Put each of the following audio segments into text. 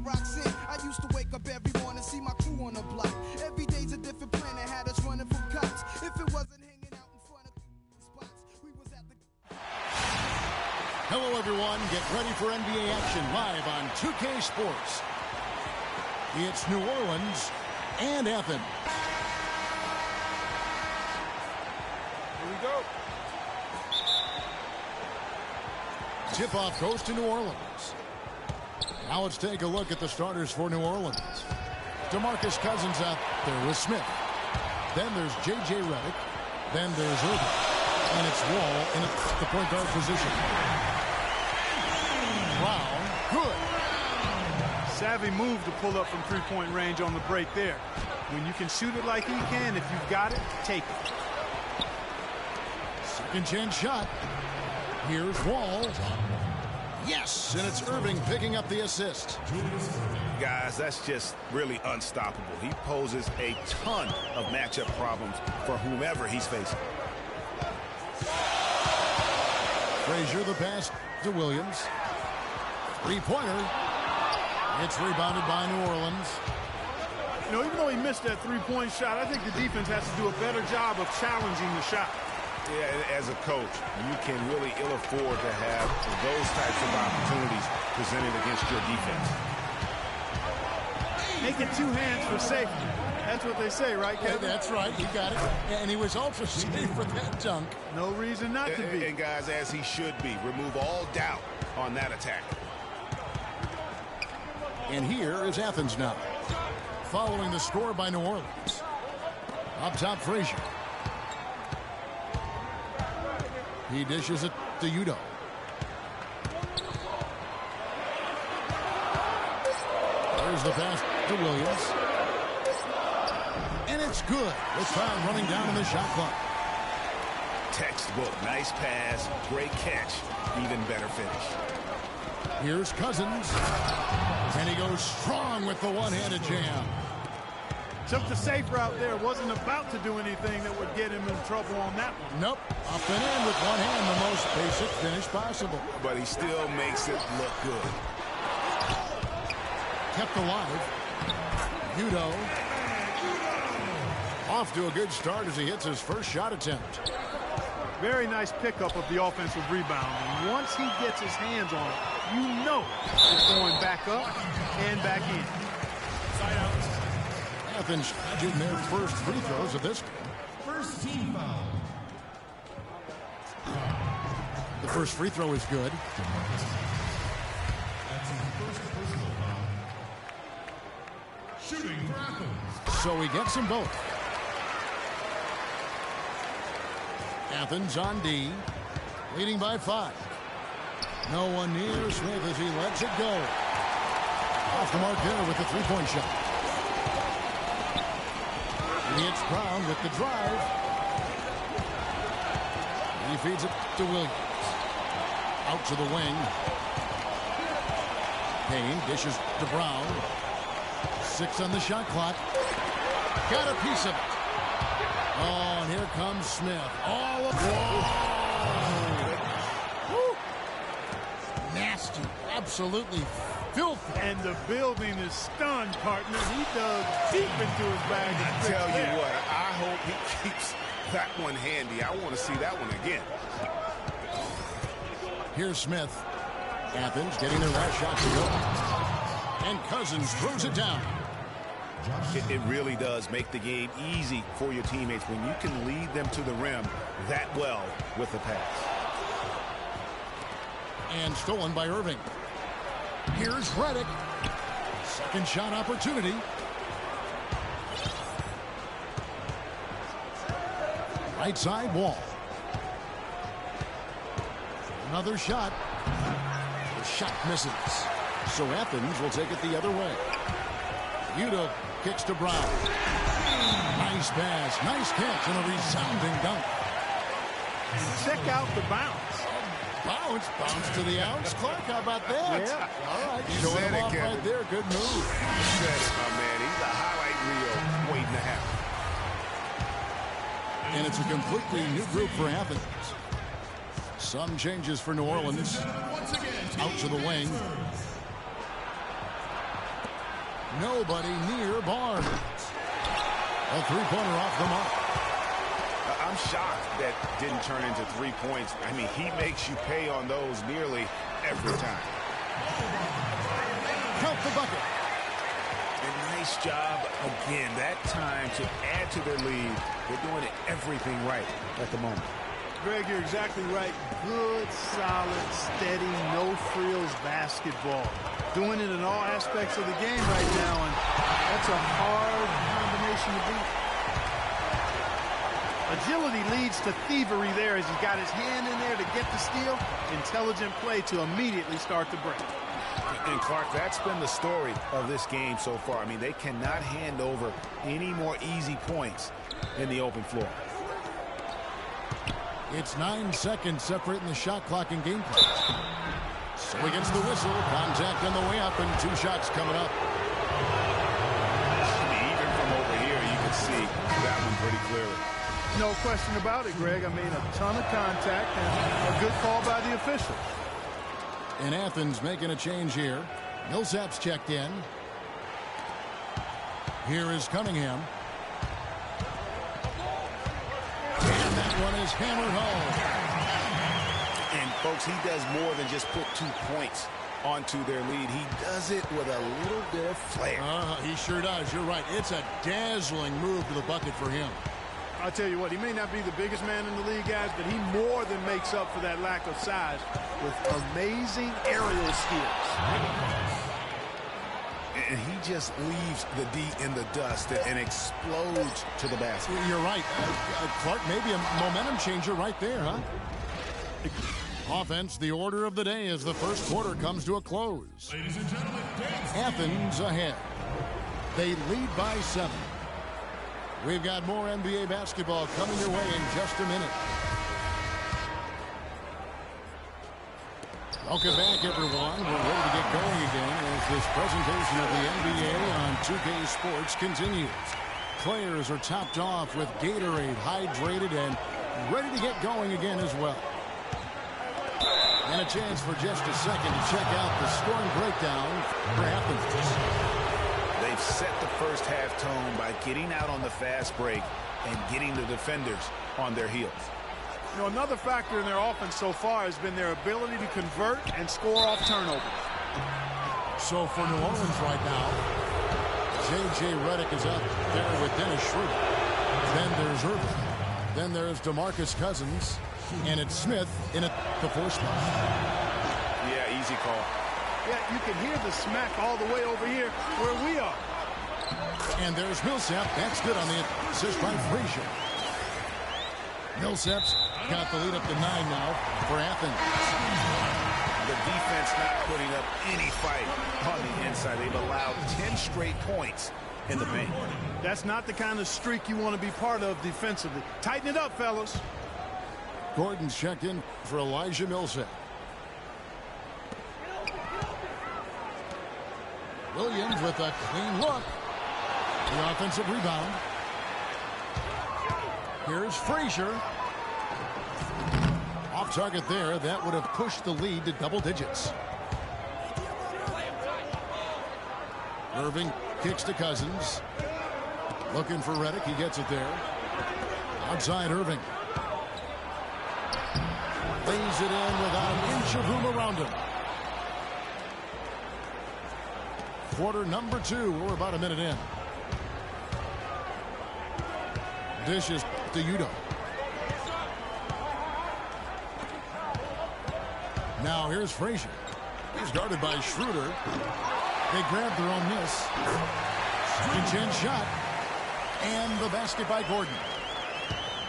rocks in. I used to wake up every morning, see my crew on the block. Every day's a different planet, had us running from cops. If it wasn't hanging out in front of spots, we was at the... Hello, everyone. Get ready for NBA action live on 2K Sports. It's New Orleans and Athens. Here we go. Tip-off goes to New Orleans. Now let's take a look at the starters for New Orleans. DeMarcus Cousins out there with Smith. Then there's J.J. Redick. Then there's Irving. And it's Wall in the point guard position. Brown, good. Savvy move to pull up from three-point range on the break there. When you can shoot it like he can, if you've got it, take it. Second chance shot. Here's Wall. Yes, and it's Irving picking up the assist. Guys, that's just really unstoppable. He poses a ton of matchup problems for whomever he's facing. Frazier the pass to Williams. Three-pointer. It's rebounded by New Orleans. You know, even though he missed that three-point shot, I think the defense has to do a better job of challenging the shot. Yeah, as a coach, you can really ill afford to have those types of opportunities presented against your defense. Making two hands for safety. That's what they say, right, Kevin? Yeah, that's right. He got it. And he was ultra safe for that dunk. No reason not to be. And guys, as he should be. Remove all doubt on that attack. And here is Athens now. Following the score by New Orleans. Up top, Frazier. He dishes it to Udo. There's the pass to Williams. And it's good. With time running down in the shot clock. Textbook. Nice pass. Great catch. Even better finish. Here's Cousins. And he goes strong with the one-handed jam. Took the safe route there. Wasn't about to do anything that would get him in trouble on that one. Nope. Up and in with one hand, the most basic finish possible. But he still makes it look good. Kept alive. Udo. Off to a good start as he hits his first shot attempt. Very nice pickup of the offensive rebound. And once he gets his hands on it, you know it's going back up and back in. Side out. Athens shooting their first free throws of this game. First team foul. The first free throw is good. That's his first personal foul. Shooting for Athens. So he gets them both. Athens on D, leading by 5. No one near Smith as he lets it go. Off the mark there with the three-point shot. It's Brown with the drive. He feeds it to Williams. Out to the wing. Payne dishes to Brown. 6 on the shot clock. Got a piece of it. Oh, and here comes Smith. All of Whoa. Nasty. Absolutely filthy. And the building is stunned, partner. He dug deep into his bag. I tell you what, I hope he keeps that one handy. I want to see that one again. Here's Smith. Athens getting their last shot to go. And Cousins throws it down. It really does make the game easy for your teammates when you can lead them to the rim that well with the pass. And stolen by Irving. Here's Redick. Second shot opportunity. Right side Wall. Another shot. The shot misses. So Athens will take it the other way. Udo kicks to Brown. Nice pass. Nice catch and a resounding dunk. Check out the bounce. Bounce to the ounce. Clark, how about that? Yeah. All right. You Showing said him it, off Kevin. right there. Good move. You said it, my man. He's a highlight reel waiting to happen. And it's a completely new group for Athens. Some changes for New Orleans. Out to the wing. Nobody near Barnes. A three-pointer off the mark. I'm shocked that didn't turn into 3 points. I mean, he makes you pay on those nearly every time. Count the bucket. And nice job again that time to add to their lead. They're doing everything right at the moment. Greg, you're exactly right. Good, solid, steady, no-frills basketball. Doing it in all aspects of the game right now, and that's a hard combination to beat. Agility leads to thievery there as he's got his hand in there to get the steal. Intelligent play to immediately start the break. And Clark, that's been the story of this game so far. I mean, they cannot hand over any more easy points in the open floor. It's 9 seconds separating the shot clock and game play. So he gets the whistle. Contact on the way up and 2 shots coming up. I mean, even from over here, you can see that one pretty clearly. No question about it, Greg. I mean, a ton of contact and a good call by the official. And Athens making a change here. Millsap's checked in. Here is Cunningham. And that one is hammered home. And, folks, he does more than just put 2 points onto their lead. He does it with a little bit of flair. He sure does. You're right. It's a dazzling move to the bucket for him. I'll tell you what, he may not be the biggest man in the league, guys, but he more than makes up for that lack of size with amazing aerial skills. And he just leaves the D in the dust and explodes to the basket. You're right. Clark, maybe a momentum changer right there, huh? Offense, the order of the day as the first quarter comes to a close. Ladies and gentlemen, Athens ahead. They lead by 7. We've got more NBA basketball coming your way in just a minute. Welcome back, everyone. We're ready to get going again as this presentation of the NBA on 2K Sports continues. Players are topped off with Gatorade, hydrated, and ready to get going again as well. And a chance for just a second to check out the scoring breakdown for Athens. They've set the first half tone by getting out on the fast break and getting the defenders on their heels. You know, another factor in their offense so far has been their ability to convert and score off turnovers. So for New Orleans right now, J.J. Redick is up there with Dennis Schroeder. Then there's Irving. Then there's DeMarcus Cousins. And it's Smith in at the 4 spot. Yeah, easy call. Yeah, you can hear the smack all the way over here where we are. And there's Millsap. That's good on the assist by Frazier. Millsap's got the lead up to 9 now for Athens. The defense not putting up any fight on the inside. They've allowed 10 straight points in the paint. That's not the kind of streak you want to be part of defensively. Tighten it up, fellas. Gordon's checked in for Elijah Millsap. Williams with a clean look. The offensive rebound. Here's Frazier. Off target there. That would have pushed the lead to double digits. Irving kicks to Cousins. Looking for Redick. He gets it there. Outside Irving. Lays it in without an inch of room around him. Quarter number 2. We're about a minute in. Dishes to Udo. Now here's Frazier. He's guarded by Schroeder. They grab their own miss. Intense shot. And the basket by Gordon.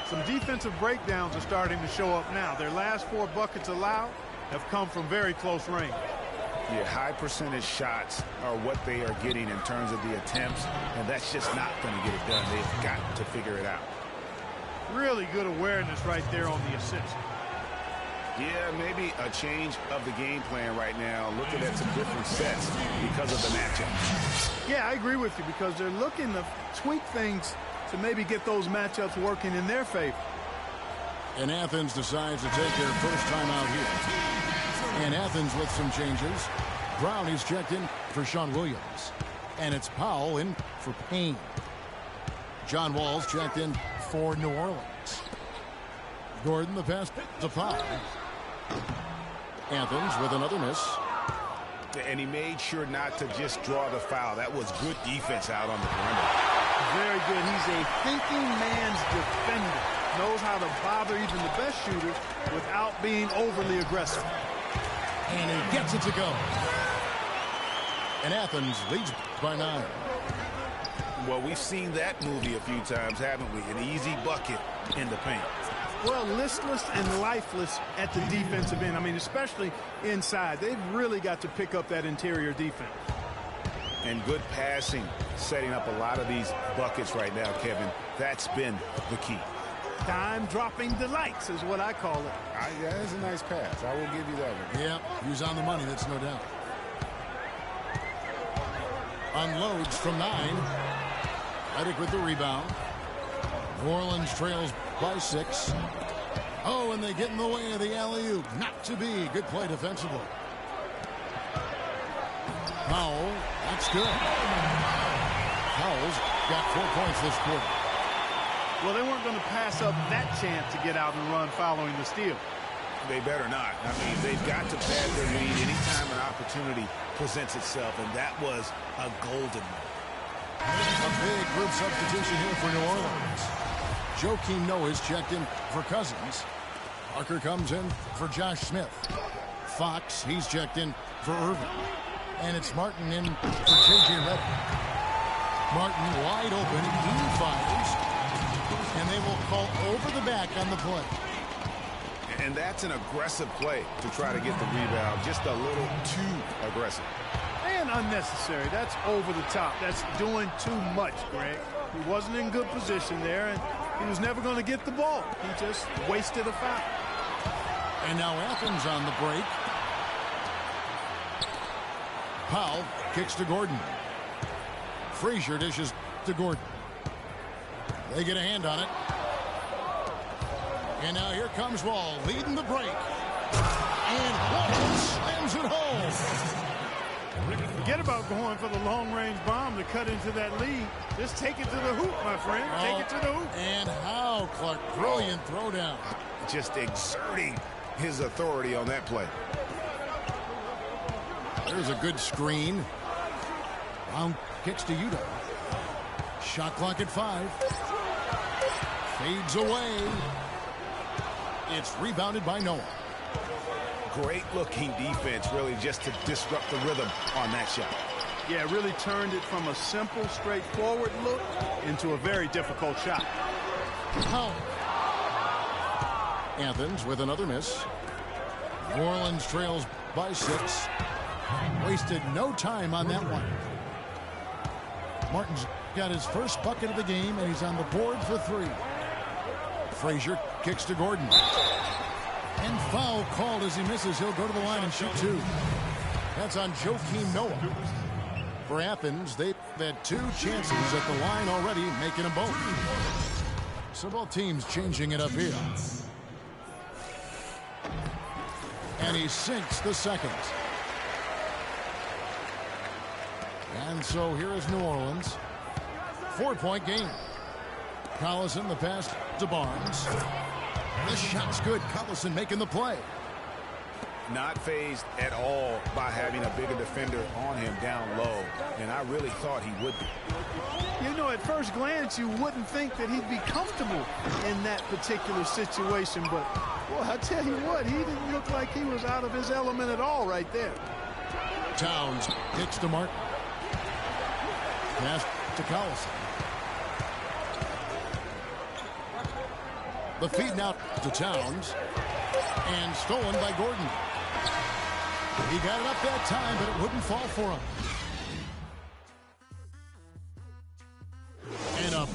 Some defensive breakdowns are starting to show up now. Their last 4 buckets allowed have come from very close range. Yeah, high percentage shots are what they are getting in terms of the attempts, and that's just not going to get it done. They've got to figure it out. Really good awareness right there on the assist. Yeah, maybe a change of the game plan right now, looking at some different sets because of the matchup. Yeah, I agree with you because they're looking to tweak things to maybe get those matchups working in their favor. And Athens decides to take their first time out here. And Athens with some changes. Brown is checked in for Sean Williams. And it's Powell in for Payne. John Wall's checked in for New Orleans. Gordon the pass to Powell. Athens with another miss. And he made sure not to just draw the foul. That was good defense out on the perimeter. Very good. He's a thinking man's defender. Knows how to bother even the best shooter without being overly aggressive. And he gets it to go. And Athens leads by 9. Well, we've seen that movie a few times, haven't we? An easy bucket in the paint. Well, listless and lifeless at the defensive end. I mean, especially inside. They've really got to pick up that interior defense. And good passing, setting up a lot of these buckets right now, Kevin. That's been the key. Time-dropping delights is what I call it. Yeah, that's a nice pass. I will give you that one. Yeah, he was on the money, that's no doubt. Unloads from 9. Redick with the rebound. New Orleans trails by 6. Oh, and they get in the way of the alley-oop. Not to be. Good play defensively. Powell, that's good. Powell's got 4 points this quarter. Well, they weren't going to pass up that chance to get out and run following the steal. They better not. I mean, they've got to pad their lead anytime an opportunity presents itself, and that was a golden one. A big group substitution here for New Orleans. Joakim Noah's checked in for Cousins. Parker comes in for Josh Smith. Fox, he's checked in for Irvin. And it's Martin in for J.J. Redick. Martin wide open. He fires. And they will call over the back on the play. And that's an aggressive play to try to get the rebound. Just a little too aggressive. And unnecessary. That's over the top. That's doing too much, Greg. He wasn't in good position there, and he was never going to get the ball. He just wasted a foul. And now Athens on the break. Powell kicks to Gordon. Frazier dishes to Gordon. They get a hand on it. And now here comes Wall leading the break. And Wall slams it home. Forget about going for the long-range bomb to cut into that lead. Just take it to the hoop, my friend. Take it to the hoop. And how, Clark. Brilliant throwdown. Just exerting his authority on that play. There's a good screen. Brown kicks to Utah. Shot clock at 5. Fades away. It's rebounded by Noah. Great looking defense, really, just to disrupt the rhythm on that shot. Yeah, really turned it from a simple, straightforward look into a very difficult shot. How? Athens with another miss. New Orleans trails by 6. Wasted no time on that one. Martin's got his first bucket of the game, and he's on the board for 3. Frazier kicks to Gordon. And foul called as he misses. He'll go to the line and shoot 2. That's on Joakim Noah. For Athens, they've had 2 chances at the line already, making them both. So both teams changing it up here. And he sinks the second. And so here is New Orleans. 4-point game. Collison the pass to Barnes. The shot's good. Collison making the play. Not fazed at all by having a bigger defender on him down low. And I really thought he would be. You know, at first glance, you wouldn't think that he'd be comfortable in that particular situation. But, well, I tell you what, he didn't look like he was out of his element at all right there. Towns kicks to Martin. Pass to Collison. The feed now to Towns. And stolen by Gordon. He got it up that time, but it wouldn't fall for him. And up.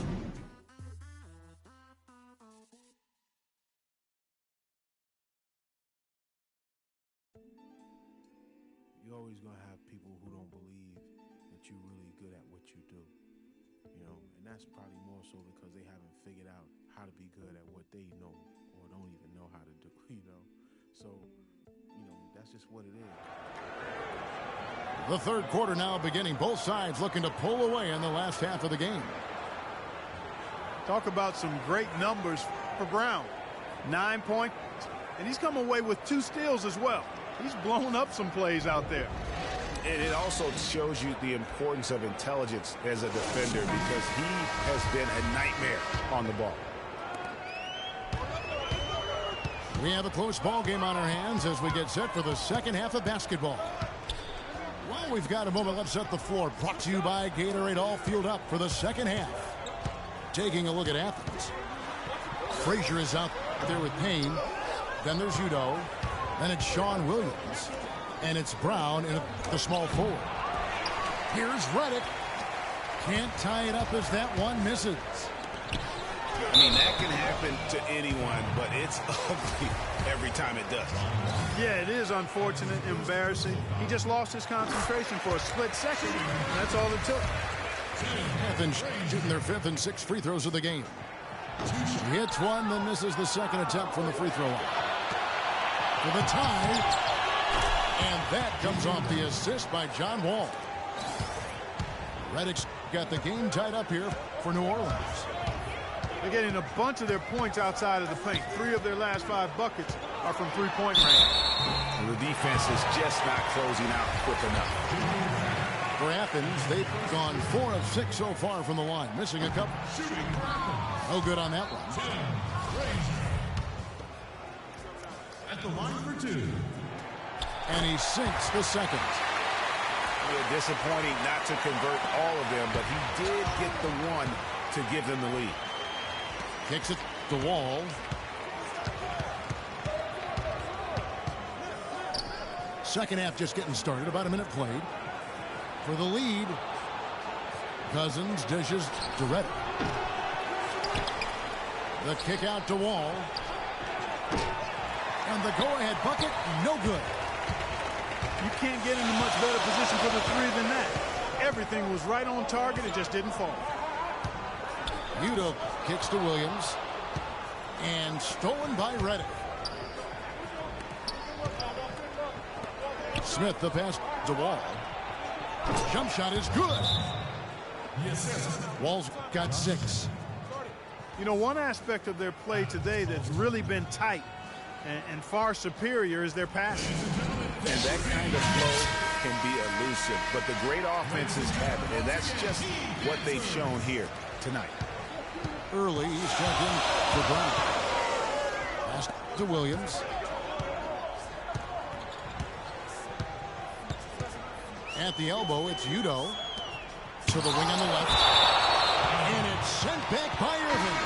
You're always going to have people who don't believe that you're really good at what you do. You know, and that's probably more so because they haven't figured out how to be good at what they know or don't even know how to do, you know. So, you know, that's just what it is. The third quarter now beginning. Both sides looking to pull away in the last half of the game. Talk about some great numbers for Brown. 9 points, and he's come away with 2 steals as well. He's blown up some plays out there. And it also shows you the importance of intelligence as a defender because he has been a nightmare on the ball. We have a close ball game on our hands as we get set for the second half of basketball. Well, we've got a moment. Let's set the floor. Brought to you by Gatorade. All fueled up for the second half. Taking a look at Athens. Frazier is out there with Payne. Then there's Udo. Then it's Sean Williams. And it's Brown in the small forward. Here's Redick. Can't tie it up as that one misses. I mean, that can happen to anyone, but it's ugly every time it does. Yeah, it is unfortunate, embarrassing. He just lost his concentration for a split second. That's all it took. Athens shooting their 5th and 6th free throws of the game. He hits one, then misses the second attempt from the free throw line. For the tie. And that comes off the assist by John Wall. Redick's got the game tied up here for New Orleans. They're getting a bunch of their points outside of the paint. 3 of their last 5 buckets are from three-point range. And the defense is just not closing out quick enough. For Athens, they've gone 4 of 6 so far from the line, missing a couple. No good on that one. At the line for 2. And he sinks the second. Yeah, disappointing not to convert all of them, but he did get the one to give them the lead. Kicks it to Wall. Second half just getting started. About a minute played. For the lead, Cousins dishes to Redick. The kick out to Wall. And the go-ahead bucket, no good. You can't get in a much better position for the 3 than that. Everything was right on target. It just didn't fall. Udo kicks to Williams. And stolen by Redick. Smith, the pass to Wall. Jump shot is good. Yes, sir. Wall's got 6. You know, one aspect of their play today that's really been tight and far superior is their passing. And that kind of flow can be elusive, but the great offenses have it, and that's just what they've shown here tonight. Early, he's checked in for Brown. Pass to Williams. At the elbow, it's Udo. To the wing on the left. And it's sent back by Irving.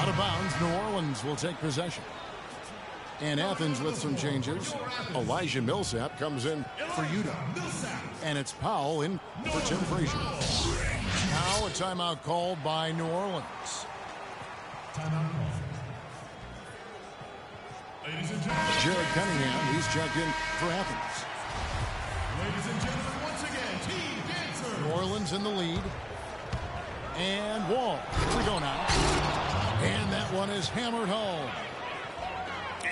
Out of bounds, New Orleans will take possession. And Athens with some changes. Elijah Millsap comes in for Udo. And it's Powell in for Tim Frazier. Now a timeout called by New Orleans. Timeout call. Ladies and gentlemen. Jared Cunningham, he's checked in for Athens. Ladies and gentlemen, once again, Team Dancer. New Orleans in the lead. And Wall. Here we go now. And that one is hammered home.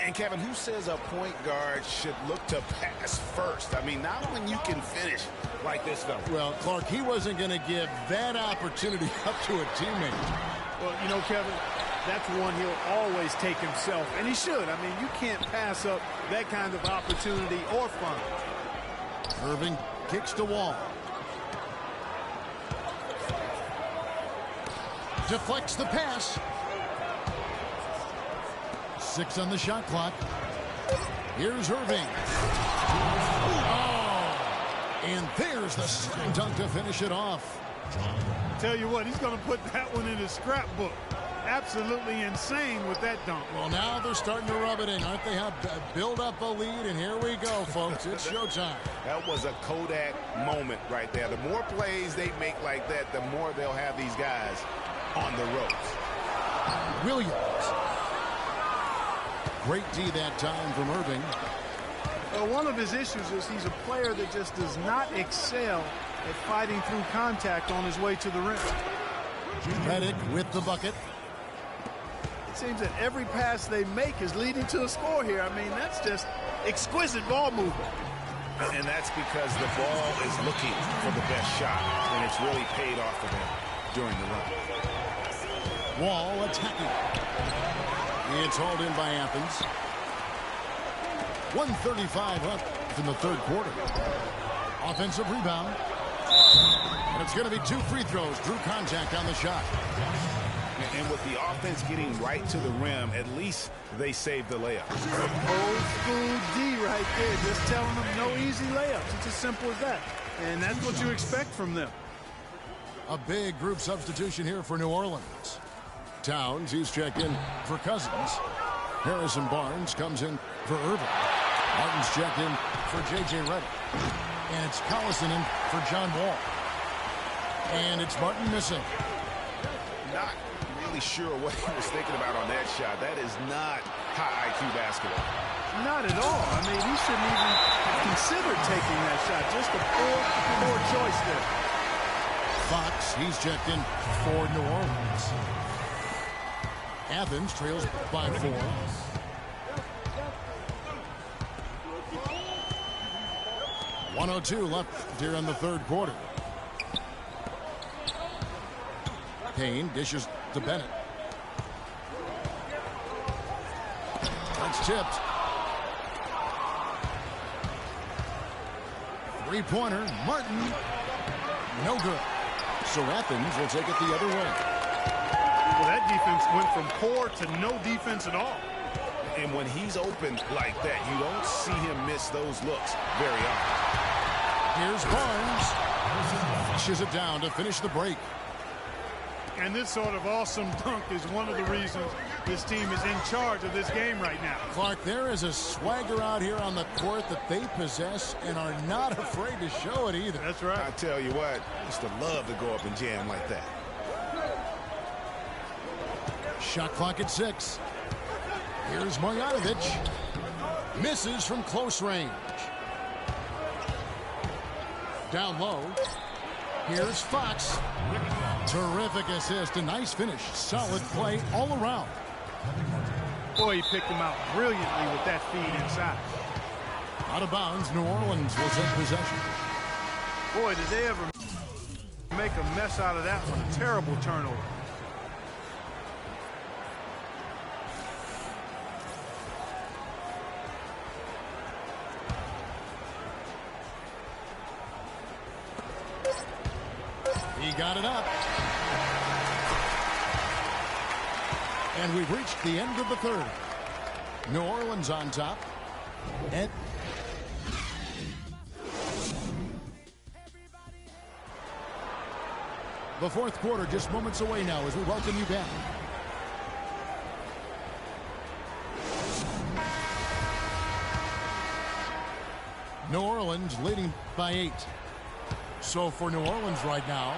And Kevin, who says a point guard should look to pass first? I mean, not when you can finish like this, though. Well, Clark, he wasn't going to give that opportunity up to a teammate. Well, you know, Kevin, that's one he'll always take himself, and he should. I mean, you can't pass up that kind of opportunity or fun. Irving kicks to Wall. Deflects the pass. 6 on the shot clock. Here's Irving. Oh! And there's the slam dunk to finish it off. Tell you what, he's going to put that one in his scrapbook. Absolutely insane with that dunk. Well, now they're starting to rub it in, aren't they? Have build up a lead, and here we go, folks. It's showtime. That was a Kodak moment right there. The more plays they make like that, the more they'll have these guys on the ropes. Williams. Great D that time from Irving. Well, one of his issues is he's a player that just does not excel at fighting through contact on his way to the rim. Redick with the bucket. It seems that every pass they make is leading to a score here. I mean, that's just exquisite ball movement. And that's because the ball is looking for the best shot, and it's really paid off for them during the run. Wall attacking. It's hauled in by Athens. 1:35 left in the third quarter. Offensive rebound. And it's going to be 2 free throws. Drew contact on the shot. And with the offense getting right to the rim, at least they saved the layup. Old school D right there, just telling them no easy layups. It's as simple as that. And that's what you expect from them. A big group substitution here for New Orleans. Towns, he's checked in for Cousins. Harrison Barnes comes in for Irving. Martin's checked in for J.J. Redick. And it's Collison in for John Wall. And it's Martin missing. Not really sure what he was thinking about on that shot. That is not high IQ basketball. Not at all. I mean, he shouldn't even have considered taking that shot. Just a poor choice there. Fox, he's checked in for New Orleans. Athens trails by 4. .102 left here in the third quarter. Payne dishes to Bennett. That's tipped. Three-pointer, Martin. No good. So Athens will take it the other way. Well, that defense went from poor to no defense at all. And when he's open like that, you don't see him miss those looks very often. Here's Barnes. Pushes it down to finish the break. And this sort of awesome dunk is one of the reasons this team is in charge of this game right now. Clark, there is a swagger out here on the court that they possess and are not afraid to show it either. That's right. I tell you what, I used to love to go up and jam like that. Shot clock at 6. Here's Marjanovic. Misses from close range. Down low. Here's Fox. Terrific assist. A nice finish. Solid play all around. Boy, he picked him out brilliantly with that feed inside. Out of bounds, New Orleans will take possession. Boy, did they ever make a mess out of that one. A terrible turnover. He got it up. And we've reached the end of the third. New Orleans on top. And the fourth quarter just moments away now as we welcome you back. New Orleans leading by 8. So for New Orleans right now,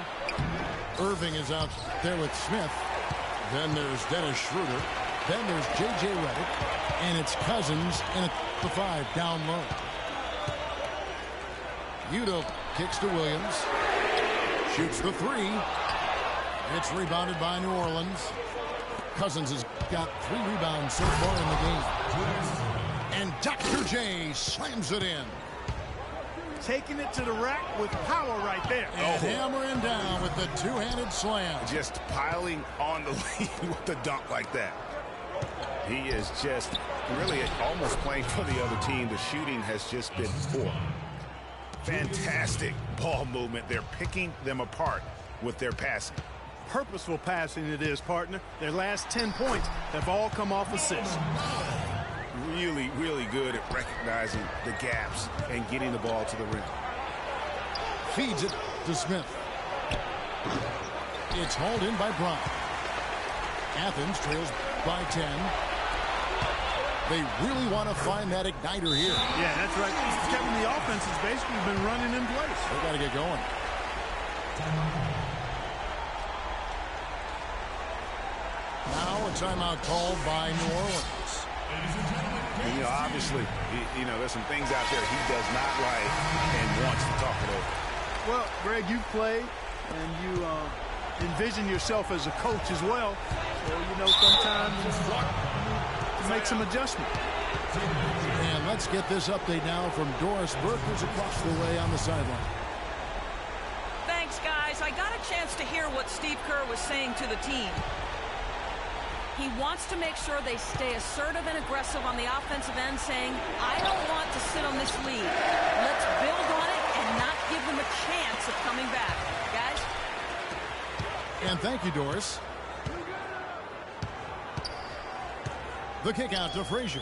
Irving is out there with Smith. Then there's Dennis Schroeder. Then there's J.J. Redick. And it's Cousins in at the 5 down low. Udo kicks to Williams. Shoots the 3. It's rebounded by New Orleans. Cousins has got 3 rebounds so far in the game. And Dr. J slams it in. Taking it to the rack with power right there. And hammering down with the two-handed slam. Just piling on the lead with the dunk like that. He is just really almost playing for the other team. The shooting has just been poor. Fantastic ball movement. They're picking them apart with their passing. Purposeful passing it is, partner. Their last 10 points have all come off assists. Really, really good at recognizing the gaps and getting the ball to the rim. Feeds it to Smith. It's hauled in by Bryant. Athens trails by 10. They really want to find that igniter here. Yeah, that's right. Kevin, the offense has basically been running in place. They got to get going. Now a timeout called by New Orleans. And, you know, obviously, you know, there's some things out there he does not like and wants to talk it over. Well, Greg, you play and you envision yourself as a coach as well. So, you know, sometimes you make some adjustment. And let's get this update now from Doris Burke, who's across the way on the sideline. Thanks, guys. I got a chance to hear what Steve Kerr was saying to the team. He wants to make sure they stay assertive and aggressive on the offensive end, saying, I don't want to sit on this lead. Let's build on it and not give them a chance of coming back. Guys? And thank you, Doris. The kick out to Frazier.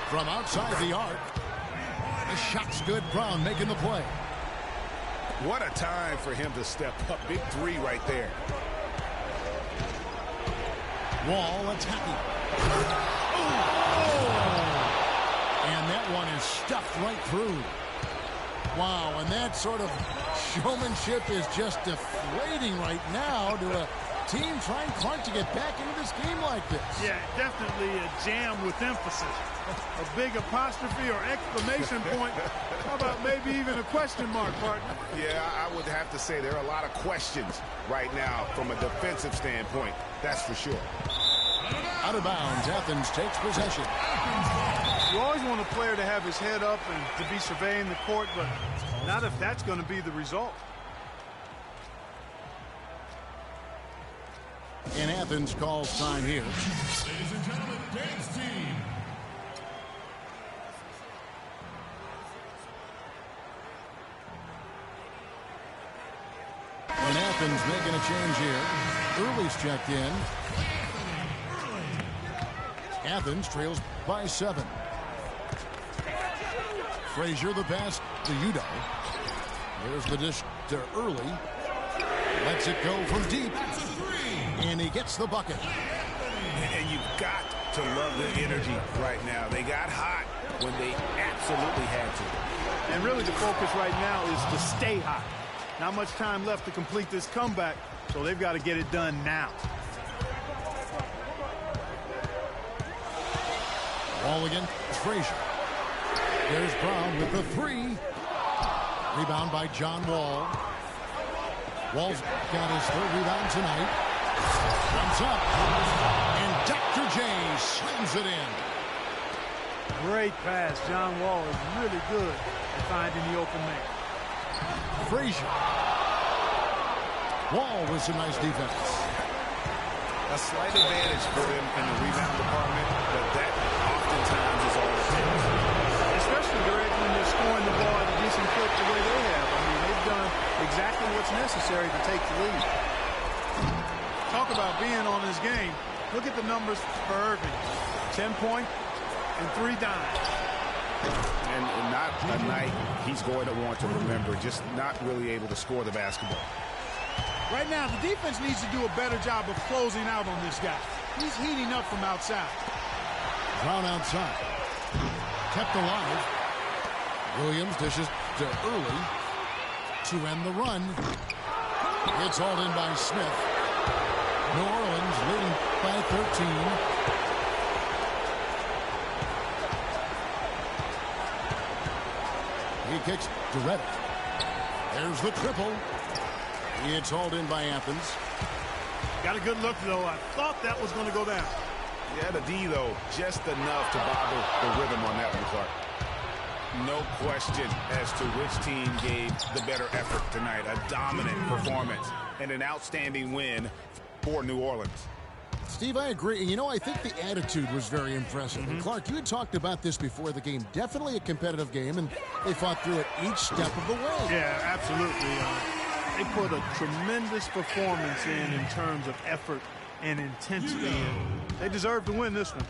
From outside the arc. The shot's good. Brown making the play. What a time for him to step up. Big three right there. Wall attacking. And that one is stuffed right through. Wow, and that sort of showmanship is just deflating right now to a team trying, Clark, to get back into this game like this. Yeah, definitely a jam with emphasis. A big apostrophe or exclamation point. How about maybe even a question mark, partner? Yeah, I would have to say there are a lot of questions right now from a defensive standpoint. That's for sure. Out of bounds, Athens takes possession. You always want a player to have his head up and to be surveying the court, but not if that's going to be the result. And Athens calls time here. Ladies and gentlemen, dance team. And Athens making a change here. Early's checked in. Athens trails by 7. Frazier the pass to Udo. There's the dish to Early. Lets it go from deep. And he gets the bucket. And you've got to love the energy right now. They got hot when they absolutely had to. And really the focus right now is to stay hot. Not much time left to complete this comeback, so they've got to get it done now. Ball again, Frazier. There's Brown with the 3. Rebound by John Wall. Wall's got his 3rd rebound tonight. Comes up. And Dr. J slams it in. Great pass. John Wall is really good at finding the open man. Frazier. Wall with some nice defense. A slight advantage for them in the rebound department, but that oftentimes is all it takes. Especially, Greg, when they're scoring the ball at a decent clip the way they have. I mean, they've done exactly what's necessary to take the lead. Talk about being on his game. Look at the numbers for Irving. 10 points and 3 dimes. And not a night he's going to want to remember, just not really able to score the basketball. Right now, the defense needs to do a better job of closing out on this guy. He's heating up from outside. Brown outside. Kept alive. Williams dishes to Early to end the run. It's hauled in by Smith. New Orleans leading by 13. He kicks to Reddick. There's the triple. It's hauled in by Athens. Got a good look, though. I thought that was going to go down. Yeah, the D, though, just enough to bother the rhythm on that one, Clark. No question as to which team gave the better effort tonight. A dominant performance and an outstanding win for New Orleans. Steve, I agree. You know, I think the attitude was very impressive. And Clark, you had talked about this before the game. Definitely a competitive game, and they fought through it each step of the way. Yeah, absolutely. They put a tremendous performance in terms of effort and intensity. And they deserve to win this one.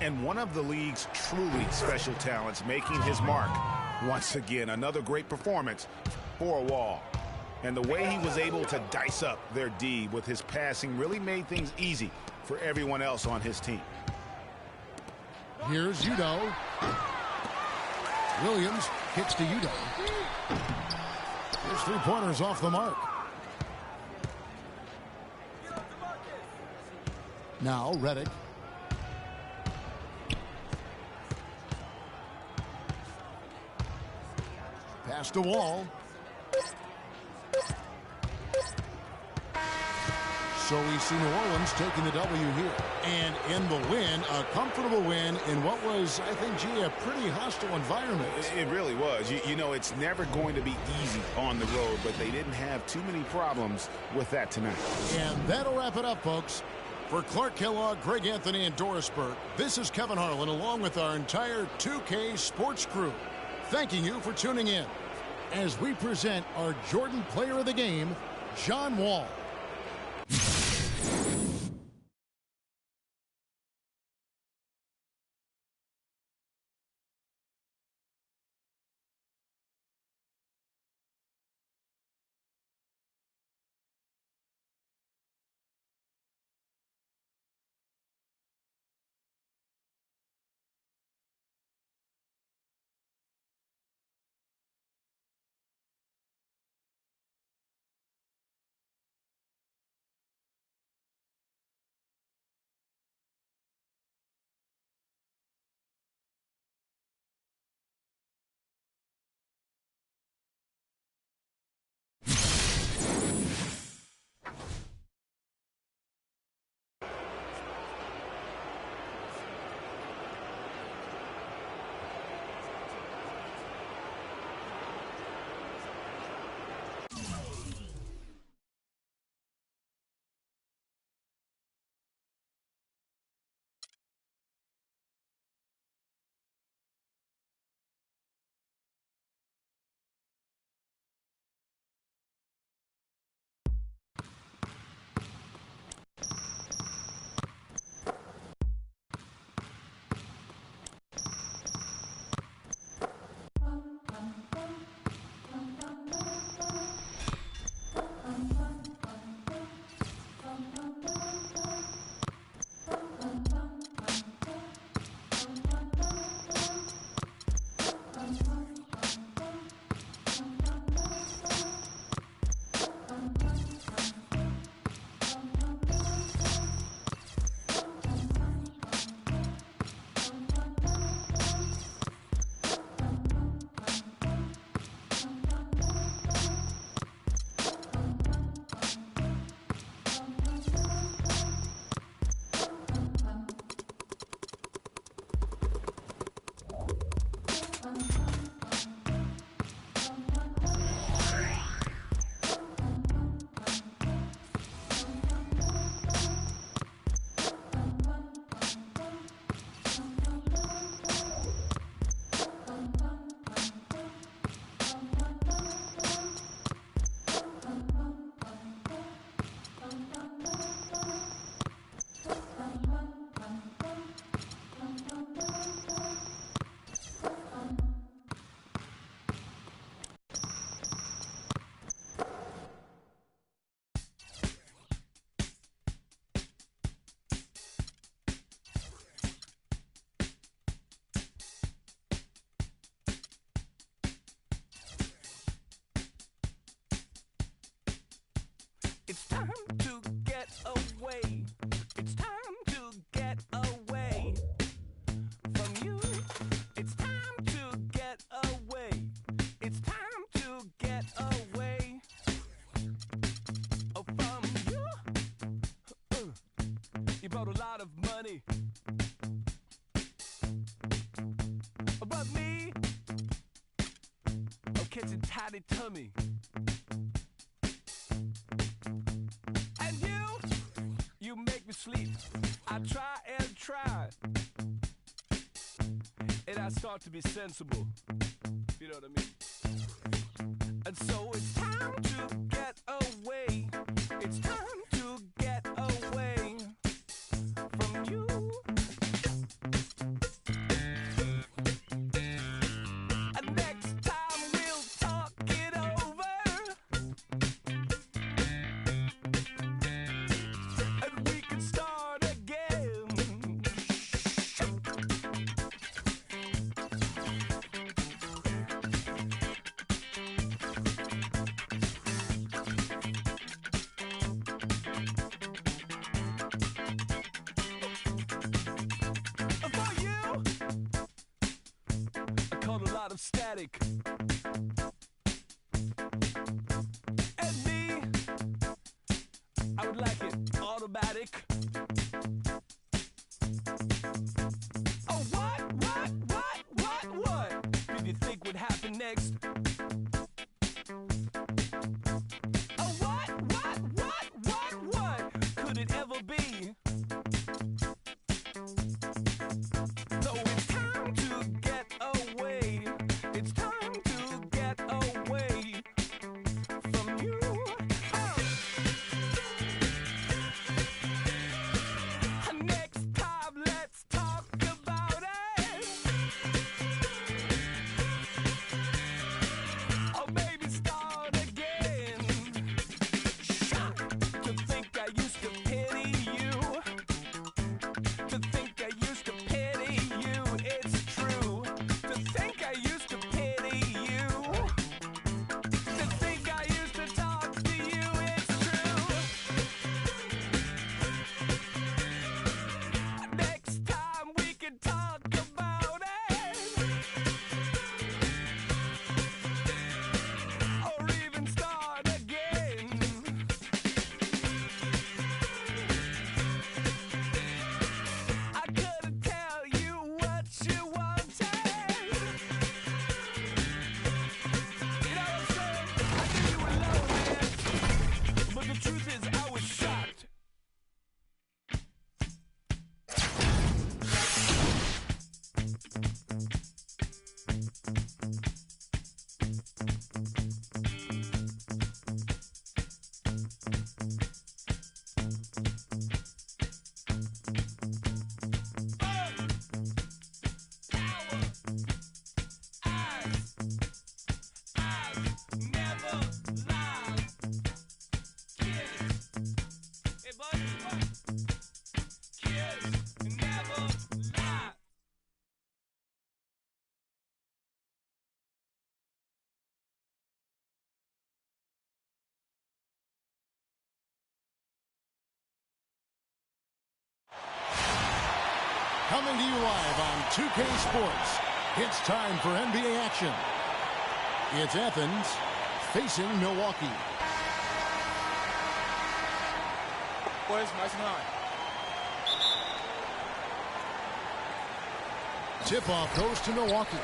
And one of the league's truly special talents making his mark. Once again, another great performance for Wall. And the way he was able to dice up their D with his passing really made things easy for everyone else on his team. Here's Udo. Williams kicks to Udo. His 3-pointers off the mark. Now Reddick. Pass to Wall. So we see New Orleans taking the W here. And in the win, a comfortable win in what was, I think, gee, a pretty hostile environment. It really was. You know, it's never going to be easy on the road, but they didn't have too many problems with that tonight. And that'll wrap it up, folks. For Clark Kellogg, Greg Anthony, and Doris Burke, this is Kevin Harlan along with our entire 2K Sports crew, thanking you for tuning in as we present our Jordan Player of the Game, John Wall. It's time to get away. It's time to get away from you. It's time to get away. It's time to get away from you. You brought a lot of money, but me, I'm catching tiny tummy. You make me sleep. I try and try, and I start to be sensible. You know what I mean? And so it's time to get away. It's time to get away from you. And next time we'll talk it over. And we can start again. For you, I caught a lot of static. And me, I would like it Coming to you live on 2K Sports, it's time for NBA action. It's Athens facing Milwaukee. Boys, nice and high. Tip-off goes to Milwaukee.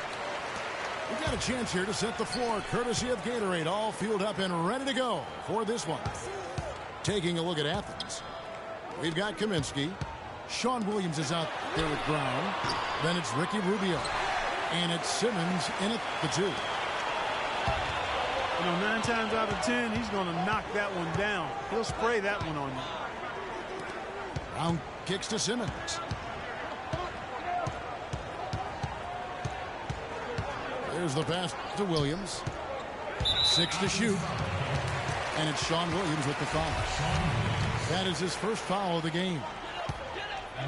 We've got a chance here to set the floor, courtesy of Gatorade, all fueled up and ready to go for this one. Taking a look at Athens, we've got Kaminsky. Sean Williams is out there with Brown. Then it's Ricky Rubio. And it's Simmons in at the 2. You know, 9 times out of 10, he's going to knock that one down. He'll spray that one on you. Brown kicks to Simmons. There's the pass to Williams. 6 to shoot. And it's Sean Williams with the foul. That is his first foul of the game.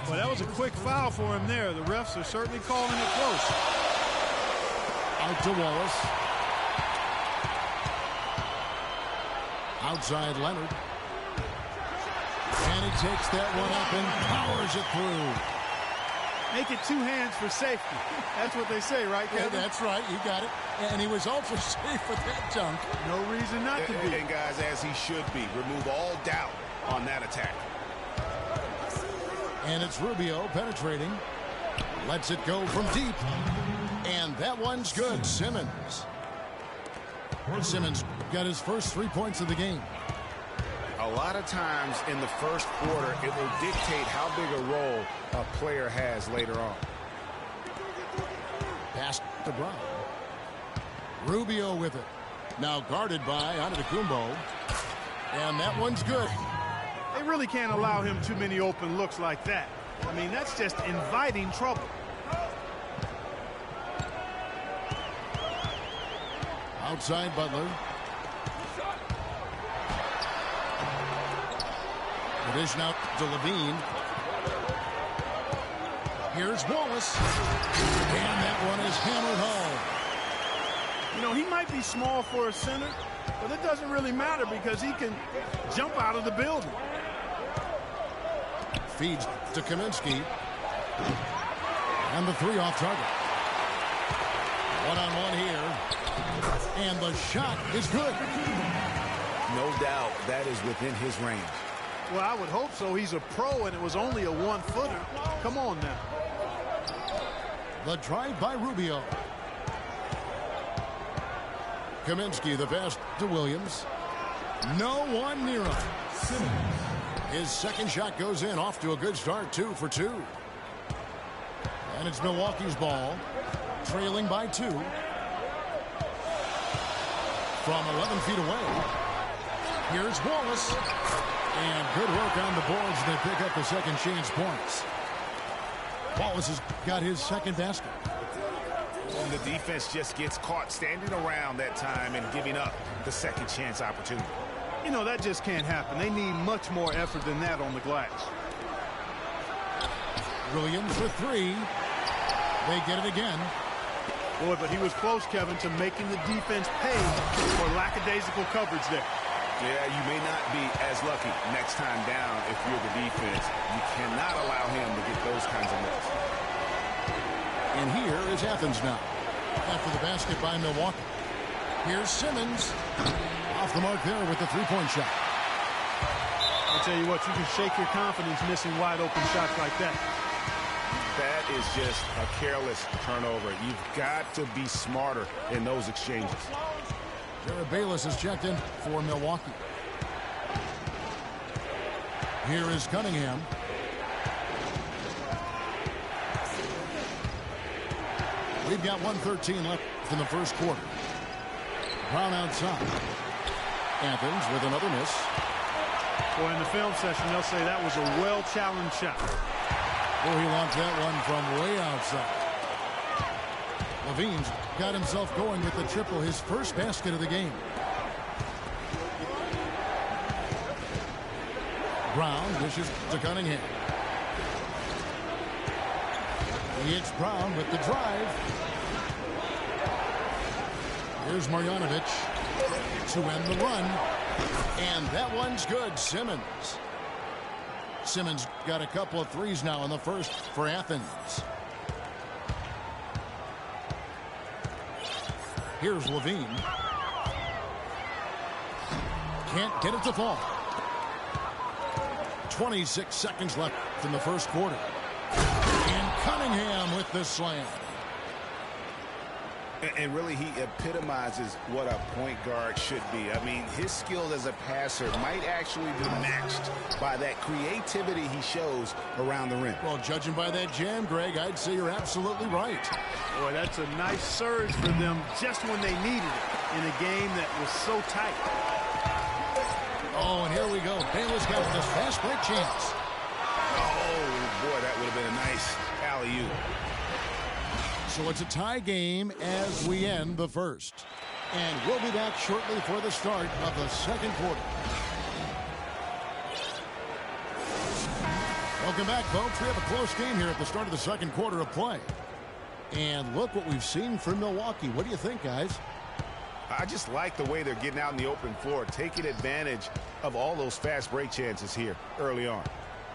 Well, that was a quick foul for him there. The refs are certainly calling it close. Out to Wallace. Outside Leonard. And he takes that one up and powers it through. Make it 2 hands for safety. That's what they say, right, Kevin? Yeah, that's right. You got it. And he was ultra safe with that dunk. No reason not to be. And guys, as he should be. Remove all doubt on that attack. And it's Rubio penetrating. Lets it go from deep. And that one's good. Simmons. Simmons got his first 3 points of the game. A lot of times in the first quarter, it will dictate how big a role a player has later on. Pass to Brown. Rubio with it. Now guarded by Antetokounmpo. And that one's good. They really can't allow him too many open looks like that. I mean, that's just inviting trouble. Outside Butler. The dish now to Levine. Here's Wallace. And that one is hammered home. You know, he might be small for a center, but it doesn't really matter because he can jump out of the building. Feeds to Kaminsky. And the 3 off target. 1-on-1 here. And the shot is good. No doubt that is within his range. Well, I would hope so. He's a pro, and it was only a 1-footer. Come on now. The drive by Rubio. Kaminsky, the pass to Williams. No one near him. His second shot goes in, off to a good start, 2 for 2. And it's Milwaukee's ball, trailing by 2. From 11 feet away. Here's Wallace. And good work on the boards. They pick up the second chance points. Wallace has got his second basket. And the defense just gets caught standing around that time and giving up the second chance opportunity. You know, that just can't happen. They need much more effort than that on the glass. Williams for 3. They get it again. Boy, but he was close, Kevin, to making the defense pay for lackadaisical coverage there. Yeah, you may not be as lucky next time down if you're the defense. You cannot allow him to get those kinds of looks. And here is Athens now. After the basket by Milwaukee. Here's Simmons. Off the mark there with the 3-point shot. I'll tell you what, you can shake your confidence missing wide open shots like that. That is just a careless turnover. You've got to be smarter in those exchanges. Jared Bayless is checked in for Milwaukee. Here is Cunningham. We've got 1:13 left in the first quarter. Brown outside. Athens with another miss. Boy, in the film session, they'll say that was a well-challenged shot. Oh, he launched that one from way outside. Levine's got himself going with the triple, his first basket of the game. Brown dishes to Cunningham. It's Brown with the drive. Here's Marjanovic to end the run. And that one's good. Simmons. Simmons got a couple of threes now in the first for Athens. Here's Levine. Can't get it to fall. 26 seconds left in the first quarter. And Cunningham with the slam. And really, he epitomizes what a point guard should be. I mean, his skills as a passer might actually be matched by that creativity he shows around the rim. Well, judging by that jam, Greg, I'd say you're absolutely right. Boy, that's a nice surge for them just when they needed it in a game that was so tight. Oh, and here we go. Bayless got this fast break chance. Oh, boy, that would have been a nice alley-oop. So it's a tie game as we end the first. And we'll be back shortly for the start of the second quarter. Welcome back, folks. We have a close game here at the start of the second quarter of play. And look what we've seen from Milwaukee. What do you think, guys? I just like the way they're getting out in the open floor, taking advantage of all those fast break chances here early on.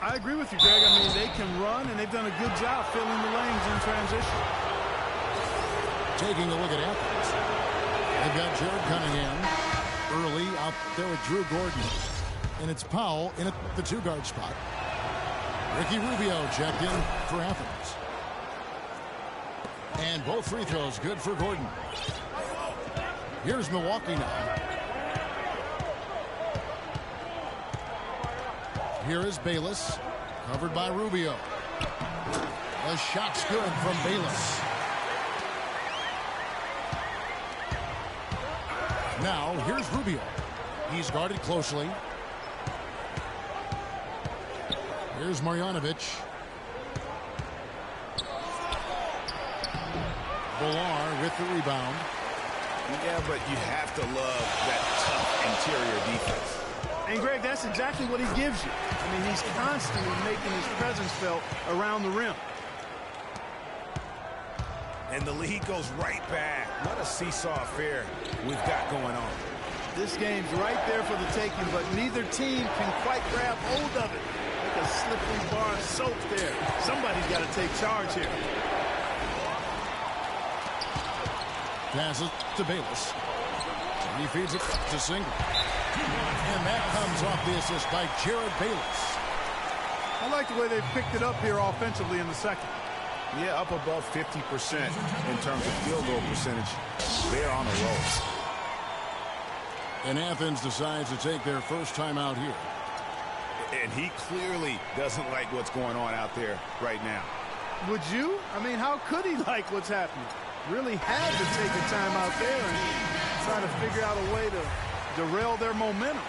I agree with you, Greg. I mean, they can run, and they've done a good job filling the lanes in transition. Taking a look at Athens. They've got Jared Cunningham early out there with Drew Gordon. And it's Powell in at the two-guard spot. Ricky Rubio checked in for Athens. And both free throws good for Gordon. Here's Milwaukee now. Here is Bayless, covered by Rubio. The shot's good from Bayless. Now, here's Rubio. He's guarded closely. Here's Marjanovic. Villar with the rebound. Yeah, but you have to love that tough interior defense. And, Greg, that's exactly what he gives you. I mean, he's constantly making his presence felt around the rim. And the lead goes right back. What a seesaw affair we've got going on. This game's right there for the taking, but neither team can quite grab hold of it. Like a slippery bar of soap there. Somebody's got to take charge here. Passes to Bayless. He feeds it to Single. And that comes off the assist by Jared Bayless. I like the way they've picked it up here offensively in the second. Yeah, up above 50% in terms of field goal percentage. They're on a roll. And Athens decides to take their first time out here. And he clearly doesn't like what's going on out there right now. Would you? I mean, how could he like what's happening? Really had to take a time out there and try to figure out a way to derail their momentum.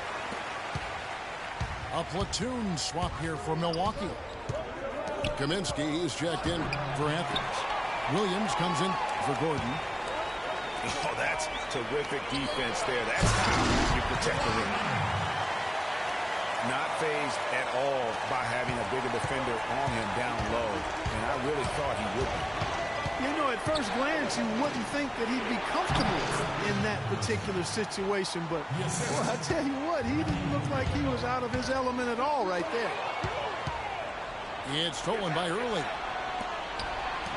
A platoon swap here for Milwaukee. Kaminsky is checked in for Athens. Williams comes in for Gordon. Oh, that's terrific defense there. That's how you protect the rim. Not fazed at all by having a bigger defender on him down low. And I really thought he would be. You know, at first glance, you wouldn't think that he'd be comfortable in that particular situation. But, well, I tell you what, he didn't look like he was out of his element at all right there. It's stolen by Early.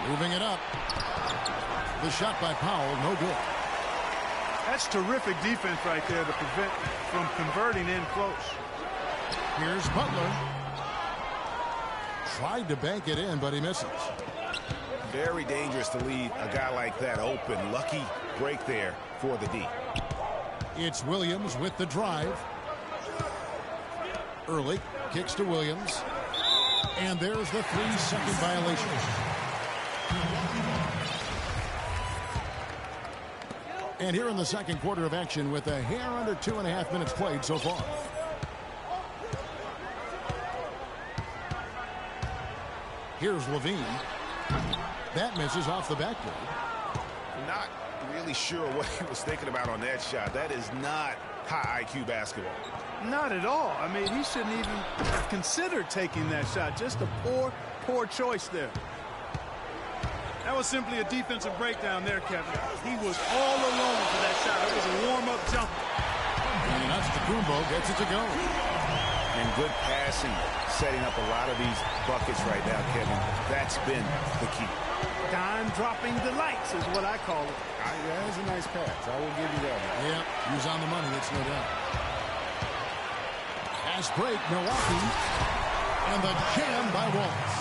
Moving it up. The shot by Powell, no good. That's terrific defense right there to prevent from converting in close. Here's Butler. Tried to bank it in, but he misses. Very dangerous to leave a guy like that open. Lucky break there for the D. It's Williams with the drive. Early kicks to Williams. And there's the 3-second violation. And here in the second quarter of action with a hair under 2.5 minutes played so far. Here's Levine. That misses off the backboard. Not really sure what he was thinking about on that shot. That is not high IQ basketball. Not at all. I mean, he shouldn't even have considered taking that shot. Just a poor choice there. That was simply a defensive breakdown there, Kevin. He was all alone for that shot. It was a warm-up jumper. And Antetokounmpo gets it to go. And good passing, setting up a lot of these buckets right now, Kevin. That's been the key. Dime-dropping delights is what I call it. Yeah, that's a nice pass. I will give you that. Yeah, he was on the money, that's no doubt. Fast break, Milwaukee. And the jam by Wallace.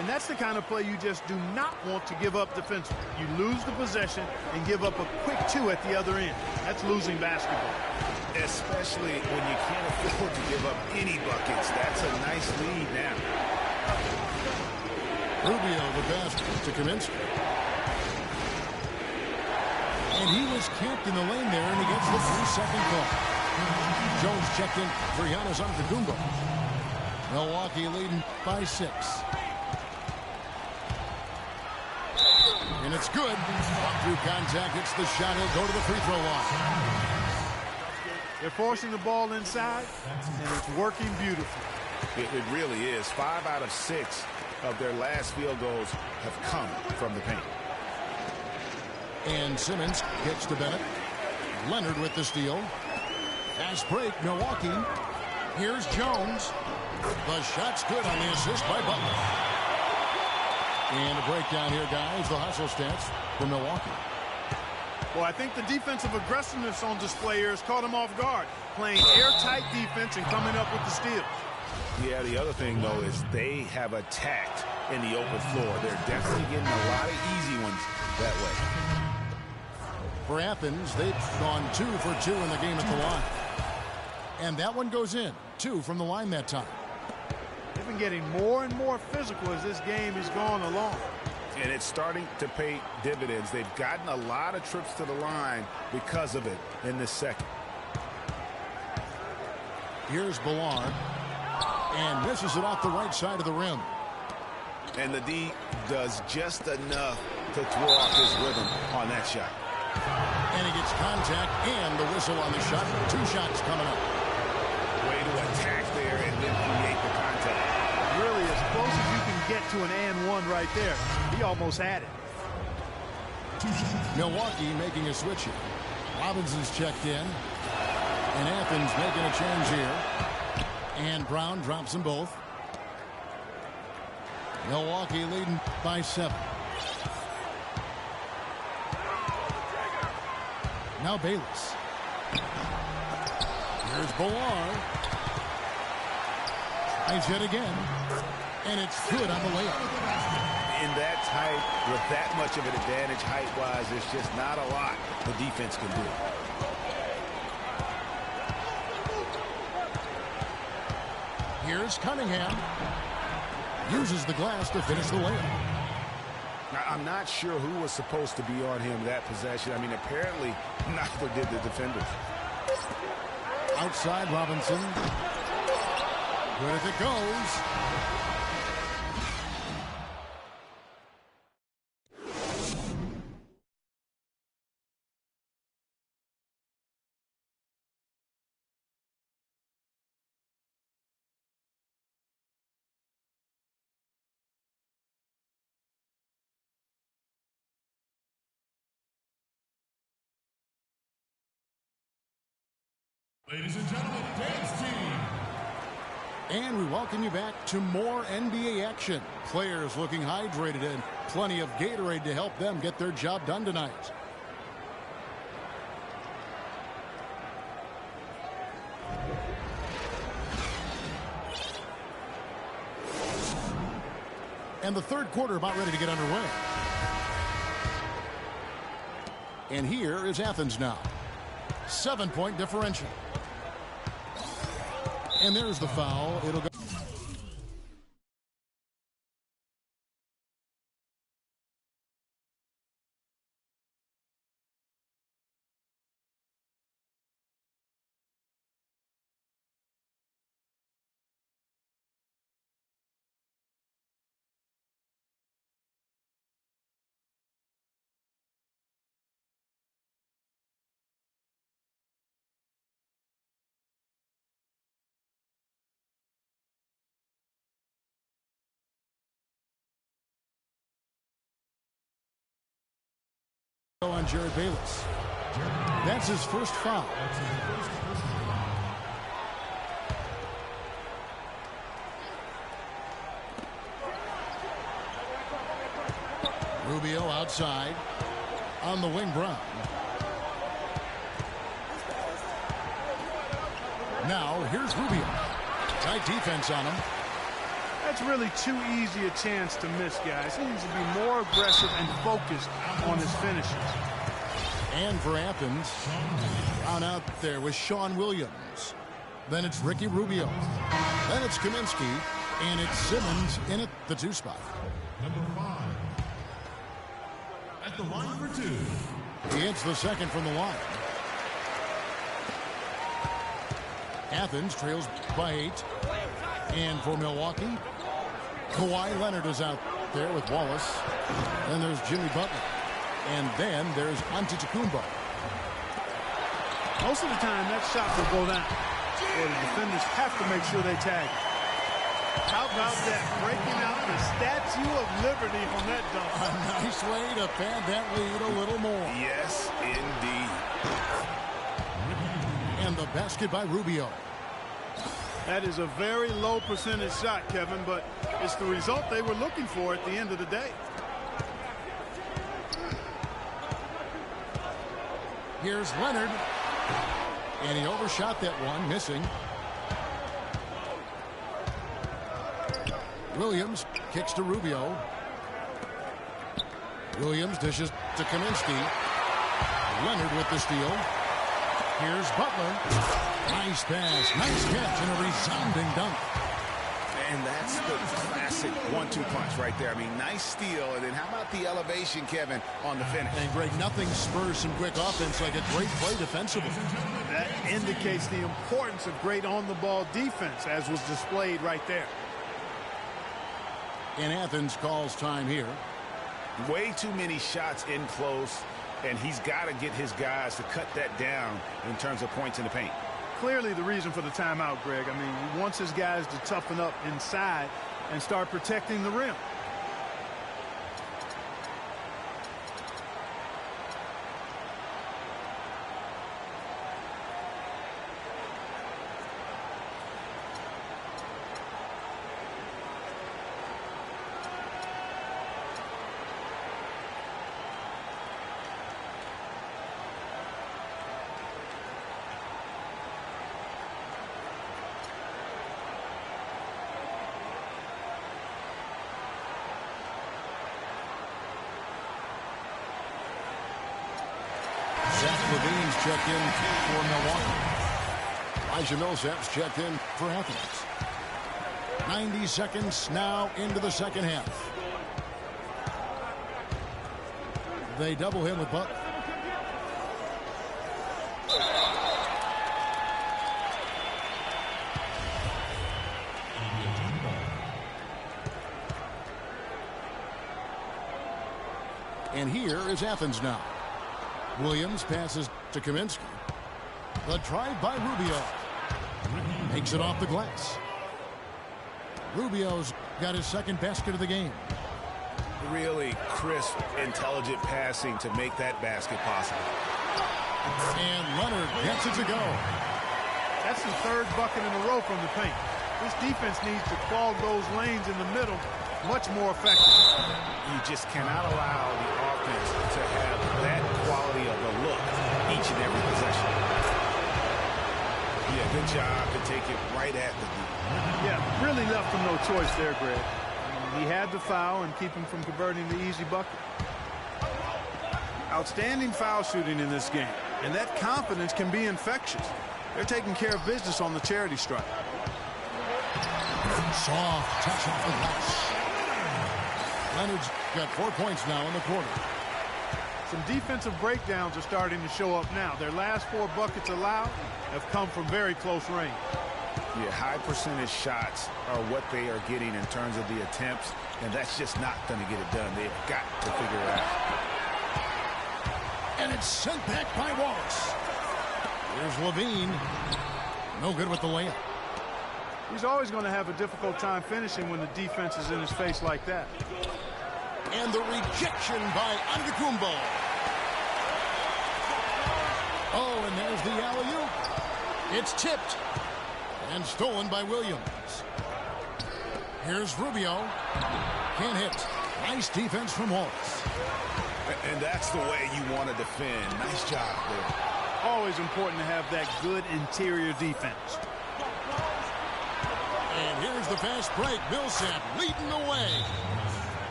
And that's the kind of play you just do not want to give up defensively. You lose the possession and give up a quick two at the other end. That's losing basketball. Especially when you can't afford to give up any buckets. That's a nice lead now. Rubio the basket to Kaminsky. And he was camped in the lane there, and he gets the 3-second call. Jones checked in for Giannis Antetokounmpo. Milwaukee leading by 6. And it's good. Through contact, it's the shot. He'll go to the free throw line. They're forcing the ball inside, and it's working beautifully. It really is. 5 out of 6 of their last field goals have come from the paint. And Simmons gets to Bennett. Leonard with the steal. Fast break, Milwaukee. Here's Jones. The shot's good on the assist by Butler. And a breakdown here, guys. The hustle stats for Milwaukee. Well, I think the defensive aggressiveness on display here has caught him off guard. Playing airtight defense and coming up with the steal. Yeah, the other thing, though, is they have attacked in the open floor. They're definitely getting a lot of easy ones that way. For Athens, they've gone 2 for 2 in the game at the line. And that one goes in. 2 from the line that time. They've been getting more and more physical as this game has gone along. And it's starting to pay dividends. They've gotten a lot of trips to the line because of it in this second. Here's Ballard. And misses it off the right side of the rim. And the D does just enough to throw off his rhythm on that shot. And he gets contact and the whistle on the shot. 2 shots coming up. Way to attack there and then create the contact. Really, as close as you can get to an and one right there. He almost had it. Milwaukee making a switch here. Robinson's checked in. And Athens making a change here. And Brown drops them both. Milwaukee leading by 7. Now Bayless. Here's Ballard. Tries it again. And it's good on the layup. In that tight, with that much of an advantage height-wise, there's just not a lot the defense can do. Here's Cunningham. Uses the glass to finish the layup. Now, I'm not sure who was supposed to be on him that possession. I mean, apparently, neither did the defenders. Outside Robinson. Good as it goes. Ladies and gentlemen, dance team. And we welcome you back to more NBA action. Players looking hydrated and plenty of Gatorade to help them get their job done tonight. And the third quarter about ready to get underway. And here is Athens now. 7-point differential. And there's the foul. It'll go. On Jared Bayless. That's his first foul. Rubio outside on the wing. Brown. Now here's Rubio. Tight defense on him. That's really too easy a chance to miss, guys. He needs to be more aggressive and focused on his finishes. And for Athens, down out there with Sean Williams. Then it's Ricky Rubio. Then it's Kaminsky. And it's Simmons in at the 2 spot. Number 5. At the line for 2. He hits the second from the line. Athens trails by 8. And for Milwaukee, Kawhi Leonard is out there with Wallace. Then there's Jimmy Butler. And then there's Antetokounmpo. Most of the time, that shot will go down. Or the defenders have to make sure they tag it. How about that? Breaking out the Statue of Liberty on that dunk. A nice way to pad that lead a little more. Yes, indeed. And the basket by Rubio. That is a very low percentage shot, Kevin, but it's the result they were looking for at the end of the day. Here's Leonard. And he overshot that one, missing. Williams kicks to Rubio. Williams dishes to Kaminsky. Leonard with the steal. Here's Butler. Nice pass, nice catch, and a resounding dunk. And that's the classic 1-2 punch right there. I mean, nice steal, and then how about the elevation, Kevin, on the finish? And Greg, nothing spurs some quick offense like a great play defensively. That indicates the importance of great on-the-ball defense, as was displayed right there. And Athens calls time here. Way too many shots in close, and he's got to get his guys to cut that down in terms of points in the paint. Clearly the reason for the timeout, Greg. I mean, he wants his guys to toughen up inside and start protecting the rim. Levine's checked in for Milwaukee. Elijah Millsap's checked in for Athens. 90 seconds now into the second half. They double him with Butler. And here is Athens now. Williams passes to Kaminsky. The drive by Rubio. Makes it off the glass. Rubio's got his second basket of the game. Really crisp, intelligent passing to make that basket possible. And Leonard gets it to go. That's the third bucket in a row from the paint. This defense needs to clog those lanes in the middle much more effectively. You just cannot allow the offense to have that quality of a look each and every possession. Yeah, good job to take it right at the D. Yeah, really left him no choice there, Greg. He had the foul and keep him from converting the easy bucket. Outstanding foul shooting in this game, and that confidence can be infectious. They're taking care of business on the charity stripe. Soft touch off the glass. Leonard's got 4 points now in the quarter. Some defensive breakdowns are starting to show up now. Their last 4 buckets allowed have come from very close range. Yeah, high percentage shots are what they are getting in terms of the attempts, and that's just not going to get it done. They've got to figure it out. And it's sent back by Wallace. Here's Levine. No good with the layup. He's always going to have a difficult time finishing when the defense is in his face like that. And the rejection by Antetokounmpo. Oh, and there's the alley-oop. It's tipped and stolen by Williams. Here's Rubio. Can't hit. Nice defense from Wallace. And that's the way you want to defend. Nice job there. Always important to have that good interior defense. And here's the fast break. Millsap leading the way.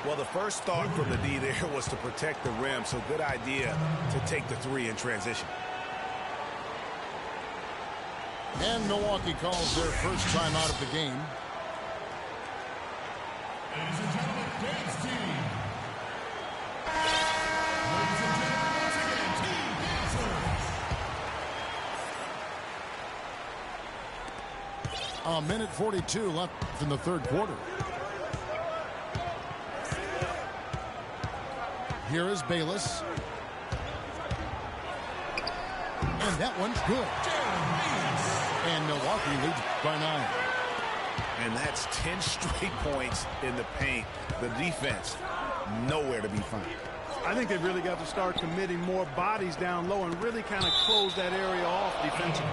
Well, the first thought from the D there was to protect the rim, so good idea to take the three in transition. And Milwaukee calls their first time out of the game. Ladies and gentlemen, dance team. Ladies and gentlemen, once again, team dancers. A minute 42 left in the third quarter. Here is Bayless. And that one's good. And Milwaukee leads by 9. And that's 10 straight points in the paint. The defense, nowhere to be found. I think they've really got to start committing more bodies down low and really kind of close that area off defensively.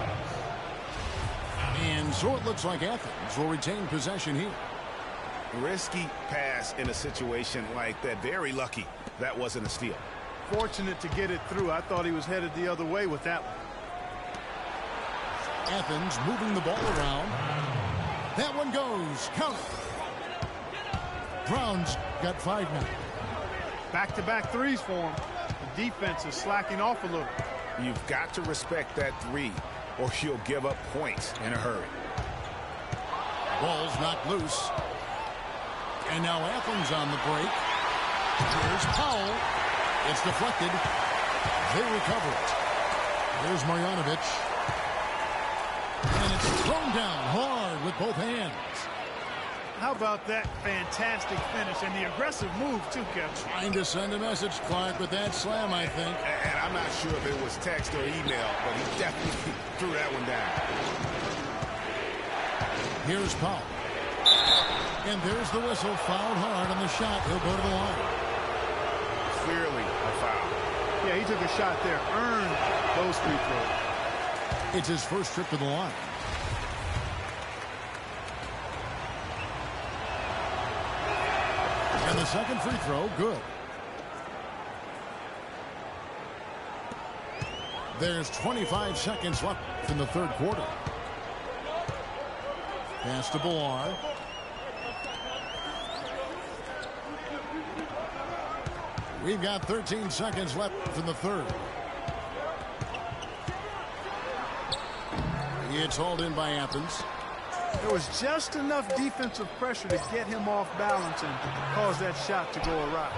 And so it looks like Athens will retain possession here. Risky pass in a situation like that. Very lucky that wasn't a steal. Fortunate to get it through. I thought he was headed the other way with that one. Athens moving the ball around. That one goes. Count it. Brown's got 5 now. Back-to-back threes for him. The defense is slacking off a little. You've got to respect that three, or you'll give up points in a hurry. Ball's knocked loose. And now Athens on the break. Here's Powell. It's deflected. They recover it. Here's Marjanovic. And it's thrown down hard with both hands. How about that fantastic finish and the aggressive move, too, Kevin? Trying to send a message, Clark, with that slam, I think. And I'm not sure if it was text or email, but he definitely threw that one down. Here's Powell. And there's the whistle. Fouled hard on the shot. He'll go to the line. Clearly a foul. Yeah, he took a shot there. Earned those free throws. It's his first trip to the line. And the second free throw, good. There's 25 seconds left in the third quarter. Pass to Billar. We've got 13 seconds left in the third. It's hauled in by Athens. There was just enough defensive pressure to get him off balance and cause that shot to go awry.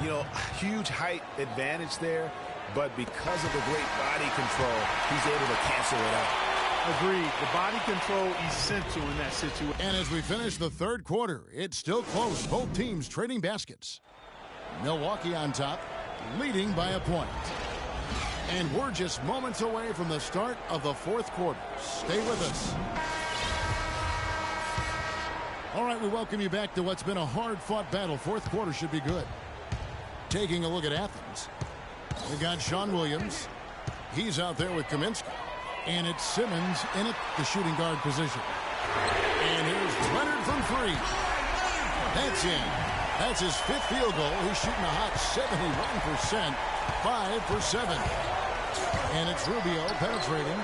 You know, huge height advantage there, but because of the great body control, he's able to cancel it out. Agreed. The body control essential in that situation. And as we finish the third quarter, it's still close. Both teams trading baskets. Milwaukee on top, leading by a point. And we're just moments away from the start of the fourth quarter. Stay with us. All right, we welcome you back to what's been a hard-fought battle. Fourth quarter should be good. Taking a look at Athens. We've got Sean Williams. He's out there with Kaminsky. And it's Simmons in at the shooting guard position. And here's Leonard from three. That's in. That's his fifth field goal. He's shooting a hot 71%. 5 for 7. And it's Rubio penetrating.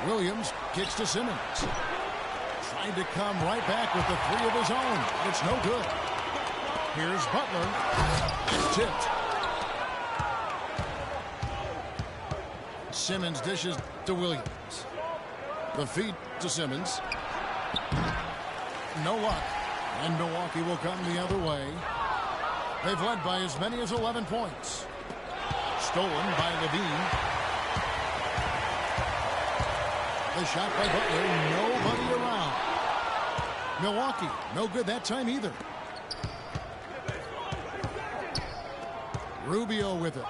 Williams kicks to Simmons. Trying to come right back with the three of his own. It's no good. Here's Butler. It's tipped. Simmons dishes to Williams. The feed to Simmons. No luck. And Milwaukee will come the other way. They've led by as many as 11 points. Stolen by Levine. The shot by Butler. Nobody around. Milwaukee, no good that time either. Rubio with it.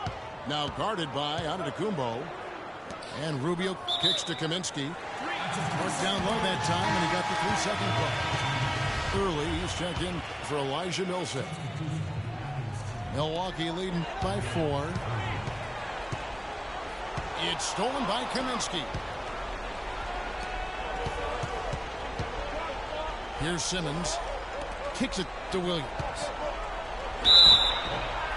Now guarded by Antetokounmpo. And Rubio kicks to Kaminsky. Worked down low that time, and he got the 3-second call. Early, he's checked in for Elijah Millsap. Milwaukee leading by 4. It's stolen by Kaminsky. Here's Simmons. kicks it to Williams.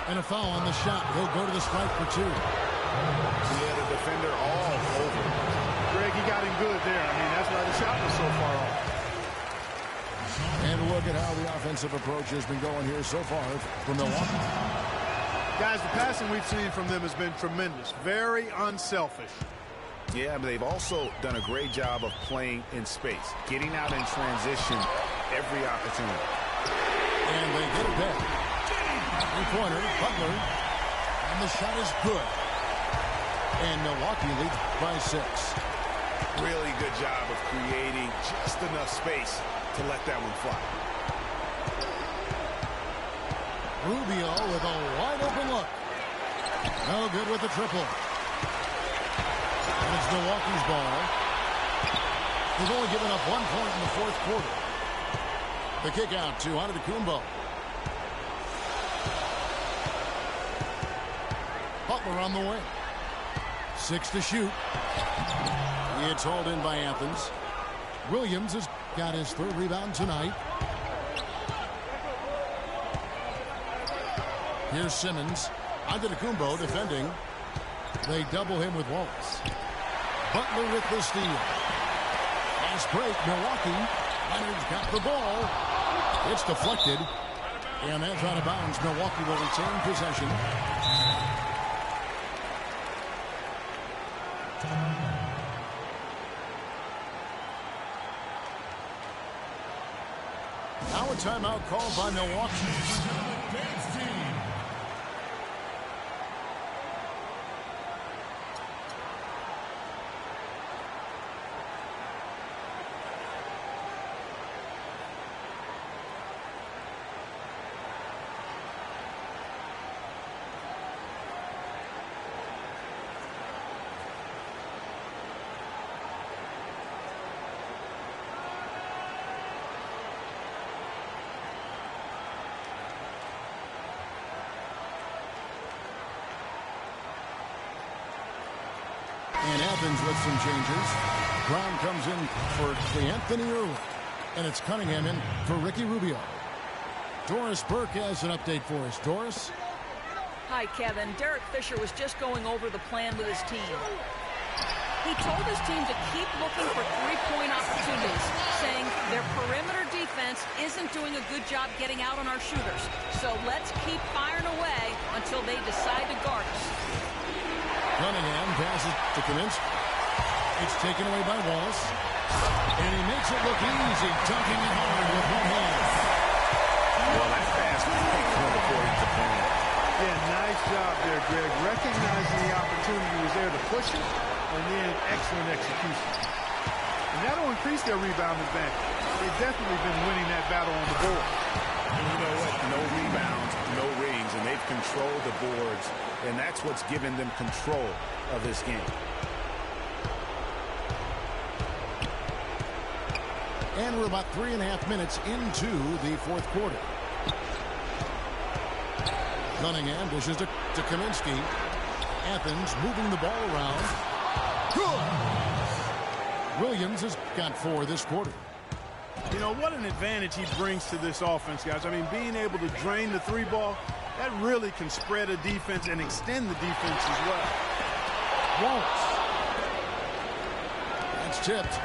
And a foul on the shot. He'll go to the strike for 2. He had a defender all over. Greg, he got him good there. I mean, that's why the shot was so far off. And look at how the offensive approach has been going here so far from Milwaukee. Guys, the passing we've seen from them has been tremendous. Very unselfish. Yeah, but they've also done a great job of playing in space, getting out in transition every opportunity. And they get it back. Three-pointer, Butler. And the shot is good. And Milwaukee leads by 6. Really good job of creating just enough space to let that one fly. Rubio with a wide-open look. No good with the triple. And it's Milwaukee's ball. They've only given up 1 point in the 4th quarter. The kick out to Antetokounmpo. Butler on the wing. 6 to shoot. It's hauled in by Athens. Williams has got his 3rd rebound tonight. Here's Simmons. Antetokounmpo defending. They double him with Wallace. Butler with the steal. Fast break, Milwaukee. Leonard's got the ball. It's deflected. And that's out of bounds. Milwaukee will retain possession. Now a timeout called by Milwaukee. And Athens with some changes. Brown comes in for Anthony Irwin. And it's Cunningham in for Ricky Rubio. Doris Burke has an update for us. Doris? Hi, Kevin. Derek Fisher was just going over the plan with his team. He told his team to keep looking for three-point opportunities, saying their perimeter defense isn't doing a good job getting out on our shooters. So let's keep firing away until they decide to guard us. Cunningham passes to Kaminsky. It's taken away by Wallace. And he makes it look easy, dunking it hard with one hand. Well, that pass went according to plan. Yeah, nice job there, Greg. Recognizing the opportunity was there to push it, and then excellent execution. And that'll increase their rebound advantage. They've definitely been winning that battle on the board. And you know what? No rebounds, no rings, and they've controlled the boards, and that's what's given them control of this game. And we're about 3.5 minutes into the fourth quarter. Cunningham dishes to Kaminsky. Athens moving the ball around. Good! Williams has got 4 this quarter. You know, what an advantage he brings to this offense, guys. I mean, being able to drain the three ball, that really can spread a defense and extend the defense as well. Wallace. That's tipped.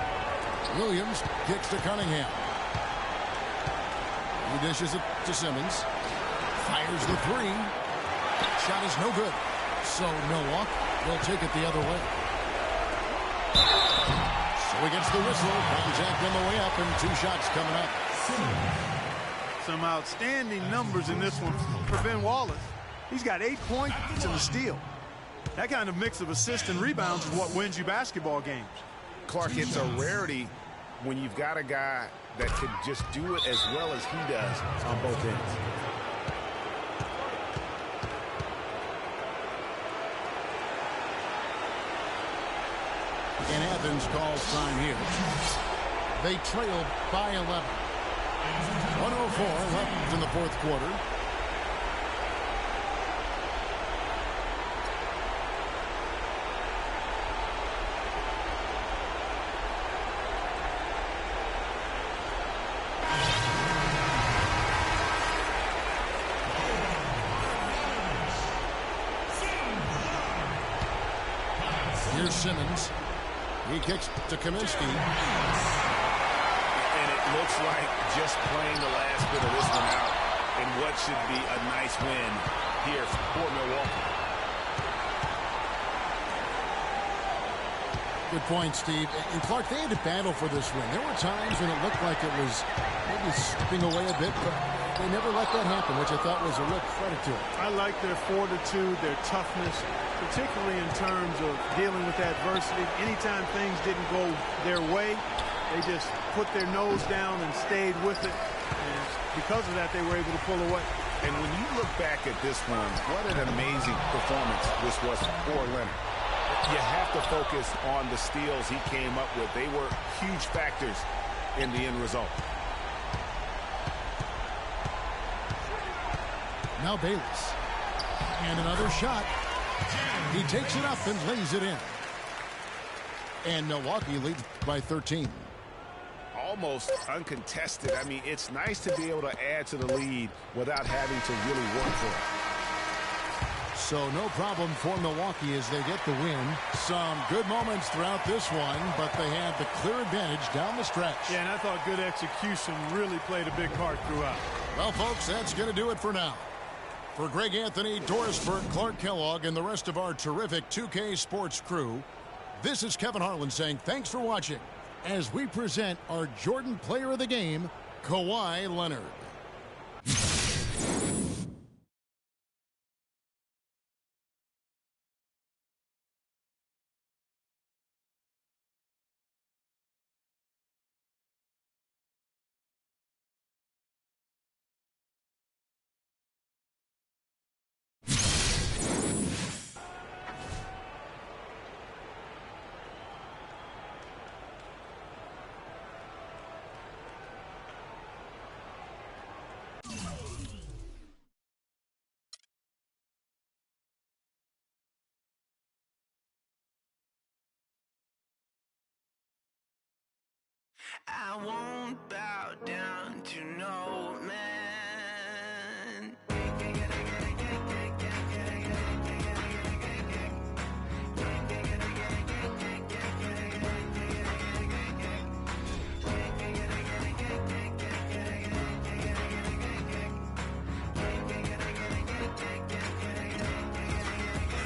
Williams kicks to Cunningham. He dishes it to Simmons. Fires the 3. Shot is no good. So Milwaukee will take it the other way. So he gets the whistle. Contact on the way up and 2 shots coming up. Some outstanding numbers in this one for Ben Wallace. He's got 8 points and a steal. That kind of mix of assists and rebounds is what wins you basketball games. Clark, it's a rarity when you've got a guy that can just do it as well as he does on both ends. And Athens calls time here. They trailed by 11. 104 left in the fourth quarter. Cousins. He kicks to Kaminsky. And it looks like just playing the last bit of this one out in what should be a nice win here for Milwaukee. Good point, Steve. And Clark, they had to battle for this win. There were times when it looked like it was maybe slipping away a bit, but they never let that happen, which I thought was a real credit to them. I like their fortitude, their toughness, particularly in terms of dealing with adversity. Anytime things didn't go their way, they just put their nose down and stayed with it. And because of that, they were able to pull away. And when you look back at this one, what an amazing performance this was for Leonard. You have to focus on the steals he came up with. They were huge factors in the end result. Now Bayless. And another shot. He takes it up and lays it in. And Milwaukee leads by 13. Almost uncontested. I mean, it's nice to be able to add to the lead without having to really work for it. So no problem for Milwaukee as they get the win. Some good moments throughout this one, but they had the clear advantage down the stretch. Yeah, and I thought good execution really played a big part throughout. Well, folks, that's going to do it for now. For Greg Anthony, Doris Burke, Clark Kellogg, and the rest of our terrific 2K Sports crew, this is Kevin Harlan saying thanks for watching as we present our Jordan Player of the Game, Kawhi Leonard. I won't bow down to no man.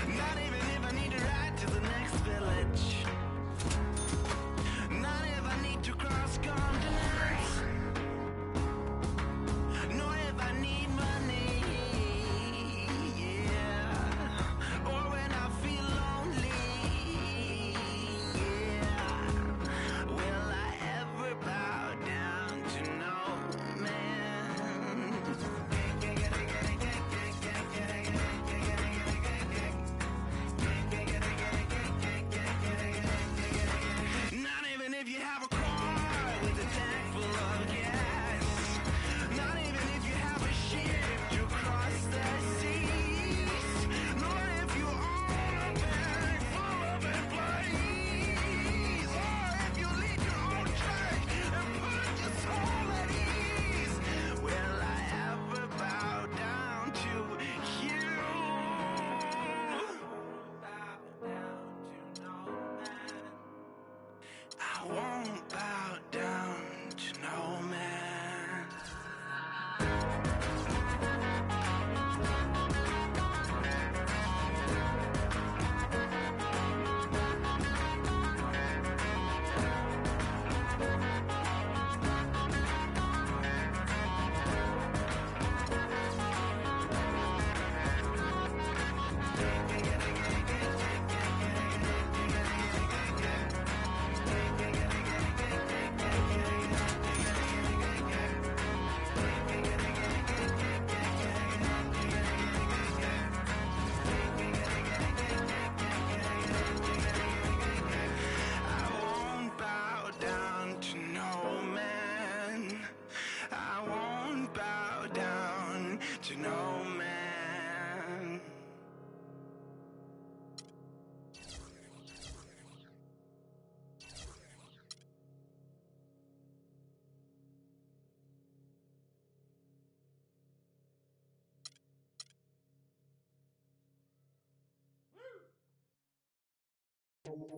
Not even if I need to ride to the next village. Not if I need to cross continents.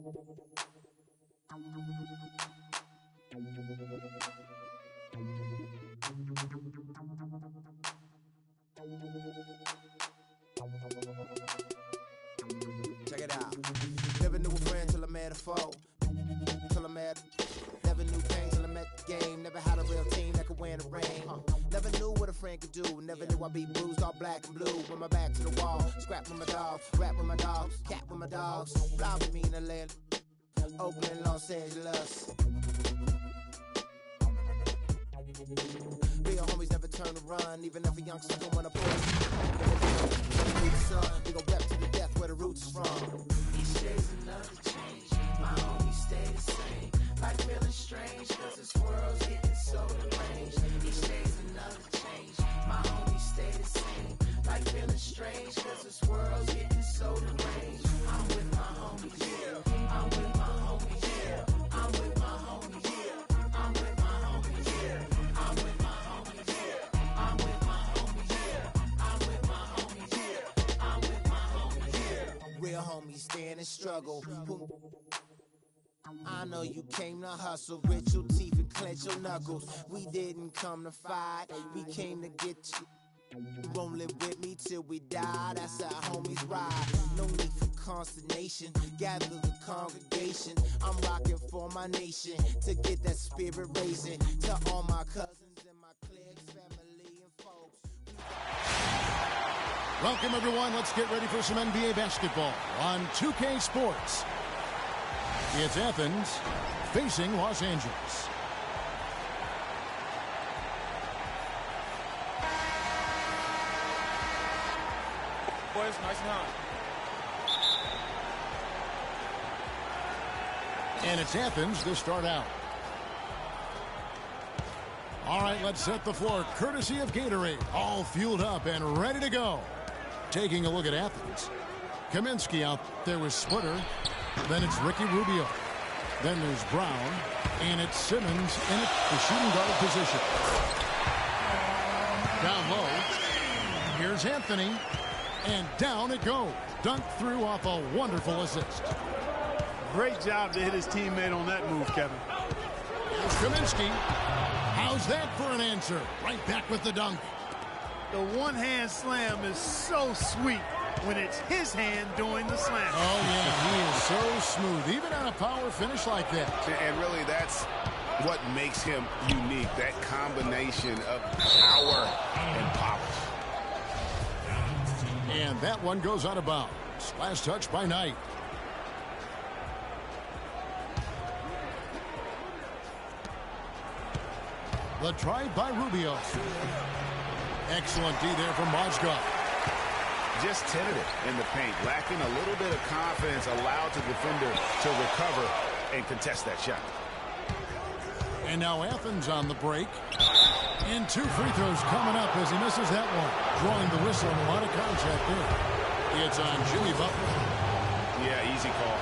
Check it out. Never knew a friend till I met a foe. Never knew pain till I met the game. Never had a real team that could win the rain. Never knew what a friend could do. Never knew I'd be bruised all black and blue. With my back to the wall. Scrap with my dog. Rap with my dogs. Cat with my dogs. Fly with me in Atlanta. Oakland, Los Angeles. Real homies never turn to run. Even if a youngster don't wanna push. We gon' rep to the death where the roots is from. Each day's another change. My homies stay the same. Like feeling strange, cause this world's getting so deranged. Each day's another change. My homies stay the same. Like feeling strange, cause this world's getting so deranged. I'm with my homies, yeah. I'm with my homies, yeah. I'm with my homies, yeah. I'm with my homies, yeah. I'm with my homies, yeah. I'm with my homies, yeah. I'm with my homies, yeah. I'm with my homies, yeah. Real homies stand and struggle. I know you came to hustle, grit your teeth and clench your knuckles. We didn't come to fight, we came to get you. Won't live with me till we die, that's how homies ride. No need for consternation, gather the congregation. I'm rocking for my nation, to get that spirit raising. To all my cousins and my cliques, family and folks. Welcome, everyone. Let's get ready for some NBA basketball on 2K Sports. It's Athens facing Los Angeles. Boys, nice and high. And it's Athens to start out. All right, let's set the floor courtesy of Gatorade. All fueled up and ready to go. Taking a look at Athens. Kaminsky out there with Splitter. Then it's Ricky Rubio. Then there's Brown. And it's Simmons in the shooting guard position. Down low. Here's Anthony. And down it goes. Dunked through off a wonderful assist. Great job to hit his teammate on that move, Kevin. Here's Kaminsky. How's that for an answer? Right back with the dunk. The one-hand slam is so sweet when it's his hand doing the slam. Oh, yeah, he is so smooth, even on a power finish like that. And really, that's what makes him unique, that combination of power and polish. And that one goes out of bounds. Last touch by Knight. The drive by Rubio. Excellent D there from Mozgov. Just tentative in the paint, lacking a little bit of confidence, allowed the defender to recover and contest that shot. And now Athens on the break. And 2 free throws coming up as he misses that one. Drawing the whistle and a lot of contact there. It's on Jimmy Butler. Yeah, easy call.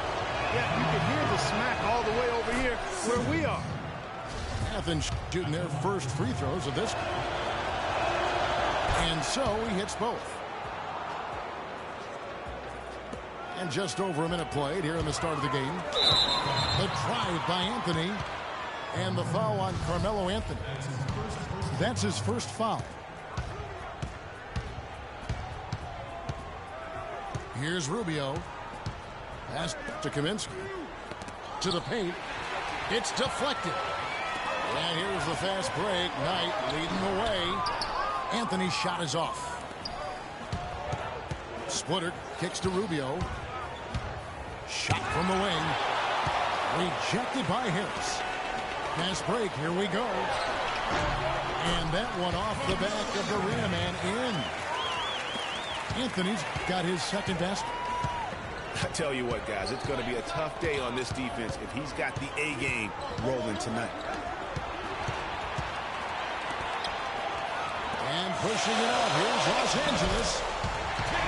Yeah, you can hear the smack all the way over here where we are. Athens shooting their first free throws of this. And so he hits both. And just over a minute played here in the start of the game. The drive by Anthony. And the foul on Carmelo Anthony. That's his first foul. Here's Rubio. Pass to Kaminsky. To the paint. It's deflected. And here's the fast break. Knight leading the way. Anthony's shot is off. Splitter kicks to Rubio. Shot from the wing. Rejected by Harris. Pass break. Here we go. And that one off the back of the arena man in. Anthony's got his second basket. I tell you what, guys, it's going to be a tough day on this defense if he's got the A game rolling tonight. And pushing it out. Here's Los Angeles.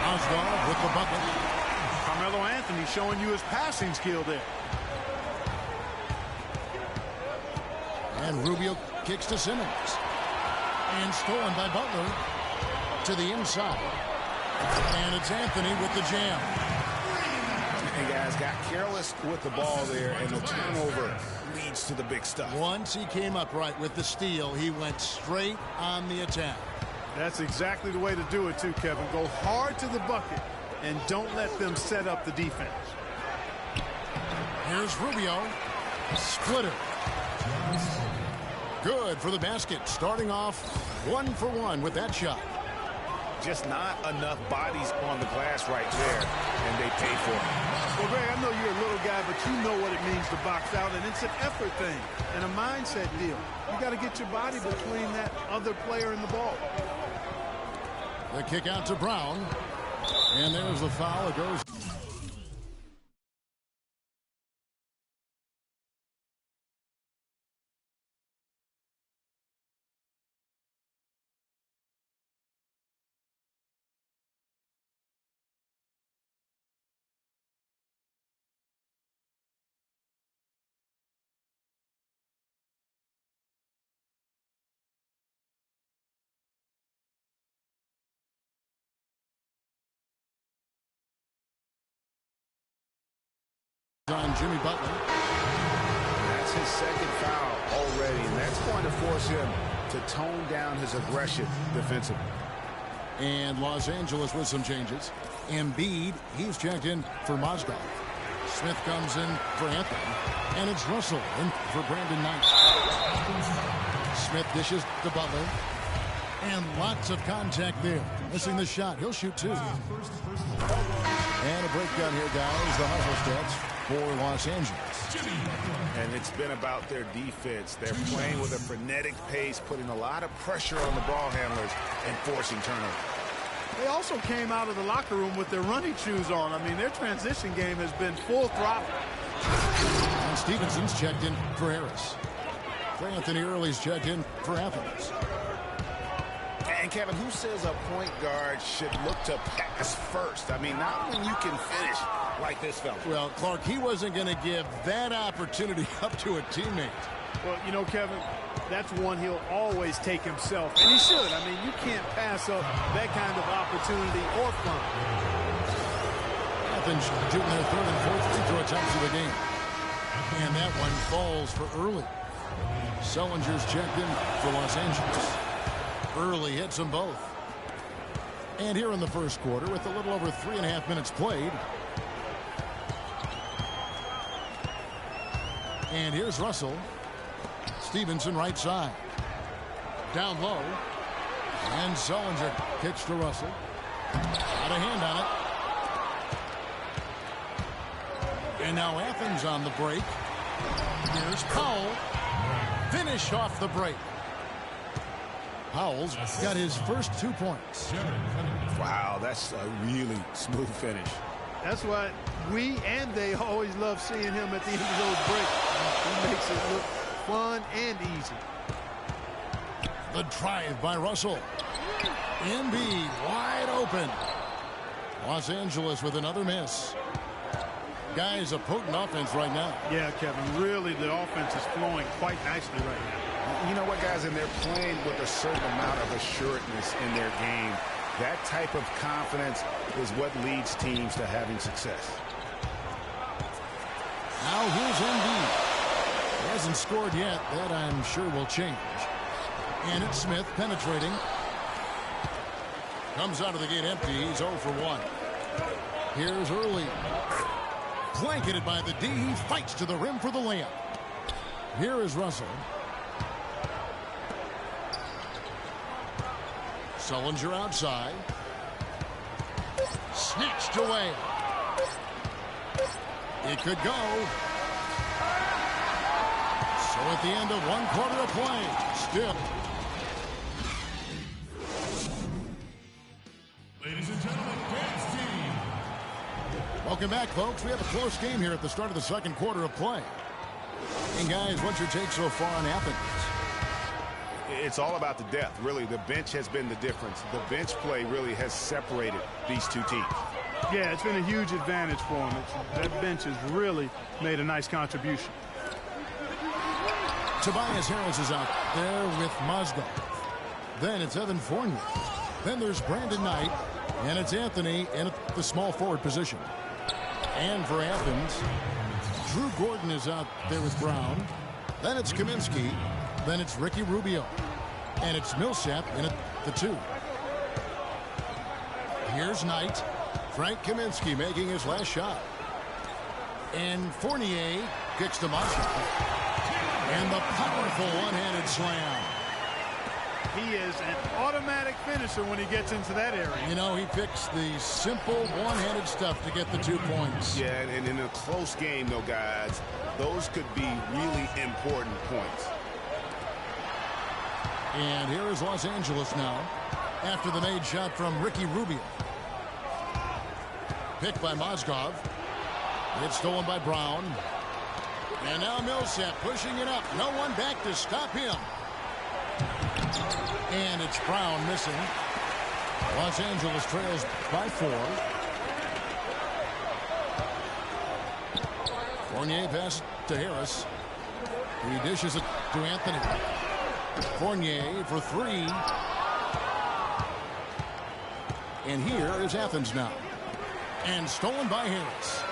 Oswald with the bucket. Carmelo Anthony showing you his passing skill there. And Rubio kicks to Simmons. And stolen by Butler to the inside. And it's Anthony with the jam. And guys got careless with the ball there, and the turnover leads to the big stuff. Once he came upright with the steal, he went straight on the attack. That's exactly the way to do it too, Kevin. Go hard to the bucket and don't let them set up the defense. Here's Rubio. Splitter. Good for the basket. Starting off 1 for 1 with that shot. Just not enough bodies on the glass right there, and they pay for it. Well, Greg, I know you're a little guy, but you know what it means to box out, and it's an effort thing and a mindset deal. You got to get your body between that other player and the ball. The kick out to Brown, and there's the foul. It goes. On Jimmy Butler. That's his second foul already, and that's going to force him to tone down his aggression defensively. And Los Angeles with some changes. Embiid, he's checked in for Mozgov. Smith comes in for Anthony. And it's Russell in for Brandon Knight. Smith dishes to Butler. And lots of contact there. Missing the shot. He'll shoot two. And a breakdown here, guys. The hustle stats for Los Angeles. And it's been about their defense. They're playing with a frenetic pace, putting a lot of pressure on the ball handlers and forcing turnovers. They also came out of the locker room with their running shoes on. I mean, their transition game has been full throttle. And Stevenson's checked in for Harris. For Anthony Early's checked in for Athens. And Kevin, who says a point guard should look to pass first? I mean, not when you can finish like this fella. Well, Clark, he wasn't going to give that opportunity up to a teammate. Well, you know, Kevin, that's one he'll always take himself. And he should. I mean, you can't pass up that kind of opportunity or fun. Athens shooting their third and fourth free throw attempts of the game. And that one falls for Early. Sellinger's checked in for Los Angeles. Early hits them both. And here in the first quarter, with a little over 3.5 minutes played. And here's Russell. Stevenson right side. Down low. And Sellinger kicks to Russell. Got a hand on it. And now Athens on the break. Here's Powell. Finish off the break. Powell's got his first 2 points. Wow, that's a really smooth finish. That's why we and they always love seeing him at the end of those breaks. He makes it look fun and easy. The drive by Russell. Embiid wide open. Los Angeles with another miss. Guys, a potent offense right now. Yeah, Kevin, really the offense is flowing quite nicely right now. You know what, guys, and they're playing with a certain amount of assuredness in their game. That type of confidence is what leads teams to having success. Now here's Embiid. He hasn't scored yet. That I'm sure will change. And it's Smith penetrating. Comes out of the gate empty. He's 0 for 1. Here's Early. Blanketed by the D. He fights to the rim for the layup. Here is Russell. Sellinger outside. Snatched away. It could go. So at the end of 1 quarter of play, still. Ladies and gentlemen, dance team. Welcome back, folks. We have a close game here at the start of the second quarter of play. And guys, what's your take so far on Athens? It's all about the depth, really. The bench has been the difference. The bench play really has separated these two teams. Yeah, it's been a huge advantage for them. That bench has really made a nice contribution. Tobias Harris is out there with Mozgov. Then it's Evan Fournier. Then there's Brandon Knight. And it's Anthony in the small forward position. And for Athens, Drew Gordon is out there with Brown. Then it's Kaminsky. Then it's Ricky Rubio. And it's Millsap in at the 2. Here's Knight. Frank Kaminsky making his last shot. And Fournier kicks to Mozgov. And the powerful one-handed slam. He is an automatic finisher when he gets into that area. You know, he picks the simple one-handed stuff to get the 2 points. Yeah, and in a close game, though, guys, those could be really important points. And here is Los Angeles now after the made shot from Ricky Rubio. Picked by Mozgov. It's stolen by Brown. And now Millsap pushing it up. No one back to stop him. And it's Brown missing. Los Angeles trails by 4. Fournier passes to Harris. He dishes it to Anthony. Fournier for 3. And here is Athens now. And stolen by Harris.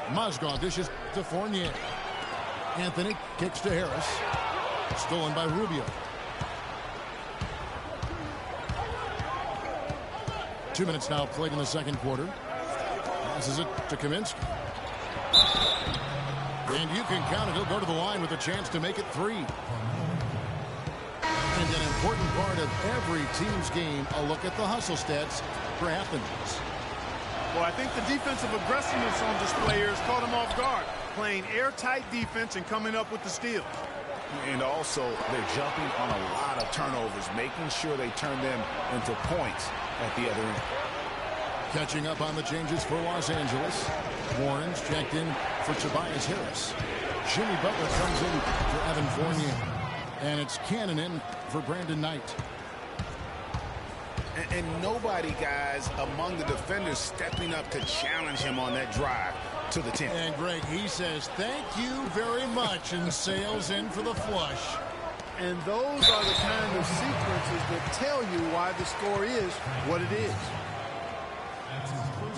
Mozgov dishes to Fournier. Anthony kicks to Harris. Stolen by Rubio. 2 minutes now played in the second quarter. Passes it to Kaminsky. And you can count it. He'll go to the line with a chance to make it 3. And an important part of every team's game, a look at the hustle stats for Athens. Well, I think the defensive aggressiveness on display here has caught him off guard. Playing airtight defense and coming up with the steal. And also, they're jumping on a lot of turnovers, making sure they turn them into points at the other end. Catching up on the changes for Los Angeles. Warren's checked in for Tobias Harris. Jimmy Butler comes in for Evan Fournier. And it's Cannon in for Brandon Knight. And nobody, guys, among the defenders stepping up to challenge him on that drive to the 10. And Greg, he says, thank you very much, and sails in for the flush. And those are the kind of sequences that tell you why the score is what it is.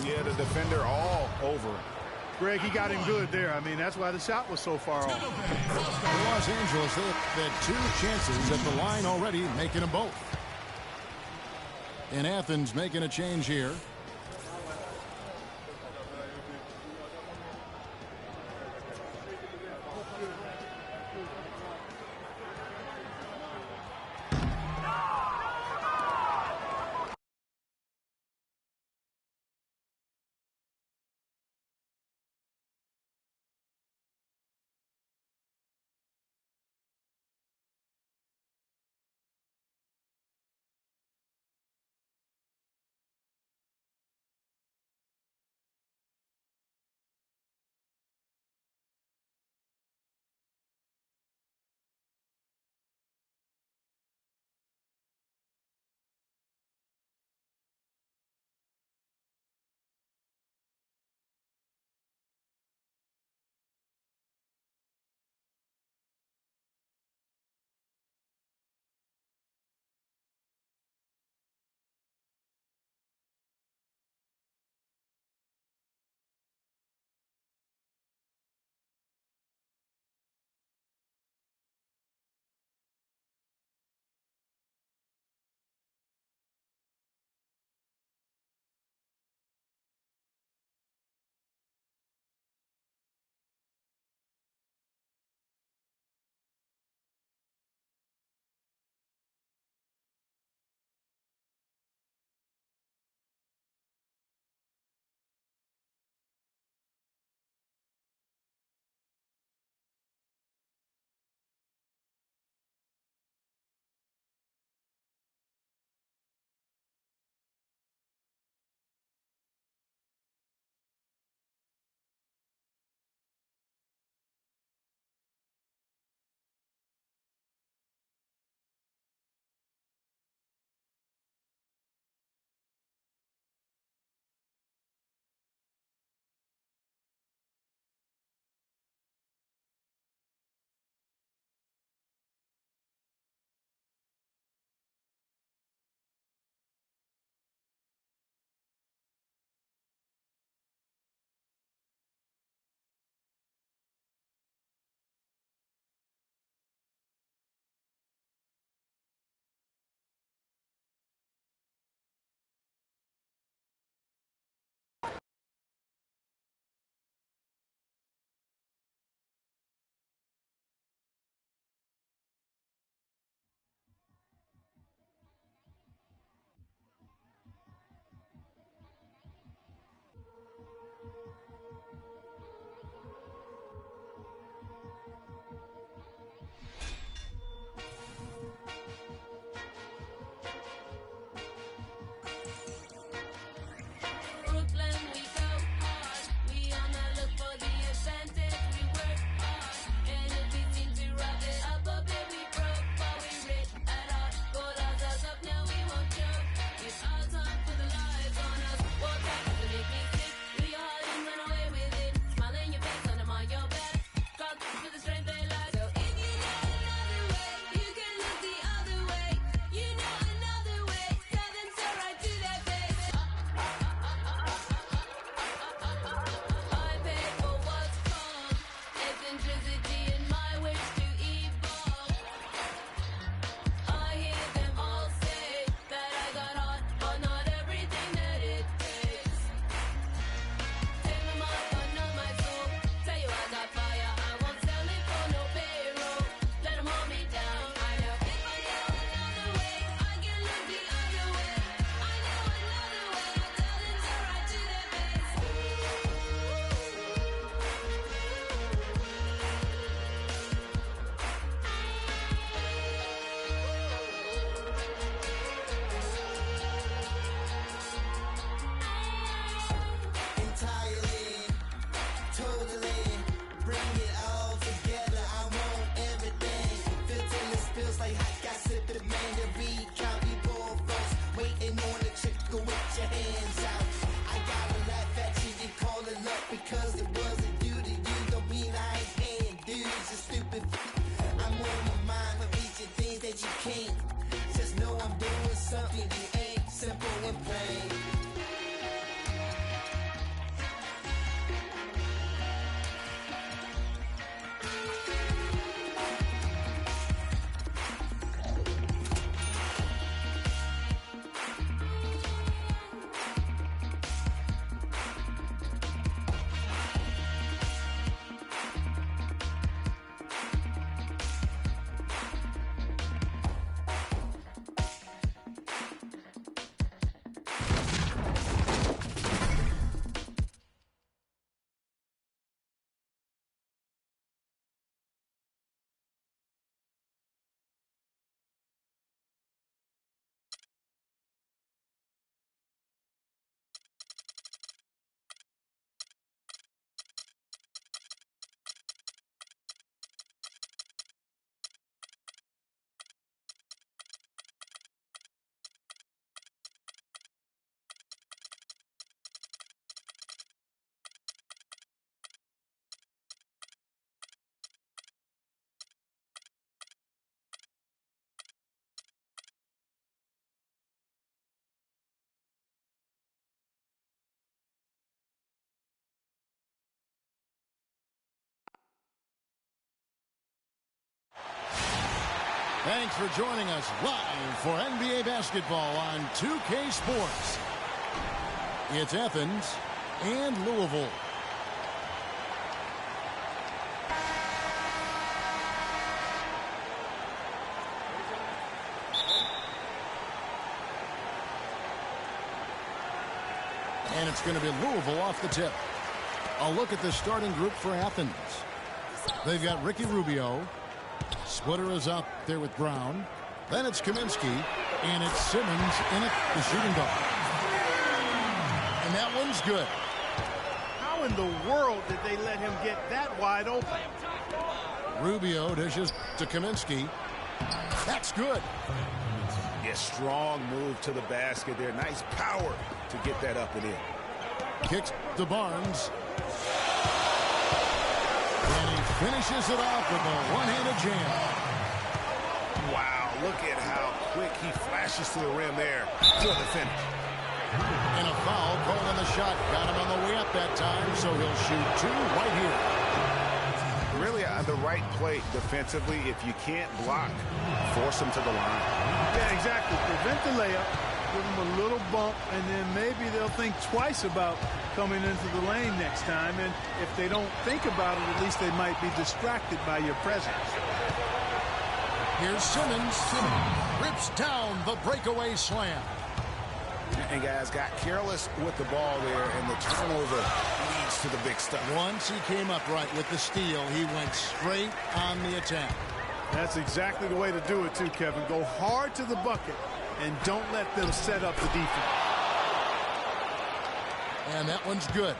Yeah, the defender all over him. Greg, he got him good there. I mean, that's why the shot was so far off. For Los Angeles, they've had 2 chances at the line already, making them both. And Athens making a change here. bring it all together. I want everything. Feel till it feels like hot gossip. The man that recount you poor folks waiting on the chick to with your hands out. I gotta laugh at you and call it luck because it wasn't due to you. Don't mean I ain't paying dues. You're stupid. I'm on my mind for reaching things that you can't. Just know I'm doing something you ain't. Simple and plain. Thanks for joining us live for NBA basketball on 2K Sports. It's Athens and Louisville. And it's going to be Louisville off the tip. A look at the starting group for Athens. They've got Ricky Rubio. Splitter is out there with Brown. Then it's Kaminsky. And it's Simmons in it, the shooting guard. And that one's good. How in the world did they let him get that wide open? Rubio dishes to Kaminsky. That's good. Yeah, strong move to the basket there. Nice power to get that up and in. Kicks to Barnes. And he finishes it off with a one-handed jam. Wow, look at how quick he flashes to the rim there for the finish. And a foul called on the shot. Got him on the way up that time, so he'll shoot two right here. Really on the right play defensively. If you can't block, force him to the line. Yeah, exactly. Prevent the layup, give him a little bump, and then maybe they'll think twice about coming into the lane next time. And if they don't think about it, at least they might be distracted by your presence. Here's Simmons. Rips down the breakaway slam. And guys got careless with the ball there, and the turnover leads to the big stuff. Once he came up right with the steal, he went straight on the attack. That's exactly the way to do it too, Kevin. Go hard to the bucket and don't let them set up the defense. And that one's good.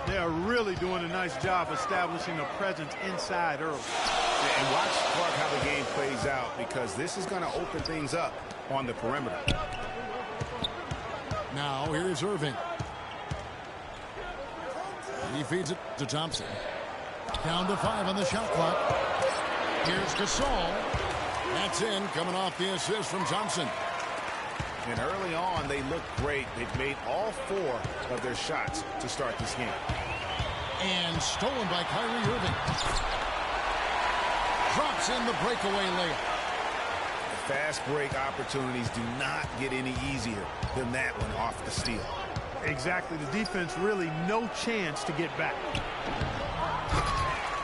They are really doing a nice job establishing a presence inside early. Yeah, and watch, Clark, how the game plays out, because this is going to open things up on the perimeter. Now here's Irving. He feeds it to Thompson. Down to 5 on the shot clock. Here's Gasol. That's in, coming off the assist from Thompson. And early on, they look great. They've made all 4 of their shots to start this game. And stolen by Kyrie Irving. Drops in the breakaway layup. The fast break opportunities do not get any easier than that one off the steal. Exactly. The defense really no chance to get back.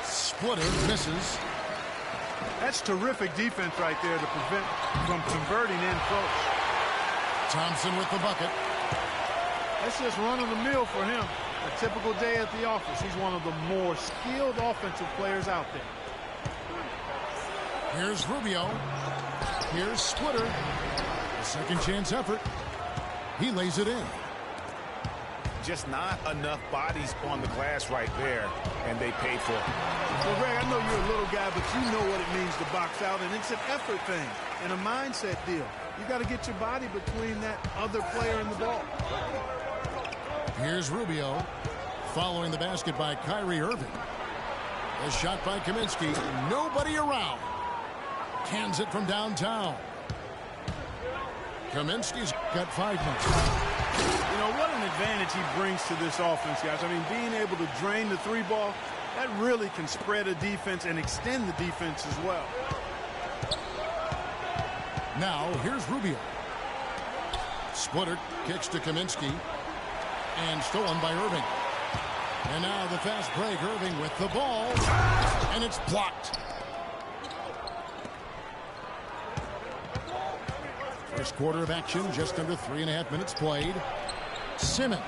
Splitter misses. That's terrific defense right there to prevent from converting in close. Thompson with the bucket. That's just run-of-the-mill for him. A typical day at the office. He's one of the more skilled offensive players out there. Here's Rubio. Here's Splitter. A second chance effort. He lays it in. Just not enough bodies on the glass right there, and they paid for it. Well, Greg, I know you're a little guy, but you know what it means to box out, and it's an effort thing and a mindset deal. You got to get your body between that other player and the ball. Here's Rubio, following the basket by Kyrie Irving. A shot by Kaminsky. Nobody around. Cans it from downtown. Kaminsky's got 5 minutes. You know, what an advantage he brings to this offense, guys. I mean, being able to drain the three ball, that really can spread a defense and extend the defense as well. Now, here's Rubio. Splitter kicks to Kaminsky. And stolen by Irving. And now the fast break. Irving with the ball. And it's blocked. First quarter of action, just under 3.5 minutes played. Simmons.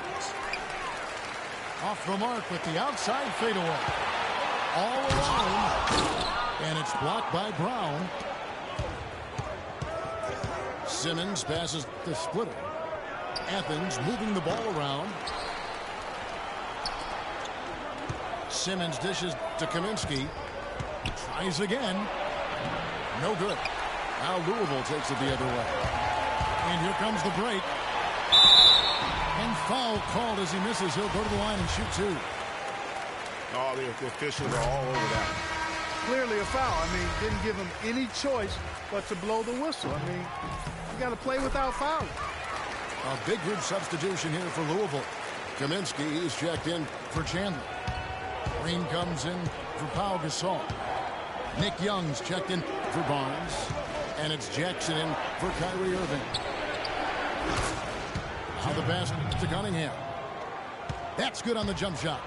Off the mark with the outside fadeaway. All alone. And it's blocked by Brown. Simmons passes the Splitter. Athens moving the ball around. Simmons dishes to Kaminsky. Tries again. No good. Now Louisville takes it the other way. And here comes the break. And foul called as he misses. He'll go to the line and shoot 2. Oh, the officials are all over that. Clearly a foul. I mean, didn't give him any choice but to blow the whistle. I mean, you got to play without fouling. A big group substitution here for Louisville. Kaminsky is checked in for Chandler. Green comes in for Pau Gasol. Nick Young's checked in for Barnes. And it's Jackson in for Kyrie Irving. Now the basket to Cunningham. That's good on the jump shot.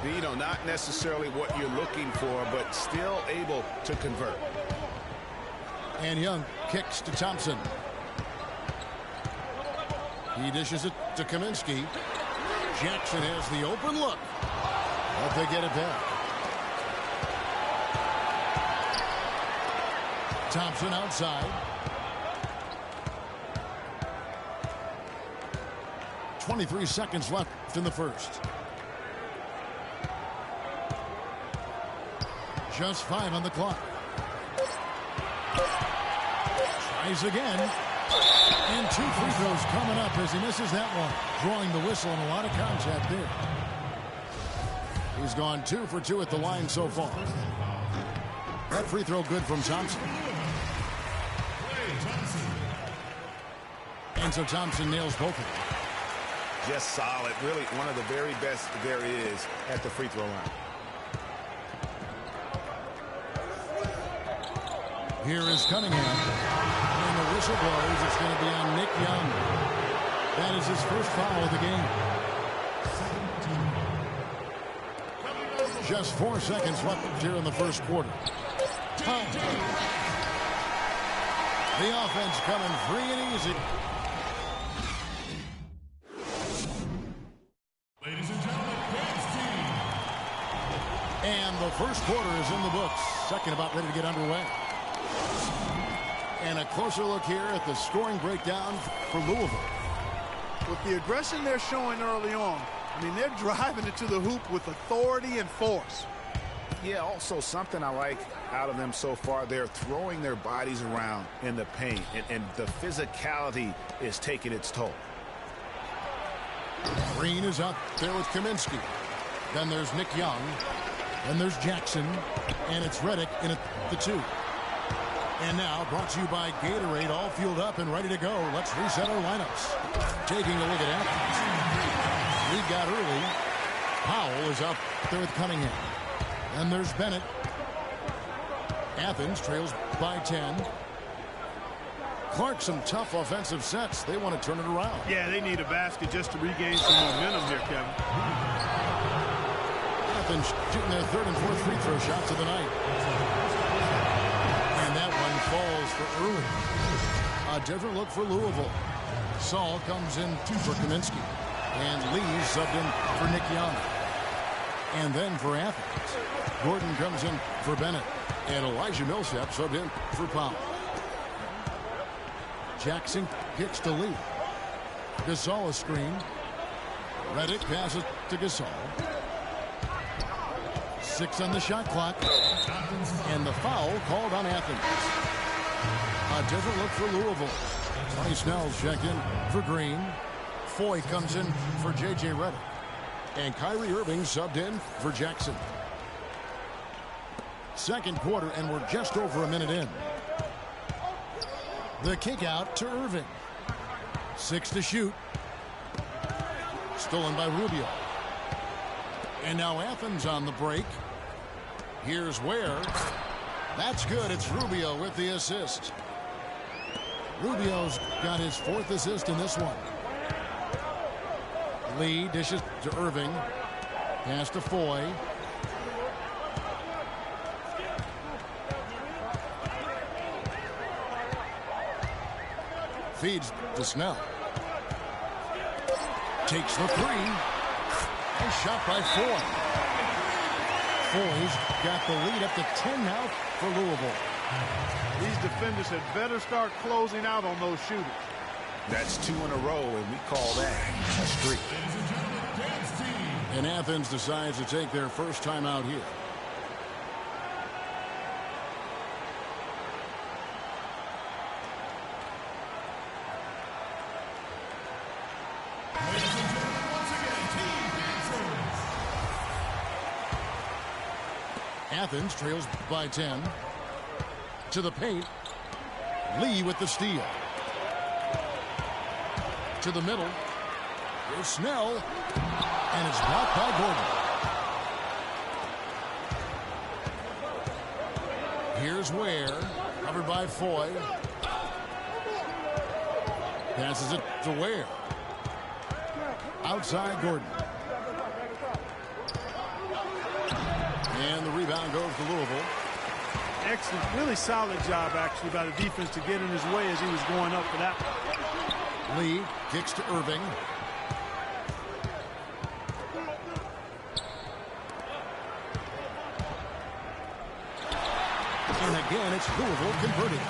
You know, not necessarily what you're looking for, but still able to convert. And Young kicks to Thompson. He dishes it to Kaminsky. Jackson has the open look. But they get it back. Thompson outside. 23 seconds left in the first. Just 5 on the clock. Tries again. And 2 free throws coming up as he misses that one. Drawing the whistle and a lot of contact there. He's gone 2 for 2 at the line so far. That free throw good from Thompson. And so Thompson nails both of them. Just solid. Really one of the very best there is at the free throw line. Here is Cunningham. And the whistle blows. It's going to be on Nick Young. That is his first foul of the game. Just 4 seconds left here in the first quarter. Time. The offense coming free and easy. Ladies and gentlemen, Grant's team. And the first quarter is in the books. Second about ready to get underway. And a closer look here at the scoring breakdown for Louisville. With the aggression they're showing early on, I mean, they're driving it to the hoop with authority and force. Yeah, also something I like out of them so far, they're throwing their bodies around in the paint, and the physicality is taking its toll. Green is up there with Kaminsky. Then there's Nick Young. Then there's Jackson. And it's Reddick in at the 2. And now, brought to you by Gatorade, all fueled up and ready to go. Let's reset our lineups. Taking a look at Athens. Lead got early. Powell is up there with Cunningham. And there's Bennett. Athens trails by 10. Clark, some tough offensive sets. They want to turn it around. Yeah, they need a basket just to regain some momentum here, Kevin. Athens shooting their 3rd and 4th free throw shots of the night. And that one falls for Irwin. A different look for Louisville. Saul comes in for Kaminsky. And Lee subbed in for Nick Young. And then for Athens, Gordon comes in for Bennett. And Elijah Millsap subbed in for Powell. Jackson kicks to Lee. Gasol a screen. Redick passes to Gasol. 6 on the shot clock. And the foul called on Athens. A different look for Louisville. Tony Snell's checked in for Green. Foy comes in for J.J. Redick. And Kyrie Irving subbed in for Jackson. Second quarter, and we're just over a minute in. The kick out to Irving. 6 to shoot. Stolen by Rubio. And now Athens on the break. Here's Ware. That's good. It's Rubio with the assist. Rubio's got his 4th assist in this one. Lee dishes to Irving. Pass to Foy. Feeds to Snell. Takes the 3. And shot by Foy. Foy's got the lead up to 10 now for Louisville. These defenders had better start closing out on those shooters. That's 2 in a row, and we call that a streak. And Athens decides to take their first time out here. Athens trails by 10. To the paint. Lee with the steal. To the middle. Here's Snell. And it's blocked by Gordon. Here's Ware. Covered by Foy. Passes it to Ware. Outside Gordon. And the rebound goes to Louisville. Excellent, really solid job actually by the defense to get in his way as he was going up for that. Lee kicks to Irving. And again, it's Louisville converting.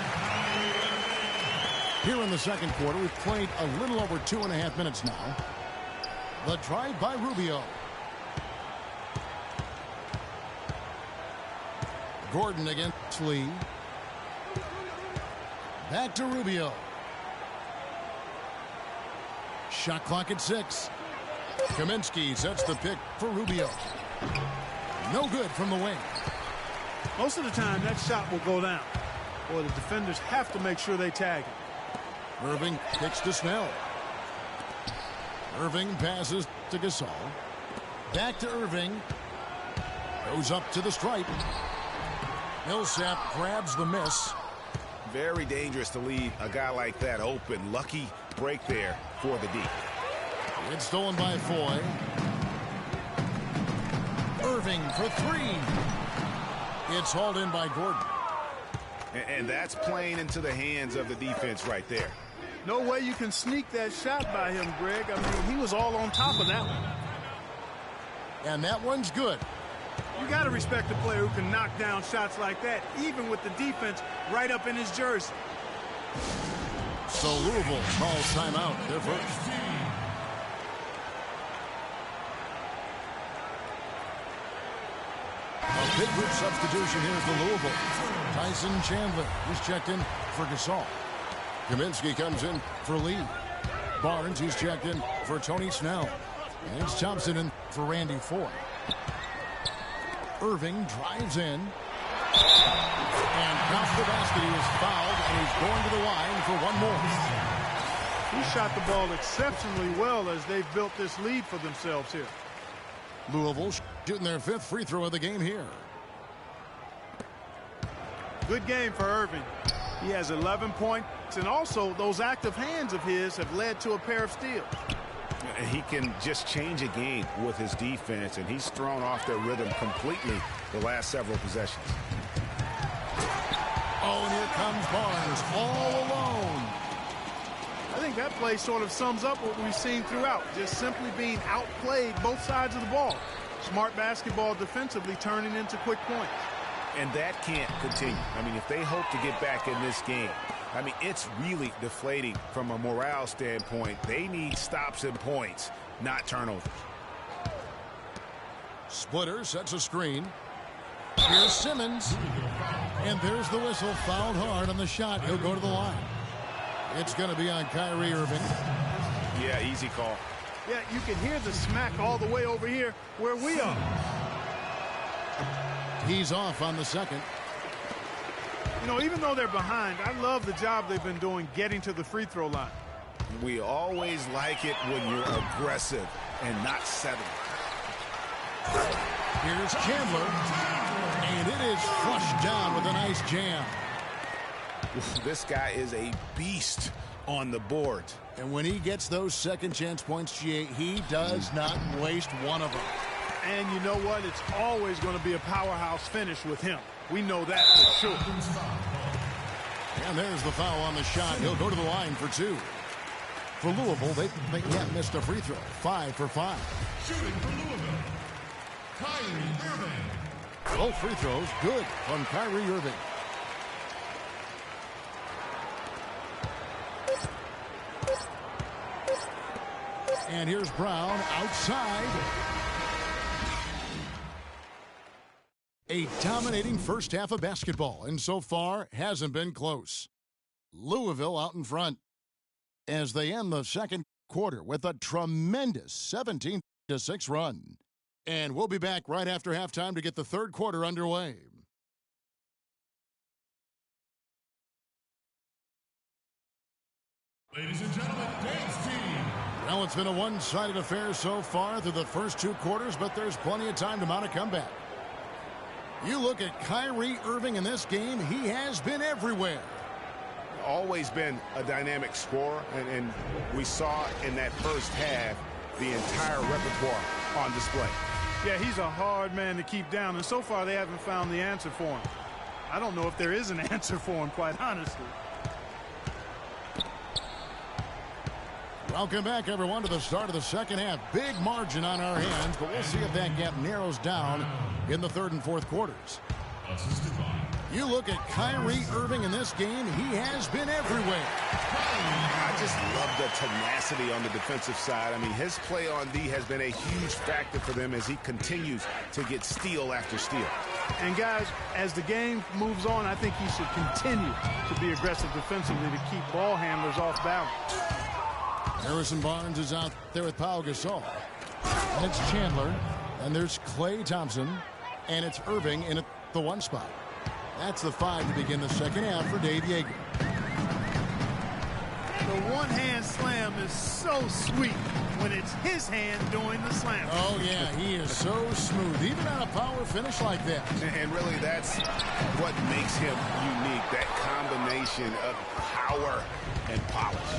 Here in the second quarter, we've played a little over 2.5 minutes now. The drive by Rubio. Gordon against Lee. Back to Rubio. Shot clock at 6. Kaminsky sets the pick for Rubio. No good from the wing. Most of the time, that shot will go down. Boy, the defenders have to make sure they tag it. Irving kicks to Snell. Irving passes to Gasol. Back to Irving. Goes up to the stripe. Millsap grabs the miss. Very dangerous to leave a guy like that open. Lucky break there for the D. It's stolen by Foy. Irving for 3. It's hauled in by Gordon. And that's playing into the hands of the defense right there. No way you can sneak that shot by him, Greg. I mean, he was all on top of that one. And that one's good. You got to respect a player who can knock down shots like that, even with the defense right up in his jersey. So Louisville calls timeout. Their first. A big group substitution here for Louisville. Tyson Chandler is checked in for Gasol. Kaminsky comes in for Lee. Barnes, he's checked in for Tony Snell. And it's Thompson in for Randy Foy. Irving drives in. And counts the basket. He is fouled, and he's going to the line for one more. He shot the ball exceptionally well as they've built this lead for themselves here. Louisville shooting their 5th free throw of the game here. Good game for Irving. He has 11 points, and also those active hands of his have led to a pair of steals. He can just change a game with his defense, and he's thrown off their rhythm completely the last several possessions. Oh, and here comes Barnes all alone. I think that play sort of sums up what we've seen throughout, just simply being outplayed both sides of the ball. Smart basketball defensively turning into quick points. And that can't continue. I mean, if they hope to get back in this game, I mean, it's really deflating from a morale standpoint. They need stops and points not turnovers. Splitter sets a screen. Here's Simmons. And there's the whistle. Fouled hard on the shot. He'll go to the line. It's going to be on Kyrie Irving. Yeah, easy call. Yeah, you can hear the smack all the way over here where we are. He's off on the second. You know, even though they're behind, I love the job they've been doing getting to the free throw line. We always like it when you're aggressive and not settling. Here's Chandler. And it is flushed down with a nice jam. This guy is a beast on the board. And when he gets those second chance points, GA, he does not waste one of them. And you know what? It's always going to be a powerhouse finish with him. We know that for sure. And there's the foul on the shot. He'll go to the line for two. For Louisville, they can't miss a free throw. 5 for 5. Shooting for Louisville, Kyrie Irving. Both free throws good from Kyrie Irving. And here's Brown outside. A dominating first half of basketball, and so far hasn't been close. Louisville out in front as they end the second quarter with a tremendous 17-6 run. And we'll be back right after halftime to get the third quarter underway. Ladies and gentlemen, dance team. Well, it's been a one-sided affair so far through the first two quarters, but there's plenty of time to mount a comeback. You look at Kyrie Irving in this game, he has been everywhere. Always been a dynamic scorer, and we saw in that first half the entire repertoire on display. Yeah, he's a hard man to keep down, and so far they haven't found the answer for him. I don't know if there is an answer for him, quite honestly. Welcome back, everyone, to the start of the second half. Big margin on our hands, but we'll see if that gap narrows down in the third and fourth quarters. You look at Kyrie Irving in this game, he has been everywhere. I just love the tenacity on the defensive side. I mean, his play on D has been a huge factor for them as he continues to get steal after steal. And guys, as the game moves on, I think he should continue to be aggressive defensively to keep ball handlers off balance. Harrison Barnes is out there with Pau Gasol. And it's Chandler. And there's Klay Thompson. And it's Irving in the one spot. That's the 5 to begin the second half for Dave Yeager. The one-hand slam is so sweet when it's his hand doing the slam. Oh, yeah, he is so smooth, even on a power finish like that. And really, that's what makes him unique, that combination of power and polish.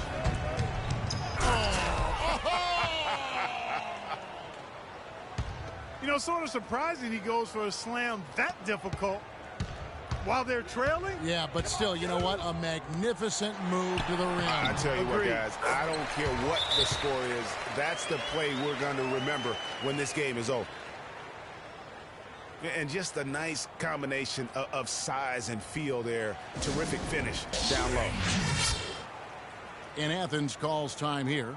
You know, sort of surprising he goes for a slam that difficult while they're trailing. Yeah, but still, you know what? A magnificent move to the rim. I tell you what, guys, I don't care what the score is. That's the play we're going to remember when this game is over. And just a nice combination of size and feel there. Terrific finish down low. And Athens calls time here.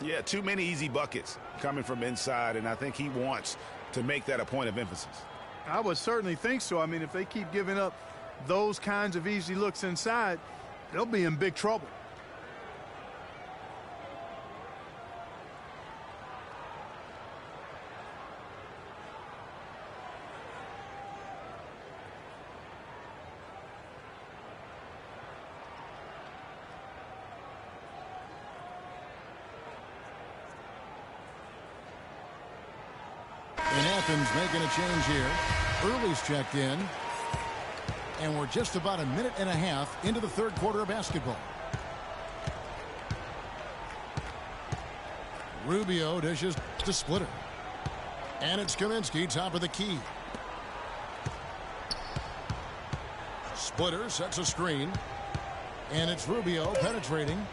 Yeah, too many easy buckets coming from inside, and I think he wants to make that a point of emphasis. I would certainly think so. I mean, if they keep giving up those kinds of easy looks inside, they'll be in big trouble. And Athens making a change here. Early's checked in. And we're just about a minute and a half into the third quarter of basketball. Rubio dishes to Splitter. And it's Kaminsky, top of the key. Splitter sets a screen. And it's Rubio penetrating.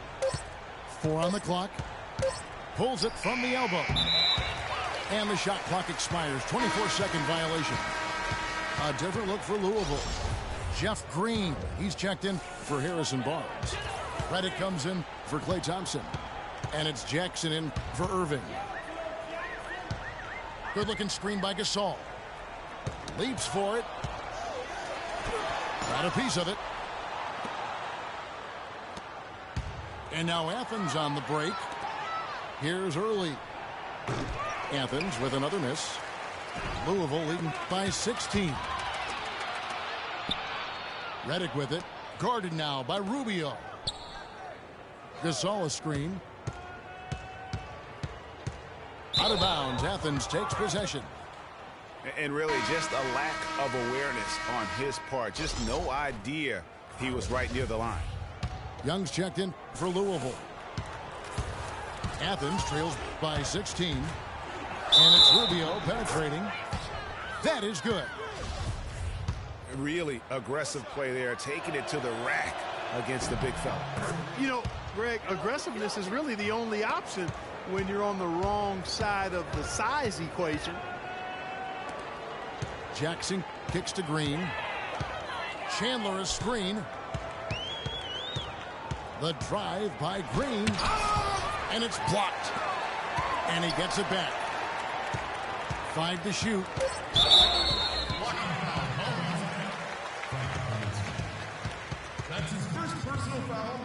4 on the clock. Pulls it from the elbow. And the shot clock expires. 24-second violation. A different look for Louisville. Jeff Green, he's checked in for Harrison Barnes. Reddick comes in for Klay Thompson. And it's Jackson in for Irving. Good-looking screen by Gasol. Leaps for it. Got a piece of it. And now Athens on the break. Here's Early. Athens with another miss. Louisville leading by 16. Redick with it. Guarded now by Rubio. Gasol a screen. Out of bounds. Athens takes possession. And really just a lack of awareness on his part. Just no idea he was right near the line. Young's checked in for Louisville. Athens trails by 16. And it's Rubio penetrating. That is good. Really aggressive play there, taking it to the rack against the big fella. You know, Greg, aggressiveness is really the only option when you're on the wrong side of the size equation. Jackson kicks to Green. Chandler a screen. The drive by Green. And it's blocked. And he gets it back. 5 to shoot. That's his first personal foul.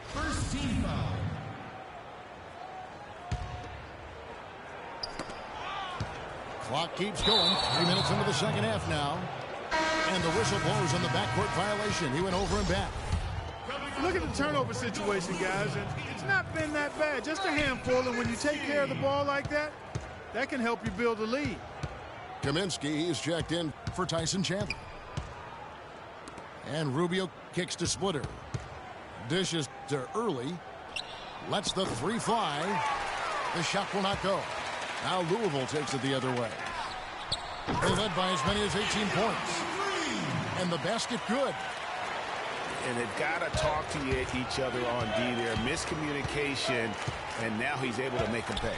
First team foul. Clock keeps going. 3 minutes into the second half now. And the whistle blows on the backcourt violation. He went over and back. Look at the turnover situation, guys, and it's not been that bad. Just a handful, and when you take care of the ball like that, that can help you build a lead. Kaminsky is checked in for Tyson Chandler. And Rubio kicks to Splitter. Dishes to Early. Lets the three fly. The shot will not go. Now Louisville takes it the other way. They led by as many as 18 points. And the basket good. And they've got to talk to each other on D there. Miscommunication, and now he's able to make them pay.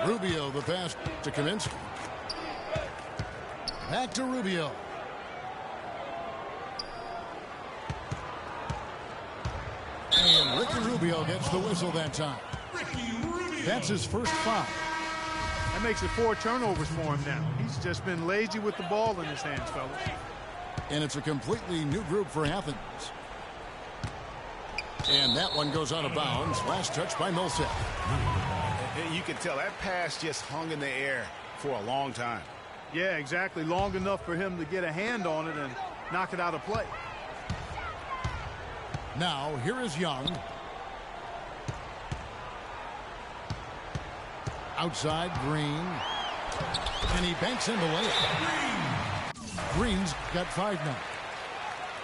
Rubio the pass to Kaminsky. Back to Rubio. And Ricky Rubio gets the whistle that time. That's his first foul. That makes it 4 turnovers for him now. He's just been lazy with the ball in his hands, fellas. And it's a completely new group for Athens. And that one goes out of bounds. Last touch by Millsap. And you can tell that pass just hung in the air for a long time. Yeah, exactly. Long enough for him to get a hand on it and knock it out of play. Now, here is Young. Outside, Green. And he banks in the layup. Green's got 5 now.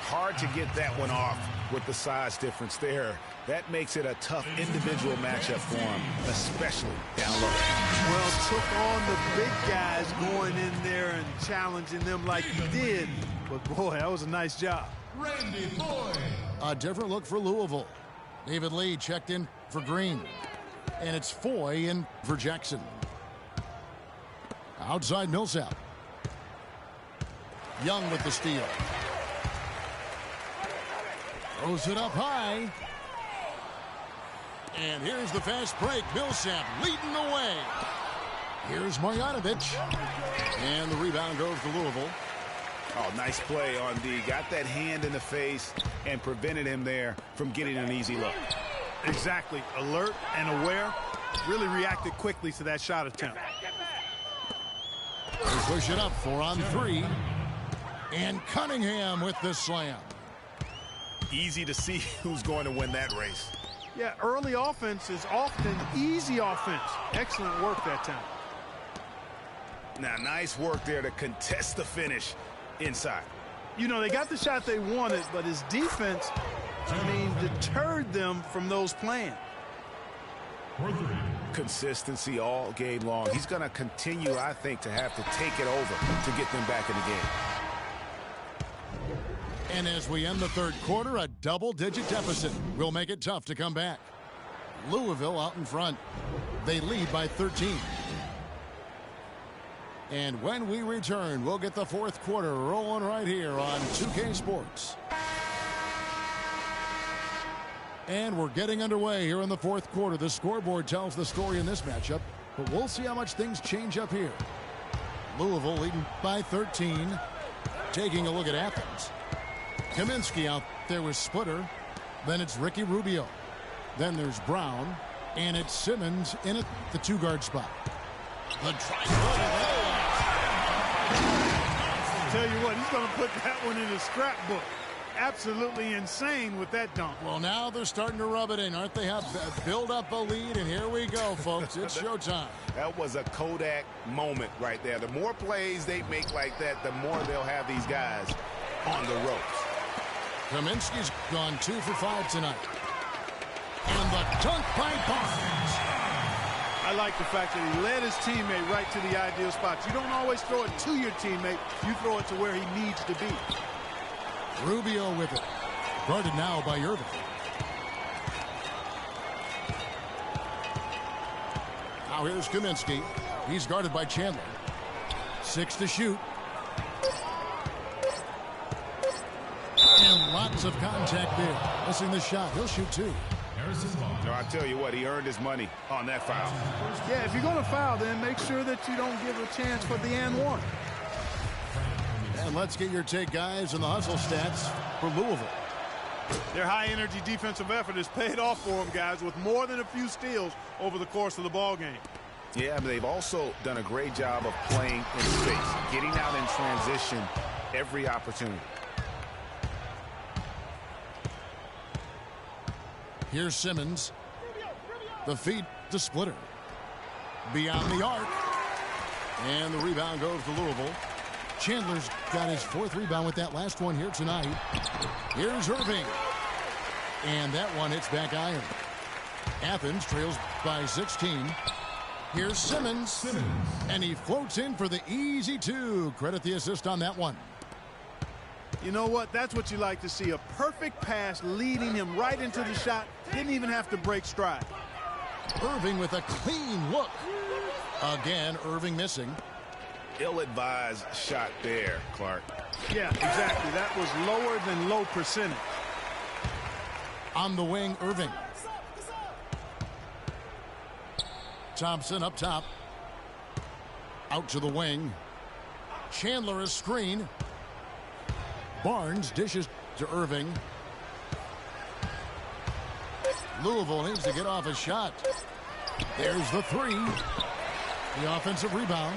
Hard to get that one off with the size difference there. That makes it a tough individual matchup for him, especially down low. Well, took on the big guys going in there and challenging them like he did. But, boy, that was a nice job. Randy Boyd. A different look for Louisville. David Lee checked in for Green. And it's Foy in for Jackson. Outside Millsap. Young with the steal. Throws it up high. And here's the fast break. Millsap leading the way. Here's Marjanovic. And the rebound goes to Louisville. Oh, nice play on D. Got that hand in the face and prevented him there from getting an easy look. Exactly. Alert and aware. Really reacted quickly to that shot attempt. They push it up 4 on 3. And Cunningham with the slam. Easy to see who's going to win that race. Yeah, early offense is often easy offense. Excellent work that time. Now, nice work there to contest the finish inside. You know, they got the shot they wanted, but his defense, deterred them from those plans. Consistency all game long. He's going to continue, I think, to have to take it over to get them back in the game. And as we end the third quarter, a double-digit deficit will make it tough to come back. Louisville out in front. They lead by 13. And when we return, we'll get the fourth quarter rolling right here on 2K Sports. And we're getting underway here in the fourth quarter. The scoreboard tells the story in this matchup, but we'll see how much things change up here. Louisville leading by 13. Taking a look at Athens. Kaminsky out there with Splitter. Then it's Ricky Rubio. Then there's Brown. And it's Simmons in at the two-guard spot. The try. Tell you what, he's going to put that one in his scrapbook. Absolutely insane with that dunk. Well, now they're starting to rub it in, aren't they? Have build up a lead, and here we go, folks. It's showtime. That was a Kodak moment right there. The more plays they make like that, the more they'll have these guys on the ropes. Kaminsky's gone 2 for 5 tonight. And the dunk by Barnes. I like the fact that he led his teammate right to the ideal spots. You don't always throw it to your teammate. You throw it to where he needs to be. Rubio with it. Guarded now by Irving. Now here's Kaminsky. He's guarded by Chandler. 6 to shoot. And lots of contact there. Missing the shot. He'll shoot 2. No, I tell you what, he earned his money on that foul. Yeah, if you're going to foul, then make sure that you don't give a chance for the and one. And let's get your take, guys, on the hustle stats for Louisville. Their high-energy defensive effort has paid off for them, guys, with more than a few steals over the course of the ball game. Yeah, but they've also done a great job of playing in space, getting out in transition every opportunity. Here's Simmons. The feed to Splitter. Beyond the arc. And the rebound goes to Louisville. Chandler's got his 4th rebound with that last one here tonight. Here's Irving. And that one hits back iron. Athens trails by 16. Here's Simmons. And he floats in for the easy 2. Credit the assist on that one. You know what? That's what you like to see. A perfect pass leading him right into the shot. Didn't even have to break stride. Irving with a clean look. Again, Irving missing. Ill-advised shot there, Clark. Yeah, exactly. That was lower than low percentage. On the wing, Irving. Thompson up top. Out to the wing. Chandler is screen. Barnes dishes to Irving. Louisville needs to get off a shot. There's the 3. The offensive rebound.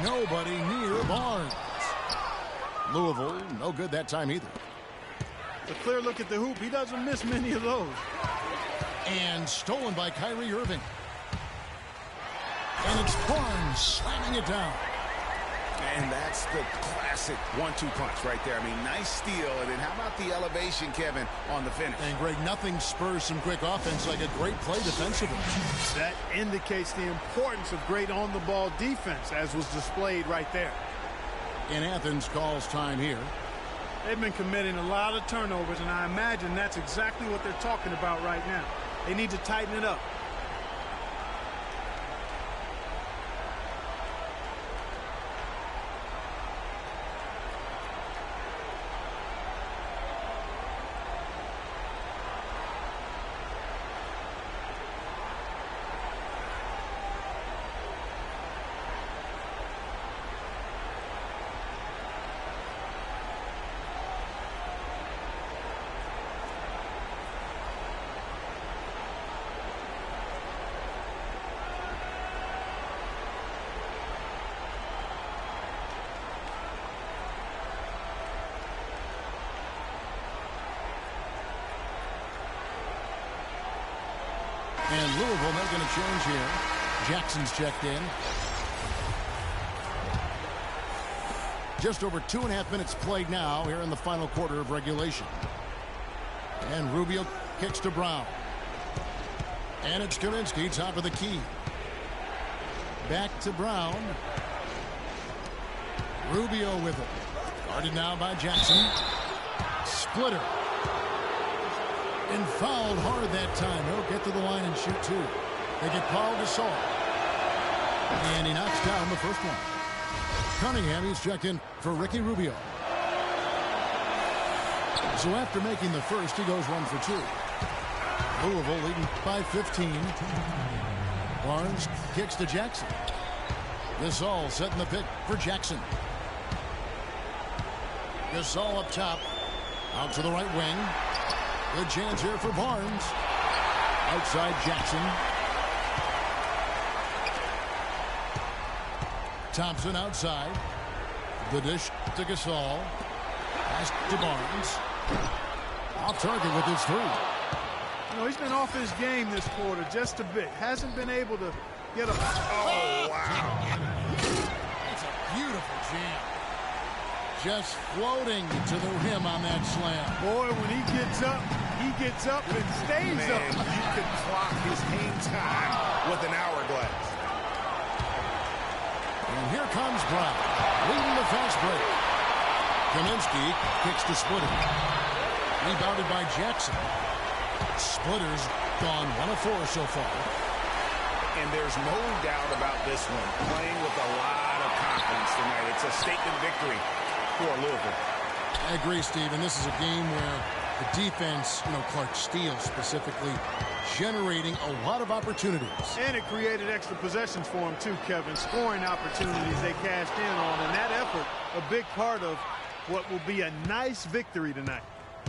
Nobody near Barnes. Louisville, no good that time either. A clear look at the hoop. He doesn't miss many of those. And stolen by Kyrie Irving. And it's Barnes slamming it down. And that's the classic 1-2 punch right there. I mean, nice steal. And then how about the elevation, Kevin, on the finish? And, Greg, nothing spurs some quick offense like a great play defensively. That indicates the importance of great on-the-ball defense, as was displayed right there. And Athens calls time here. They've been committing a lot of turnovers, and I imagine that's exactly what they're talking about right now. They need to tighten it up. And Louisville making a change here. Jackson's checked in. Just over 2.5 minutes played now here in the final quarter of regulation. And Rubio kicks to Brown. And it's Kaminsky, top of the key. Back to Brown. Rubio with it. Guarded now by Jackson. Splitter. And fouled hard that time. He'll get to the line and shoot 2. They get Paul Gasol. And he knocks down the first one. Cunningham, he's checked in for Ricky Rubio. So after making the first, he goes 1 for 2. Louisville leading by 15. Barnes kicks to Jackson. Gasol setting the pick for Jackson. Gasol up top. Out to the right wing. Good chance here for Barnes. Outside Jackson. Thompson outside. The dish to Gasol. Pass to Barnes. Off target with his three. You know, he's been off his game this quarter just a bit. Hasn't been able to get a... Oh, wow. It's a beautiful jam. Just floating to the rim on that slam. Boy, when he gets up and stays up. You could clock his hang time with an hourglass. And here comes Brown, leading the fast break. Kaminsky kicks to Splitter. Rebounded by Jackson. Splitter's gone 1 of 4 so far. And there's no doubt about this one. Playing with a lot of confidence tonight. It's a statement victory for Louisville. I agree, Steve. And this is a game where the defense, Clark Steele specifically, generating a lot of opportunities. And it created extra possessions for him too, Kevin. Scoring opportunities they cashed in on. And that effort, a big part of what will be a nice victory tonight.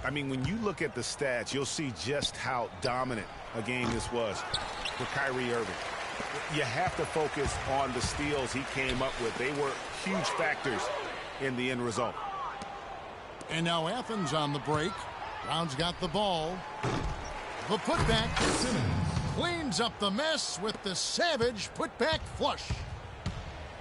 I mean, when you look at the stats, you'll see just how dominant a game this was for Kyrie Irving. You have to focus on the steals he came up with. They were huge factors in the end result. And now Athens on the break. Brown's got the ball. The putback. Cleans up the mess with the savage putback flush.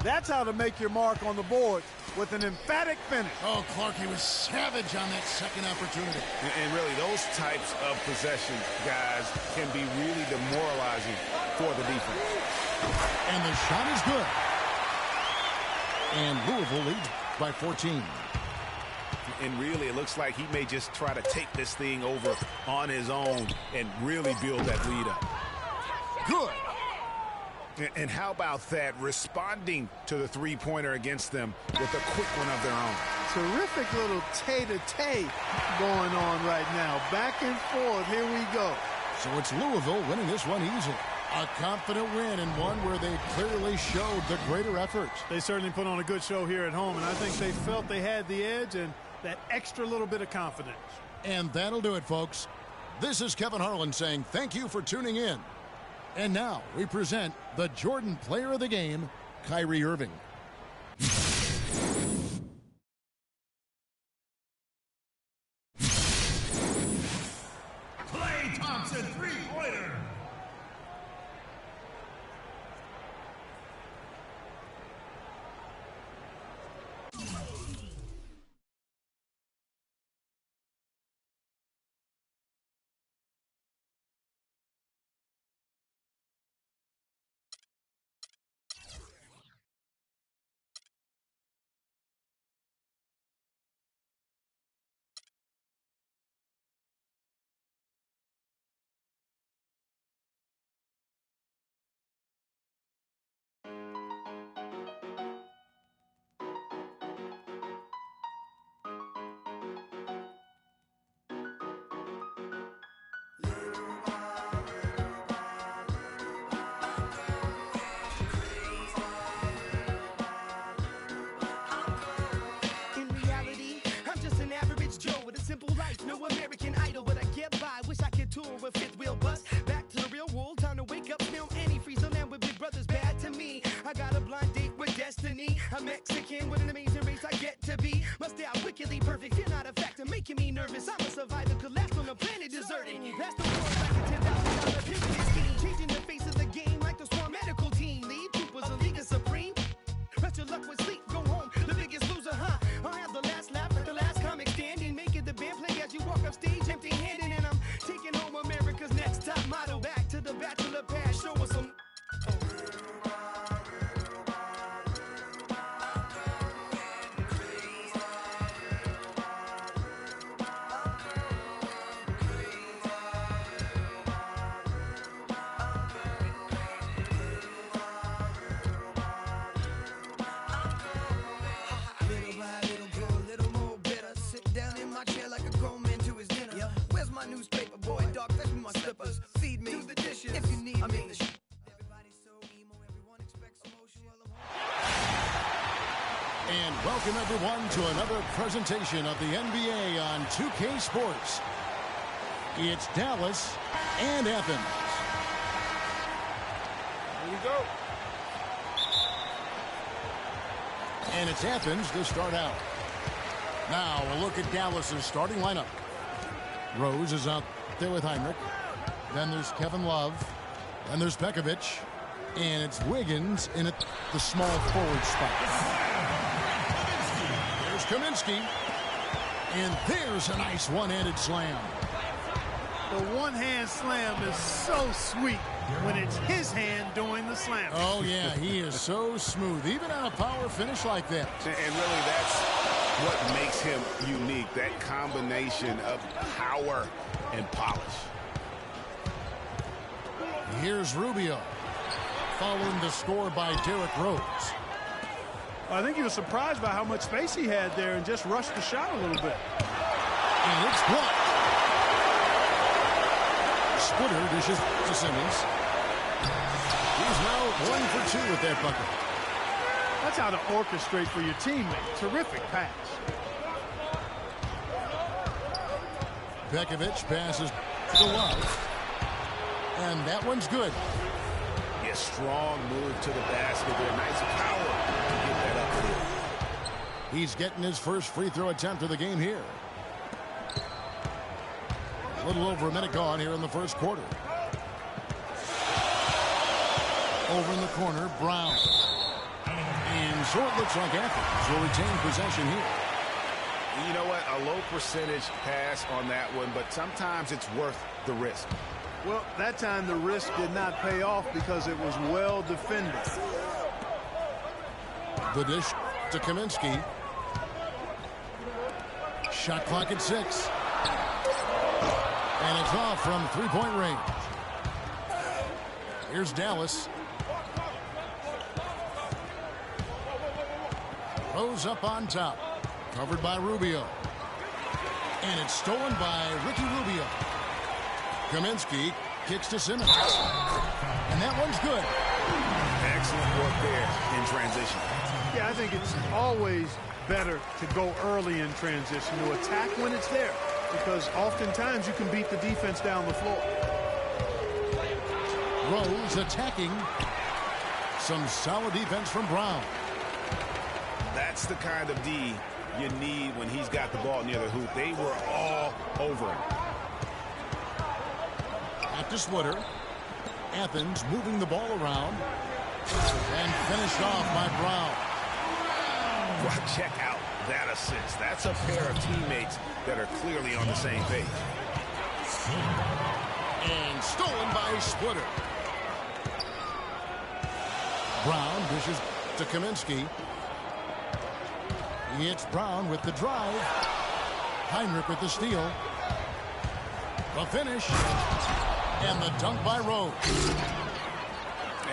That's how to make your mark on the board, with an emphatic finish. Oh, Clark, he was savage on that second opportunity. And really, those types of possessions, guys, can be really demoralizing for the defense. And the shot is good. And Louisville leads by 14. And really, it looks like he may just try to take this thing over on his own and really build that lead up. Good. And how about that, responding to the three-pointer against them with a quick one of their own. Terrific little tay-to-tay going on right now. Back and forth, here we go. So it's Louisville winning this one easily. A confident win and one where they clearly showed the greater effort. They certainly put on a good show here at home, and I think they felt they had the edge and that extra little bit of confidence. And that'll do it, folks. This is Kevin Harlan saying thank you for tuning in. And now we present the Jordan Player of the Game, Kyrie Irving. Klay Thompson, three-pointer. Simple life, no American Idol, but I get by. Wish I could tour with fifth wheel bus. Back to the real world, time to wake up, smell antifreeze. A man with big brothers bad to me. I got a blind date with destiny. I'm Mexican with an amazing race I get to be. My style wickedly perfect, you're not a factor, making me nervous. I'm a survivor, collapsed on a planet deserted. That's the world like a $10,000 pyramid scheme. Changing the face of the game like the Swarm medical team. Lead troopers, a league of supreme. Rest your luck with sleep, go home, the biggest loser, huh? I'll have the last laugh at the last comic standing. Making the band play as you walk up stage empty-handed. And I'm taking home America's next top model. Back to the bachelor pad, show us some... And welcome, everyone, to another presentation of the NBA on 2K Sports. It's Dallas and Athens. Here we go. And it's Athens to start out. Now, we'll look at Dallas's starting lineup. Rose is out there with Heinrich. Then there's Kevin Love. Then there's Pekovic. And it's Wiggins in at the small forward spot. There's Kaminsky. And there's a nice one-handed slam. The one-hand slam is so sweet when it's his hand doing the slam. Oh, yeah, he is so smooth, even on a power finish like that. And really, that's what makes him unique, that combination of power and polish. Here's Rubio, following the score by Derrick Rose. I think he was surprised by how much space he had there and just rushed the shot a little bit. And it's blocked. Splitter dishes to Simmons. He's now 1 for 2 with that bucket. That's how to orchestrate for your teammate. Terrific pass. Pekovic passes to Love. And that one's good. Yeah, strong move to the basket there. Nice power to get that up there. He's getting his first free throw attempt of the game here. A little over a minute gone here in the first quarter. Over in the corner, Brown. And so it looks like Athens will retain possession here. You know what? A low percentage pass on that one, but sometimes it's worth the risk. Well, that time the risk did not pay off because it was well defended. The dish to Kaminsky. Shot clock at 6. And it's off from three-point range. Here's Dallas. Rose up on top. Covered by Rubio. And it's stolen by Ricky Rubio. Kaminsky kicks to Simmons. And that one's good. Excellent work there in transition. Yeah, I think it's always better to go early in transition, to attack when it's there, because oftentimes you can beat the defense down the floor. Rose attacking. Some solid defense from Brown. That's the kind of D you need when he's got the ball near the hoop. They were all over him. At the Splitter. Athens moving the ball around. And finished off by Brown. Well, check out that assist. That's a pair of teammates that are clearly on the same page. And stolen by Splitter. Brown dishes to Kaminsky. It's Brown with the drive. Heinrich with the steal. The finish. And the dunk by Rose.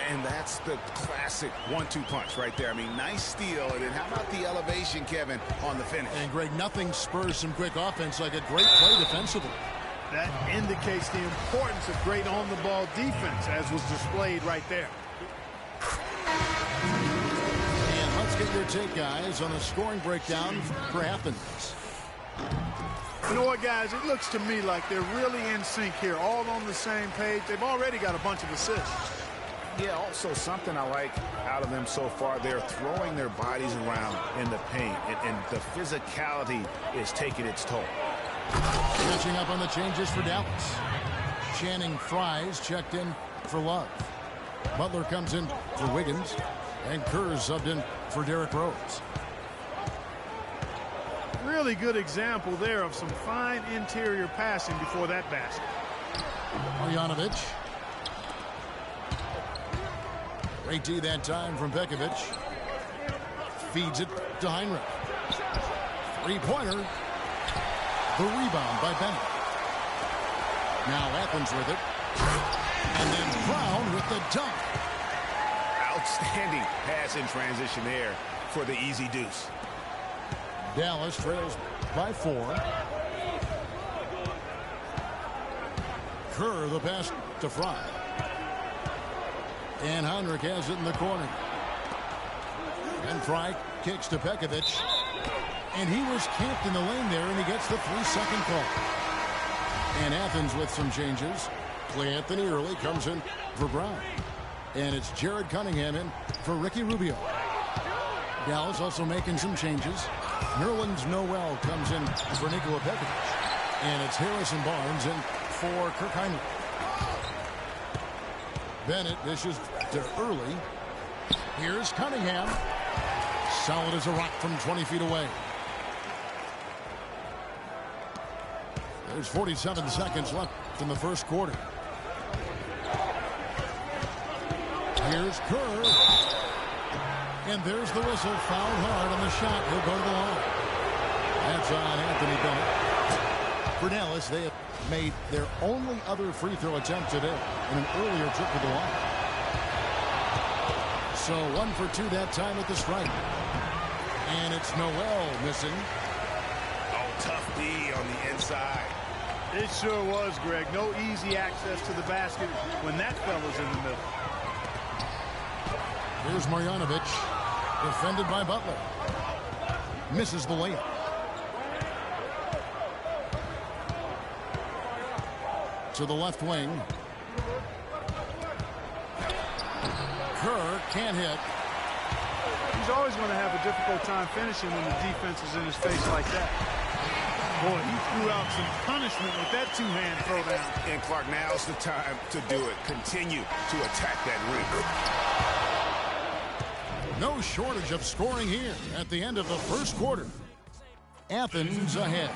And that's the classic 1-2 punch right there. I mean, nice steal. And then how about the elevation, Kevin, on the finish? And, Greg, nothing spurs some quick offense like a great play defensively. That indicates the importance of great on-the-ball defense, as was displayed right there. And let's get your take, guys, on a scoring breakdown for Athens. You know what, guys? It looks to me like they're really in sync here, all on the same page. They've already got a bunch of assists. Yeah, also something I like out of them so far, they're throwing their bodies around in the paint, and the physicality is taking its toll. Catching up on the changes for Dallas. Channing Fries checked in for Love. Butler comes in for Wiggins, and Kerr subbed in for Derrick Rose. Really good example there of some fine interior passing before that basket. Marjanovic. Great D that time from Pekovic. Feeds it to Heinrich. Three-pointer. The rebound by Bennett. Now Athens with it. And then Brown with the dunk. Outstanding pass in transition there for the easy deuce. Dallas trails by 4. Kerr the pass to Fry. And Heinrich has it in the corner. And Fry Kicks to Pekovic. And he was camped in the lane there, and he gets the 3-second call. And Athens with some changes. Clay Anthony early comes in for Brown. And it's Jared Cunningham in for Ricky Rubio. Dallas also making some changes. Nerlens Noel comes in for Nikola Pekovic. And it's Harrison Barnes in for Kirk Heinrich. Bennett dishes to early. Here's Cunningham. Solid as a rock from 20 feet away. There's 47 seconds left in the first quarter. Here's Kerr. And there's the whistle. Fouled hard on the shot. He'll go to the line. That's on Anthony Bennett. For Dallas, they have made their only other free throw attempt today in an earlier trip to the line. So 1 for 2 that time at the stripe. And it's Noel missing. Oh, tough D on the inside. It sure was, Greg. No easy access to the basket when that fella's in the middle. Here's Marjanovic, defended by Butler. Misses the layup. To the left wing. Kerr can't hit. He's always going to have a difficult time finishing when the defense is in his face like that. Boy, he threw out some punishment with that two-hand throwdown. And Clark, now's the time to do it. Continue to attack that rim. No shortage of scoring here at the end of the first quarter. Athens ahead.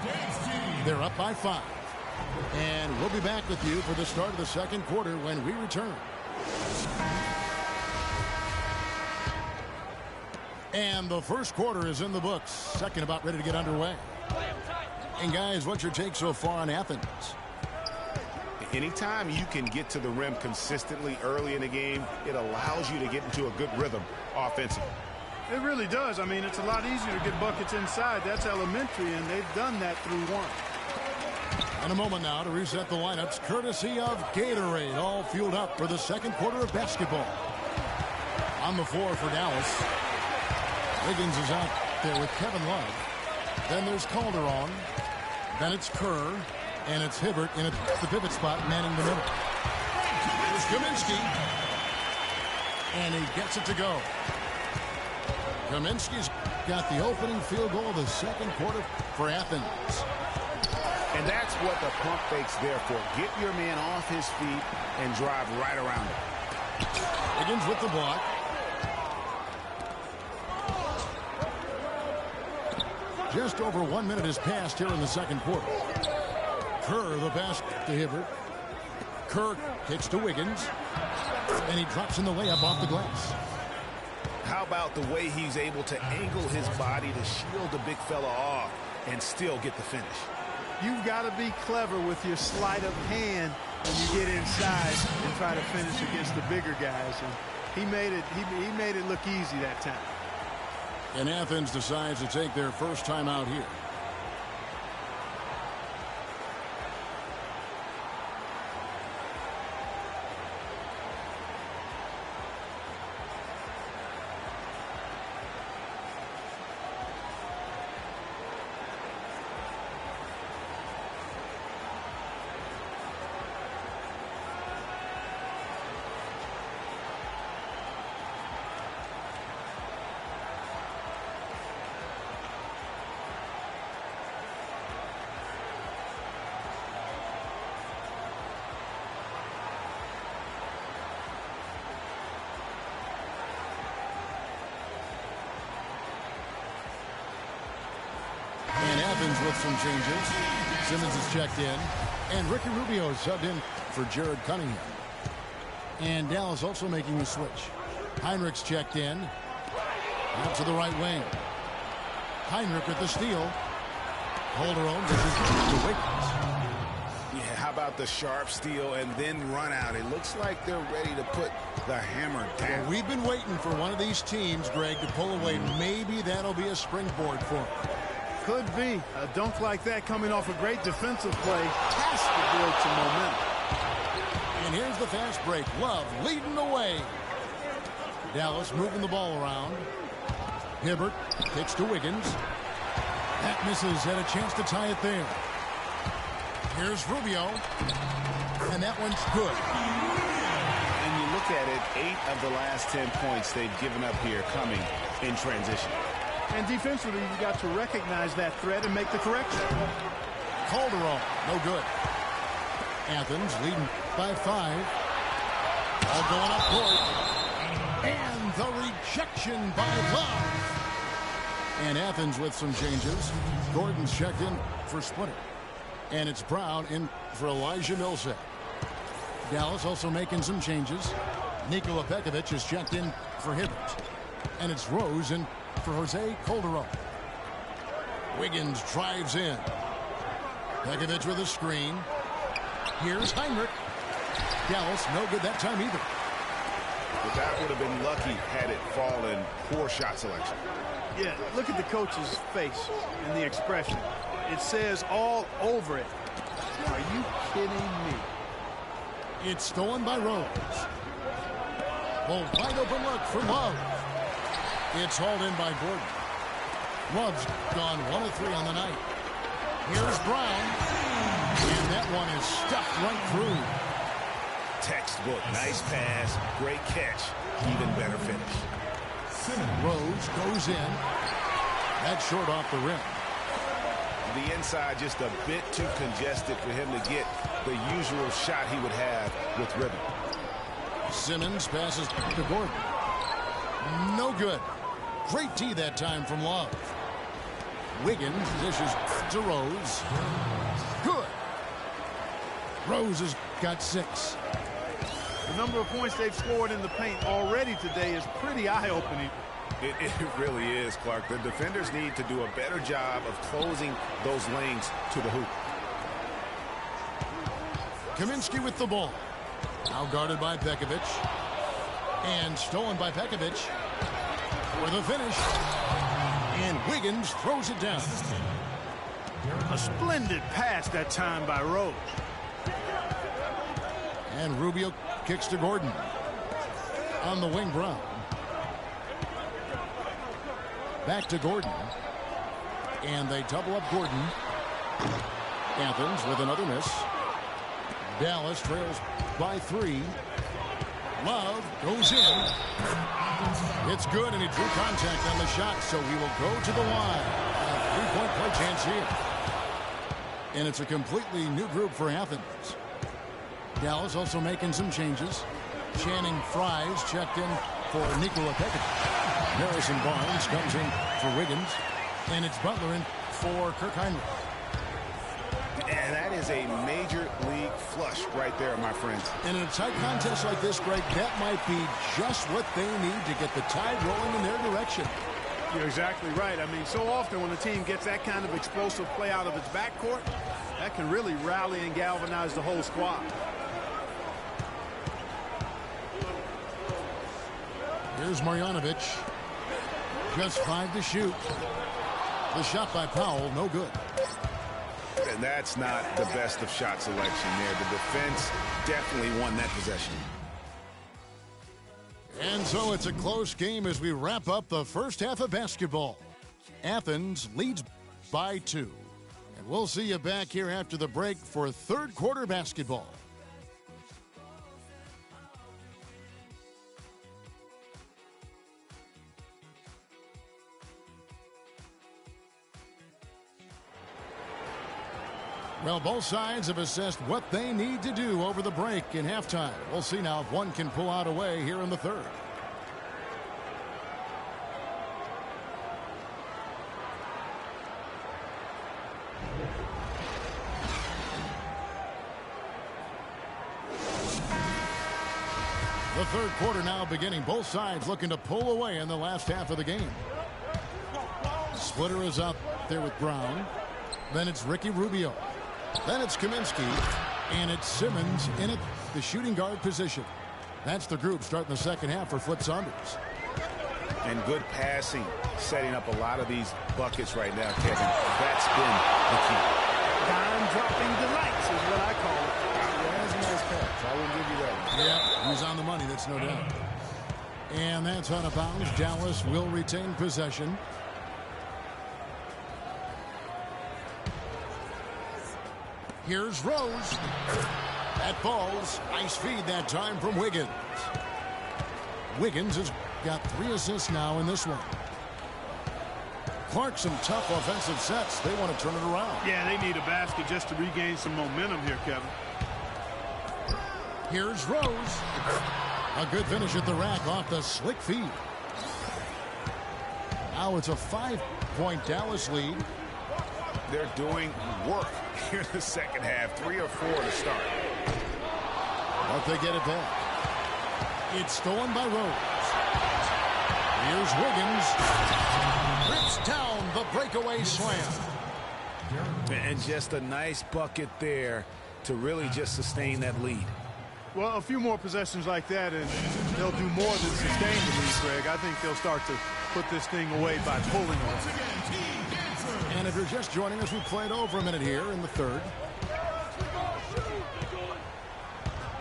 They're up by 5. And we'll be back with you for the start of the second quarter when we return. And the first quarter is in the books. Second about ready to get underway. And guys, what's your take so far on Athens? Anytime you can get to the rim consistently early in the game, it allows you to get into a good rhythm offensively. It really does. I mean, it's a lot easier to get buckets inside. That's elementary, and they've done that through one. And a moment now to reset the lineups, courtesy of Gatorade, all fueled up for the second quarter of basketball. On the floor for Dallas. Wiggins is out there with Kevin Love. Then there's Calderon. Then it's Kerr. And it's Hibbert in the pivot spot, manning the middle. Here's Kaminsky. And he gets it to go. Kaminsky's got the opening field goal of the second quarter for Athens. And that's what the pump fake's there for. Get your man off his feet and drive right around him. Wiggins with the block. Just over 1 minute has passed here in the second quarter. Kerr the pass to Hibbert. Kerr kicks to Wiggins. And he drops in the layup off the glass. How about the way he's able to angle his body to shield the big fella off and still get the finish? You've got to be clever with your sleight of hand when you get inside and try to finish against the bigger guys. And he made it look easy that time. And Athens decides to take their first time out here. With some changes. Simmons is checked in. And Ricky Rubio is subbed in for Jared Cunningham. And Dallas also making a switch. Heinrich's checked in. Out to the right wing. Heinrich with the steal. Calderon dishes to Wiggins. Yeah, how about the sharp steal and then run out? It looks like they're ready to put the hammer down. Well, we've been waiting for one of these teams, Greg, to pull away. Maybe that'll be a springboard for them. Could be. A dunk like that coming off a great defensive play has to build some momentum. And here's the fast break. Love leading the way. Dallas moving the ball around. Hibbert kicks to Wiggins. That misses, had a chance to tie it there. Here's Rubio. And that one's good. And you look at it, 8 of the last 10 points they've given up here coming in transition. And defensively, you got to recognize that threat and make the correction. Calderon, no good. Athens leading by 5. All going up court. And the rejection by Love. And Athens with some changes. Gordon's checked in for Splitter. And it's Brown in for Elijah Millsap. Dallas also making some changes. Nikola Pekovic is checked in for Hibbert. And it's Rose in for Jose Calderon. Wiggins drives in. Pekovic with a screen. Here's Heinrich. Dallas no good that time either. But that would have been lucky had it fallen. Poor shot selection. Yeah, look at the coach's face and the expression. It says all over it. Are you kidding me? It's stolen by Rose. Oh, wide open look for Love. It's hauled in by Gordon. Love's gone 1 of 3 on the night. Here's Brown. And that one is stuffed right through. Textbook. Nice pass. Great catch. Even better finish. Rose goes in. That's short off the rim. The inside just a bit too congested for him to get the usual shot he would have with rhythm. Simmons passes to Gordon. No good. Great D that time from Love. Wiggins dishes to Rose. Good. Rose has got 6. The number of points they've scored in the paint already today is pretty eye-opening. It really is, Clark. The defenders need to do a better job of closing those lanes to the hoop. Kaminsky with the ball. Now guarded by Pekovic. And stolen by Pekovic. For the finish. And Wiggins throws it down. A splendid pass that time by Rose. And Rubio kicks to Gordon. On the wing, Brown. Back to Gordon. And they double up Gordon. Athens with another miss. Dallas trails by 3. Love goes in. It's good, and he drew contact on the shot, so he will go to the line. A 3-point play chance here. And it's a completely new group for Athens. Dallas also making some changes. Channing Fries checked in for Nikola Pekovic. Harrison Barnes comes in for Wiggins. And it's Butler in for Kirk Heinrich. And that is a major league flush right there, my friends. And in a tight contest like this, Greg, that might be just what they need to get the tide rolling in their direction. You're exactly right. I mean, so often when a team gets that kind of explosive play out of its backcourt, that can really rally and galvanize the whole squad. Here's Marjanovic. Just 5 to shoot. The shot by Powell, no good. And that's not the best of shot selection there. The defense definitely won that possession. And so it's a close game as we wrap up the first half of basketball. Athens leads by 2. And we'll see you back here after the break for third quarter basketball. Well, both sides have assessed what they need to do over the break in halftime. We'll see now if one can pull out a way here in the third. The third quarter now beginning. Both sides looking to pull away in the last half of the game. Splitter is out there with Brown. Then it's Ricky Rubio. Then it's Kaminsky, and it's Simmons in the shooting guard position. That's the group starting the second half for Flip Saunders. And good passing, setting up a lot of these buckets right now, Kevin. That's been the key. Dime-dropping delights is what I call it. Yeah, that's a nice catch. I will give you that. Yeah, he's on the money, that's no doubt. And that's out of bounds. Dallas will retain possession. Here's Rose. That falls. Nice feed that time from Wiggins. Wiggins has got 3 assists now in this one. Clark, some tough offensive sets. They want to turn it around. Yeah, they need a basket just to regain some momentum here, Kevin. Here's Rose. A good finish at the rack off the slick feed. Now it's a 5-point Dallas lead. They're doing work here in the second half. 3 or 4 to start. But they get it back. It's stolen by Rose. Here's Wiggins. Rips down the breakaway slam. And just a nice bucket there to really just sustain that lead. Well, a few more possessions like that, and they'll do more than sustain the lead, Greg. I think they'll start to put this thing away by pulling it. And if you're just joining us, we played over a minute here in the third.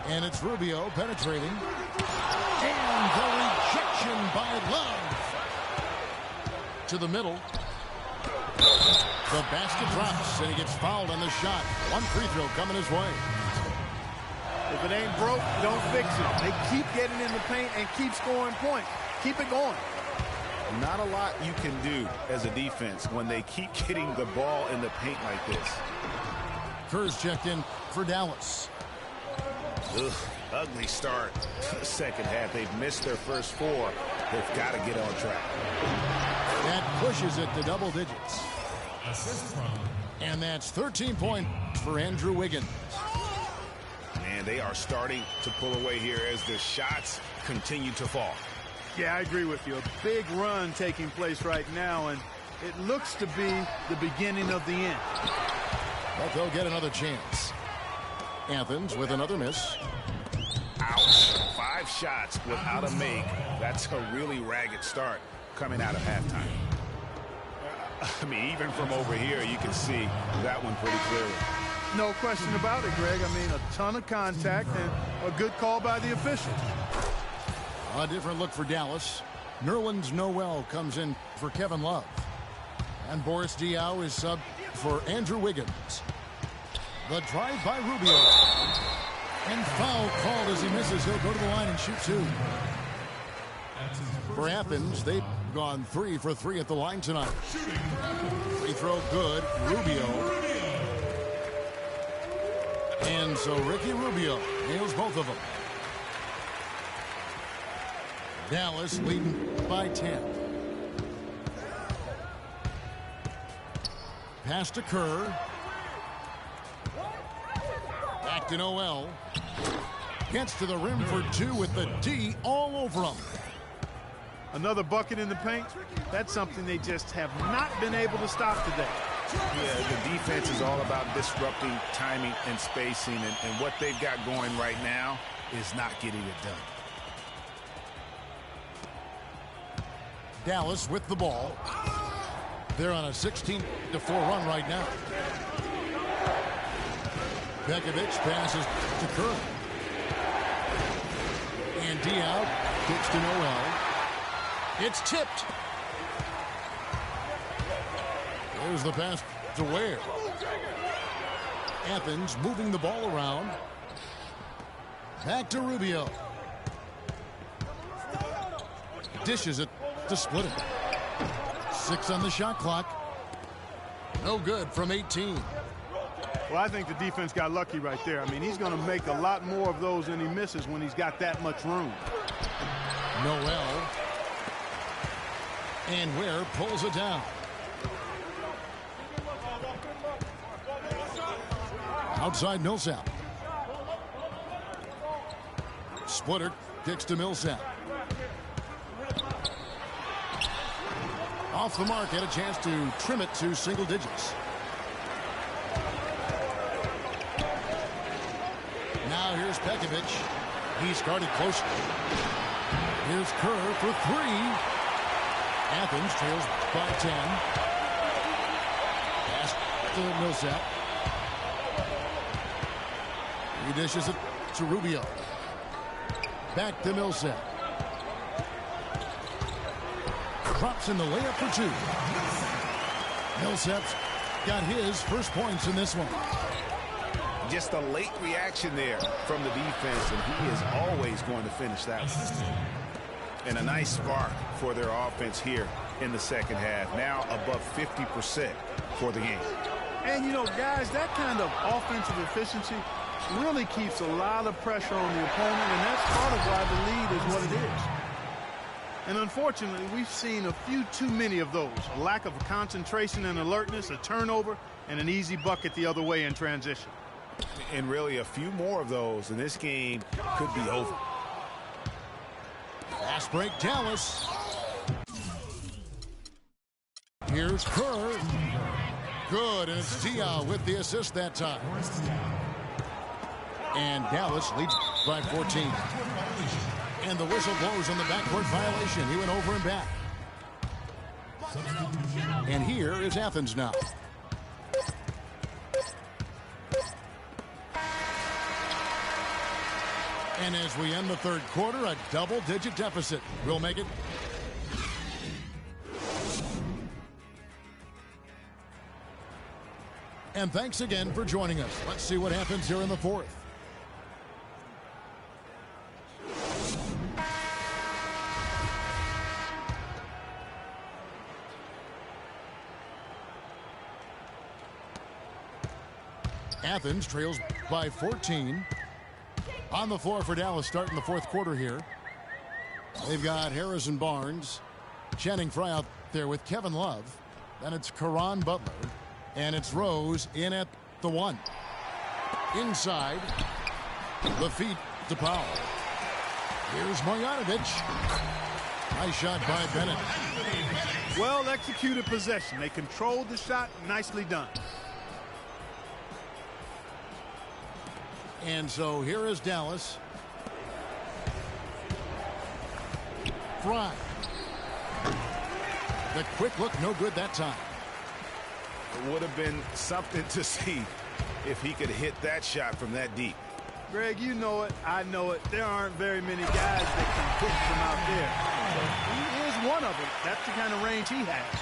And it's Rubio penetrating. And the rejection by Love. To the middle. The basket drops, and he gets fouled on the shot. 1 free throw coming his way. If it ain't broke, don't fix it. They keep getting in the paint and keep scoring points. Keep it going. Not a lot you can do as a defense when they keep getting the ball in the paint like this. Kerr's checked in for Dallas. Ugh, ugly start to the second half. They've missed their first 4. They've got to get on track. That pushes it to double digits. And that's 13 points for Andrew Wiggins. And they are starting to pull away here as the shots continue to fall. Yeah, I agree with you. A big run taking place right now, and it looks to be the beginning of the end. But they'll get another chance. Athens with another miss. Ouch. 5 shots without a make. That's a really ragged start coming out of halftime. I mean, even from over here, you can see that one pretty clearly. No question about it, Greg. I mean, a ton of contact and a good call by the officials. A different look for Dallas. Nerlens Noel comes in for Kevin Love. And Boris Diaw is subbed for Andrew Wiggins. The drive by Rubio. And foul called as he misses. He'll go to the line and shoot 2. For Athens, they've gone 3 for 3 at the line tonight. Free throw good. Rubio. And so Ricky Rubio nails both of them. Dallas leading by 10. Pass to Kerr. Back to Noel. Gets to the rim for 2 with the D all over him. Another bucket in the paint. That's something they just have not been able to stop today. Yeah, the defense is all about disrupting timing and spacing, and what they've got going right now is not getting it done. Dallas with the ball. They're on a 16-4 run right now. Pekovic passes to Kerr. And Diaw kicks to Noel. It's tipped. There's the pass to Ware. Athens moving the ball around. Back to Rubio. Dishes it to split it. 6 on the shot clock. No good from 18. Well, I think the defense got lucky right there. I mean, he's going to make a lot more of those than he misses when he's got that much room. Noel. And Ware pulls it down. Outside Millsap. Splitter kicks to Millsap. Off the mark, had a chance to trim it to single digits. Now here's Pekovic. He's guarded close. Here's Kerr for 3. Athens trails by 10. Pass to Millsap. He dishes it to Rubio. Back to Millsap. drops in the layup for two. Millsap's got his first points in this one. Just a late reaction there from the defense, and he is always going to finish that one. And a nice spark for their offense here in the second half. Now above 50% for the game. And, you know, guys, that kind of offensive efficiency really keeps a lot of pressure on the opponent, and that's part of why the lead is what it is. And unfortunately, we've seen a few too many of those. A lack of concentration and alertness, a turnover, and an easy bucket the other way in transition. And really a few more of those, and this game could be over. Fast break, Dallas. Here's Kerr. Good, and it's Diaw with the assist that time. And Dallas leads by 14. And the whistle blows on the backcourt violation. He went over and back. And here is Athens now. And as we end the third quarter, a double-digit deficit. We'll make it. And thanks again for joining us. Let's see what happens here in the fourth. Athens trails by 14. On the floor for Dallas starting the fourth quarter here. They've got Harrison Barnes, Channing Frye out there with Kevin Love. Then it's Caron Butler. And it's Rose in at the one. Inside. The feet to Powell. Here's Marjanovic. Nice shot by Bennett. Well executed possession. They controlled the shot. Nicely done. And so here is Dallas. Frye. The quick look, no good that time. It would have been something to see if he could hit that shot from that deep. Greg, you know it. I know it. There aren't very many guys that can hit from out there. But he is one of them. That's the kind of range he has.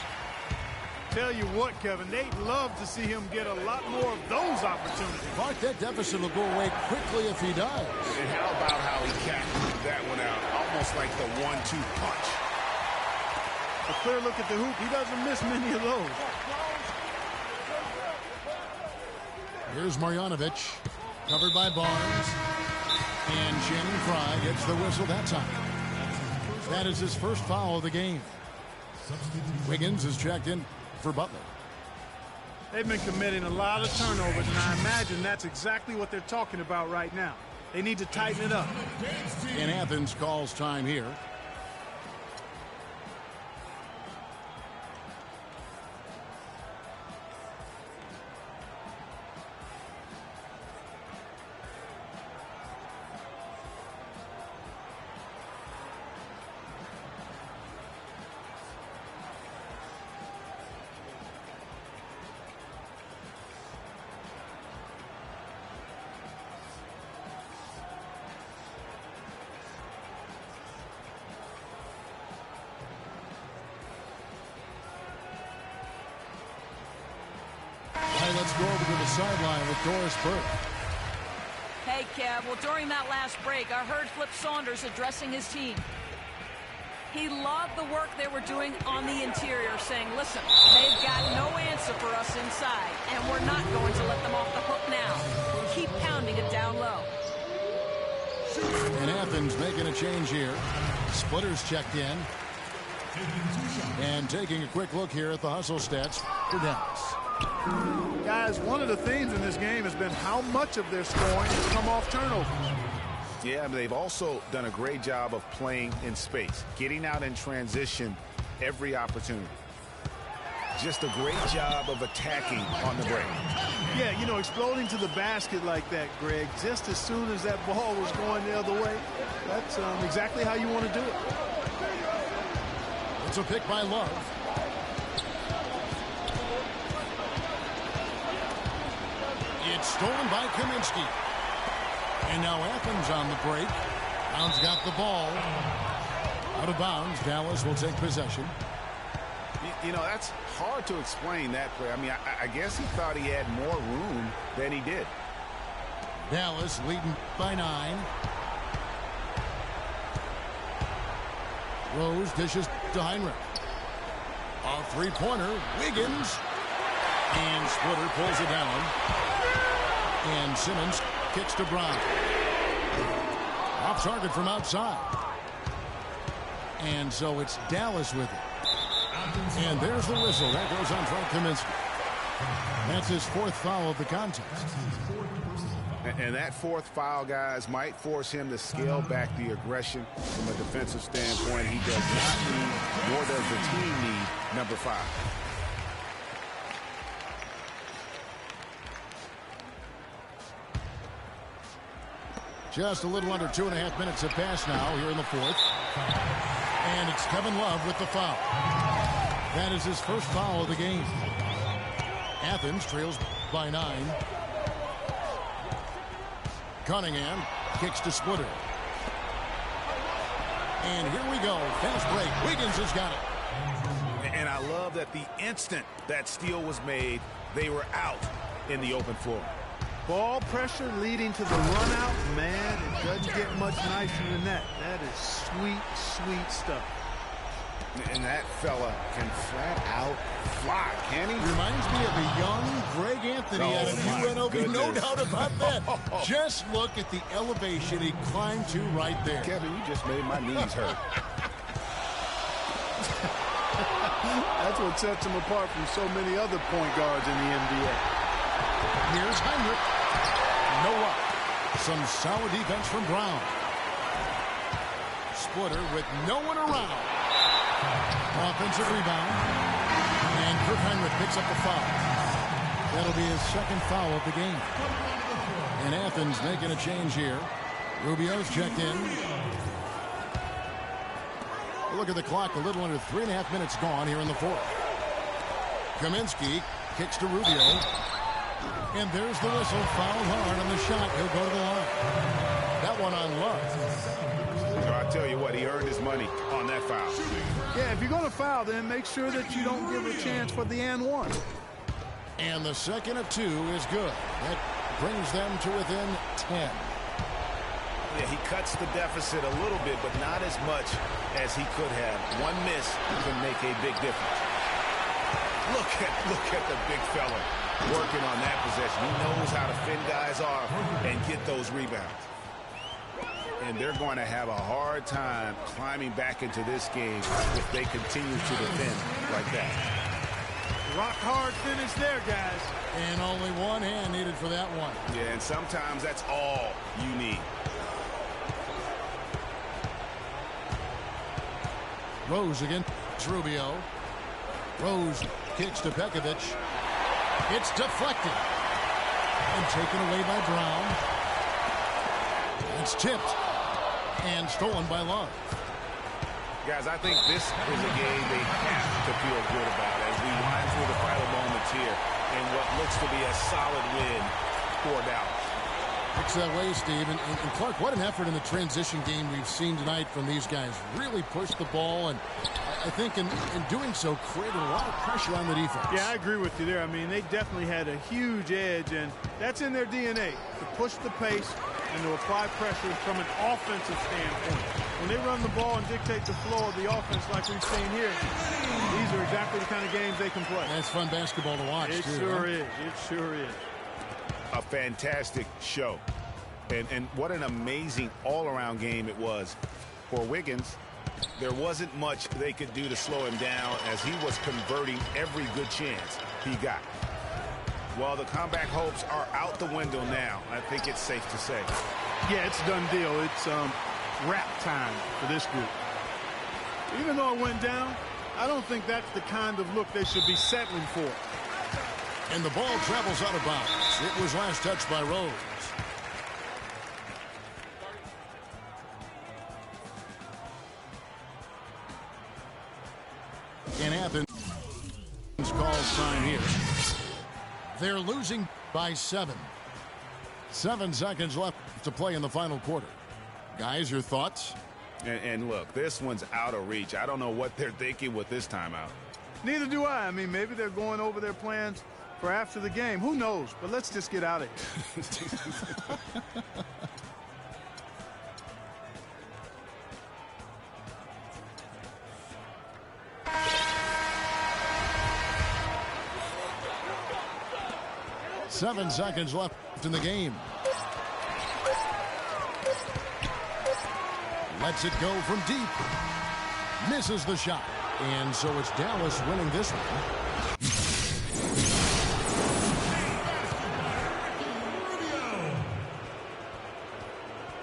Tell you what, Kevin, they'd love to see him get a lot more of those opportunities. Mark, that deficit will go away quickly if he does. And how about how he captured that one out? Almost like the 1-2 punch. A clear look at the hoop. He doesn't miss many of those. Here's Marjanovic, covered by Barnes. And Channing Frye gets the whistle that time. That is his first foul of the game. Wiggins is checked in for Butler. They've been committing a lot of turnovers, and I imagine that's exactly what they're talking about right now. They need to tighten it up. And Athens calls time here. Let's go over to the sideline with Doris Burke. Hey, Kev. Well, during that last break, I heard Flip Saunders addressing his team. He loved the work they were doing on the interior, saying, listen, they've got no answer for us inside, and we're not going to let them off the hook now. Keep pounding it down low. And Athens making a change here. Splitters checked in. And taking a quick look here at the hustle stats for Dallas. Guys, one of the themes in this game has been how much of their scoring has come off turnovers. Yeah, but they've also done a great job of playing in space, getting out in transition every opportunity. Just a great job of attacking on the break. Yeah, you know, exploding to the basket like that, Greg, just as soon as that ball was going the other way, that's exactly how you want to do it. It's a pick by Love. It's stolen by Kaminsky. And now Athens on the break. Brown's got the ball. Out of bounds. Dallas will take possession. You know, that's hard to explain that play. I mean, I guess he thought he had more room than he did. Dallas leading by 9. Rose dishes to Heinrich. A three-pointer. Wiggins. And Splitter pulls it down. And Simmons kicks to Brown. Off target from outside. And so it's Dallas with it. And there's the whistle. That goes on Frank Kaminsky. That's his 4th foul of the contest. And that 4th foul, guys, might force him to scale back the aggression from a defensive standpoint. He does not need, nor does the team need, number 5. Just a little under 2.5 minutes have passed now here in the 4th. And it's Kevin Love with the foul. That is his 1st foul of the game. Athens trails by 9. Cunningham kicks to Splitter. And here we go. Fast break. Wiggins has got it. And I love that the instant that steal was made, they were out in the open floor. Ball pressure leading to the run out. Man, it doesn't get much nicer than that. That is sweet, sweet stuff. And that fella can flat out fly, can he? Reminds me of a young Greg Anthony out of UNLV. No doubt about that. Just look at the elevation he climbed to right there. Kevin, you just made my knees hurt. That's what sets him apart from so many other point guards in the NBA. Here's Heinrich. No up. Some solid defense from Brown. Splitter with no one around. Offensive rebound. And Kirk Heinrich picks up the foul. That'll be his 2nd foul of the game. And Athens making a change here. Rubio's checked in. Look at the clock. A little under 3.5 minutes gone here in the 4th. Kaminsky kicks to Rubio. And there's the whistle. Fouled hard on the shot. He'll go to the line. That one on Love. So I tell you what, he earned his money on that foul. Yeah, if you're going to foul, then make sure that you don't give a chance for the and 1. And the 2nd of 2 is good. That brings them to within 10. Yeah, he cuts the deficit a little bit, but not as much as he could have. One miss can make a big difference. Look at the big fella working on that possession. He knows how to fend guys off and get those rebounds. And they're going to have a hard time climbing back into this game if they continue to defend like that. Rock hard finish there, guys. And only one hand needed for that one. Yeah, and sometimes that's all you need. Rose against Rubio. Rose kicks to Pekovic. It's deflected. And taken away by Brown. It's tipped. And stolen by Love. Guys, I think this is a game they have to feel good about as we wind through the final moments here in what looks to be a solid win for Dallas. Looks that way, Steve. And Clark, what an effort in the transition game we've seen tonight from these guys. Really pushed the ball, and I think in doing so created a lot of pressure on the defense. Yeah, I agree with you there. I mean, they definitely had a huge edge, and that's in their DNA, to push the pace and to apply pressure from an offensive standpoint. When they run the ball and dictate the flow of the offense like we've seen here, these are exactly the kind of games they can play. That's fun basketball to watch, It sure is. It sure is. A fantastic show. And what an amazing all-around game it was for Wiggins. There wasn't much they could do to slow him down as he was converting every good chance he got. Well, the comeback hopes are out the window now. I think it's safe to say. Yeah, it's a done deal. It's wrap time for this group. Even though it went down, I don't think that's the kind of look they should be settling for. And the ball travels out of bounds. It was last touched by Rose. In Athens, calls time here. They're losing by 7. 7 seconds left to play in the final quarter. Guys, your thoughts? And look, this one's out of reach. I don't know what they're thinking with this timeout. Neither do I. I mean, maybe they're going over their plans for after the game. Who knows? But let's just get out of here. 7 seconds left in the game. Lets it go from deep. Misses the shot. And so it's Dallas winning this one.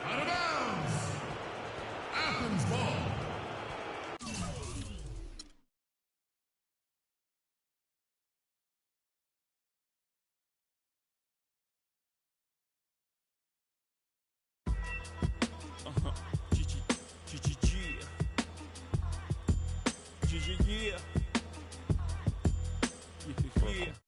Out of bounds. Athens ball. Yeah.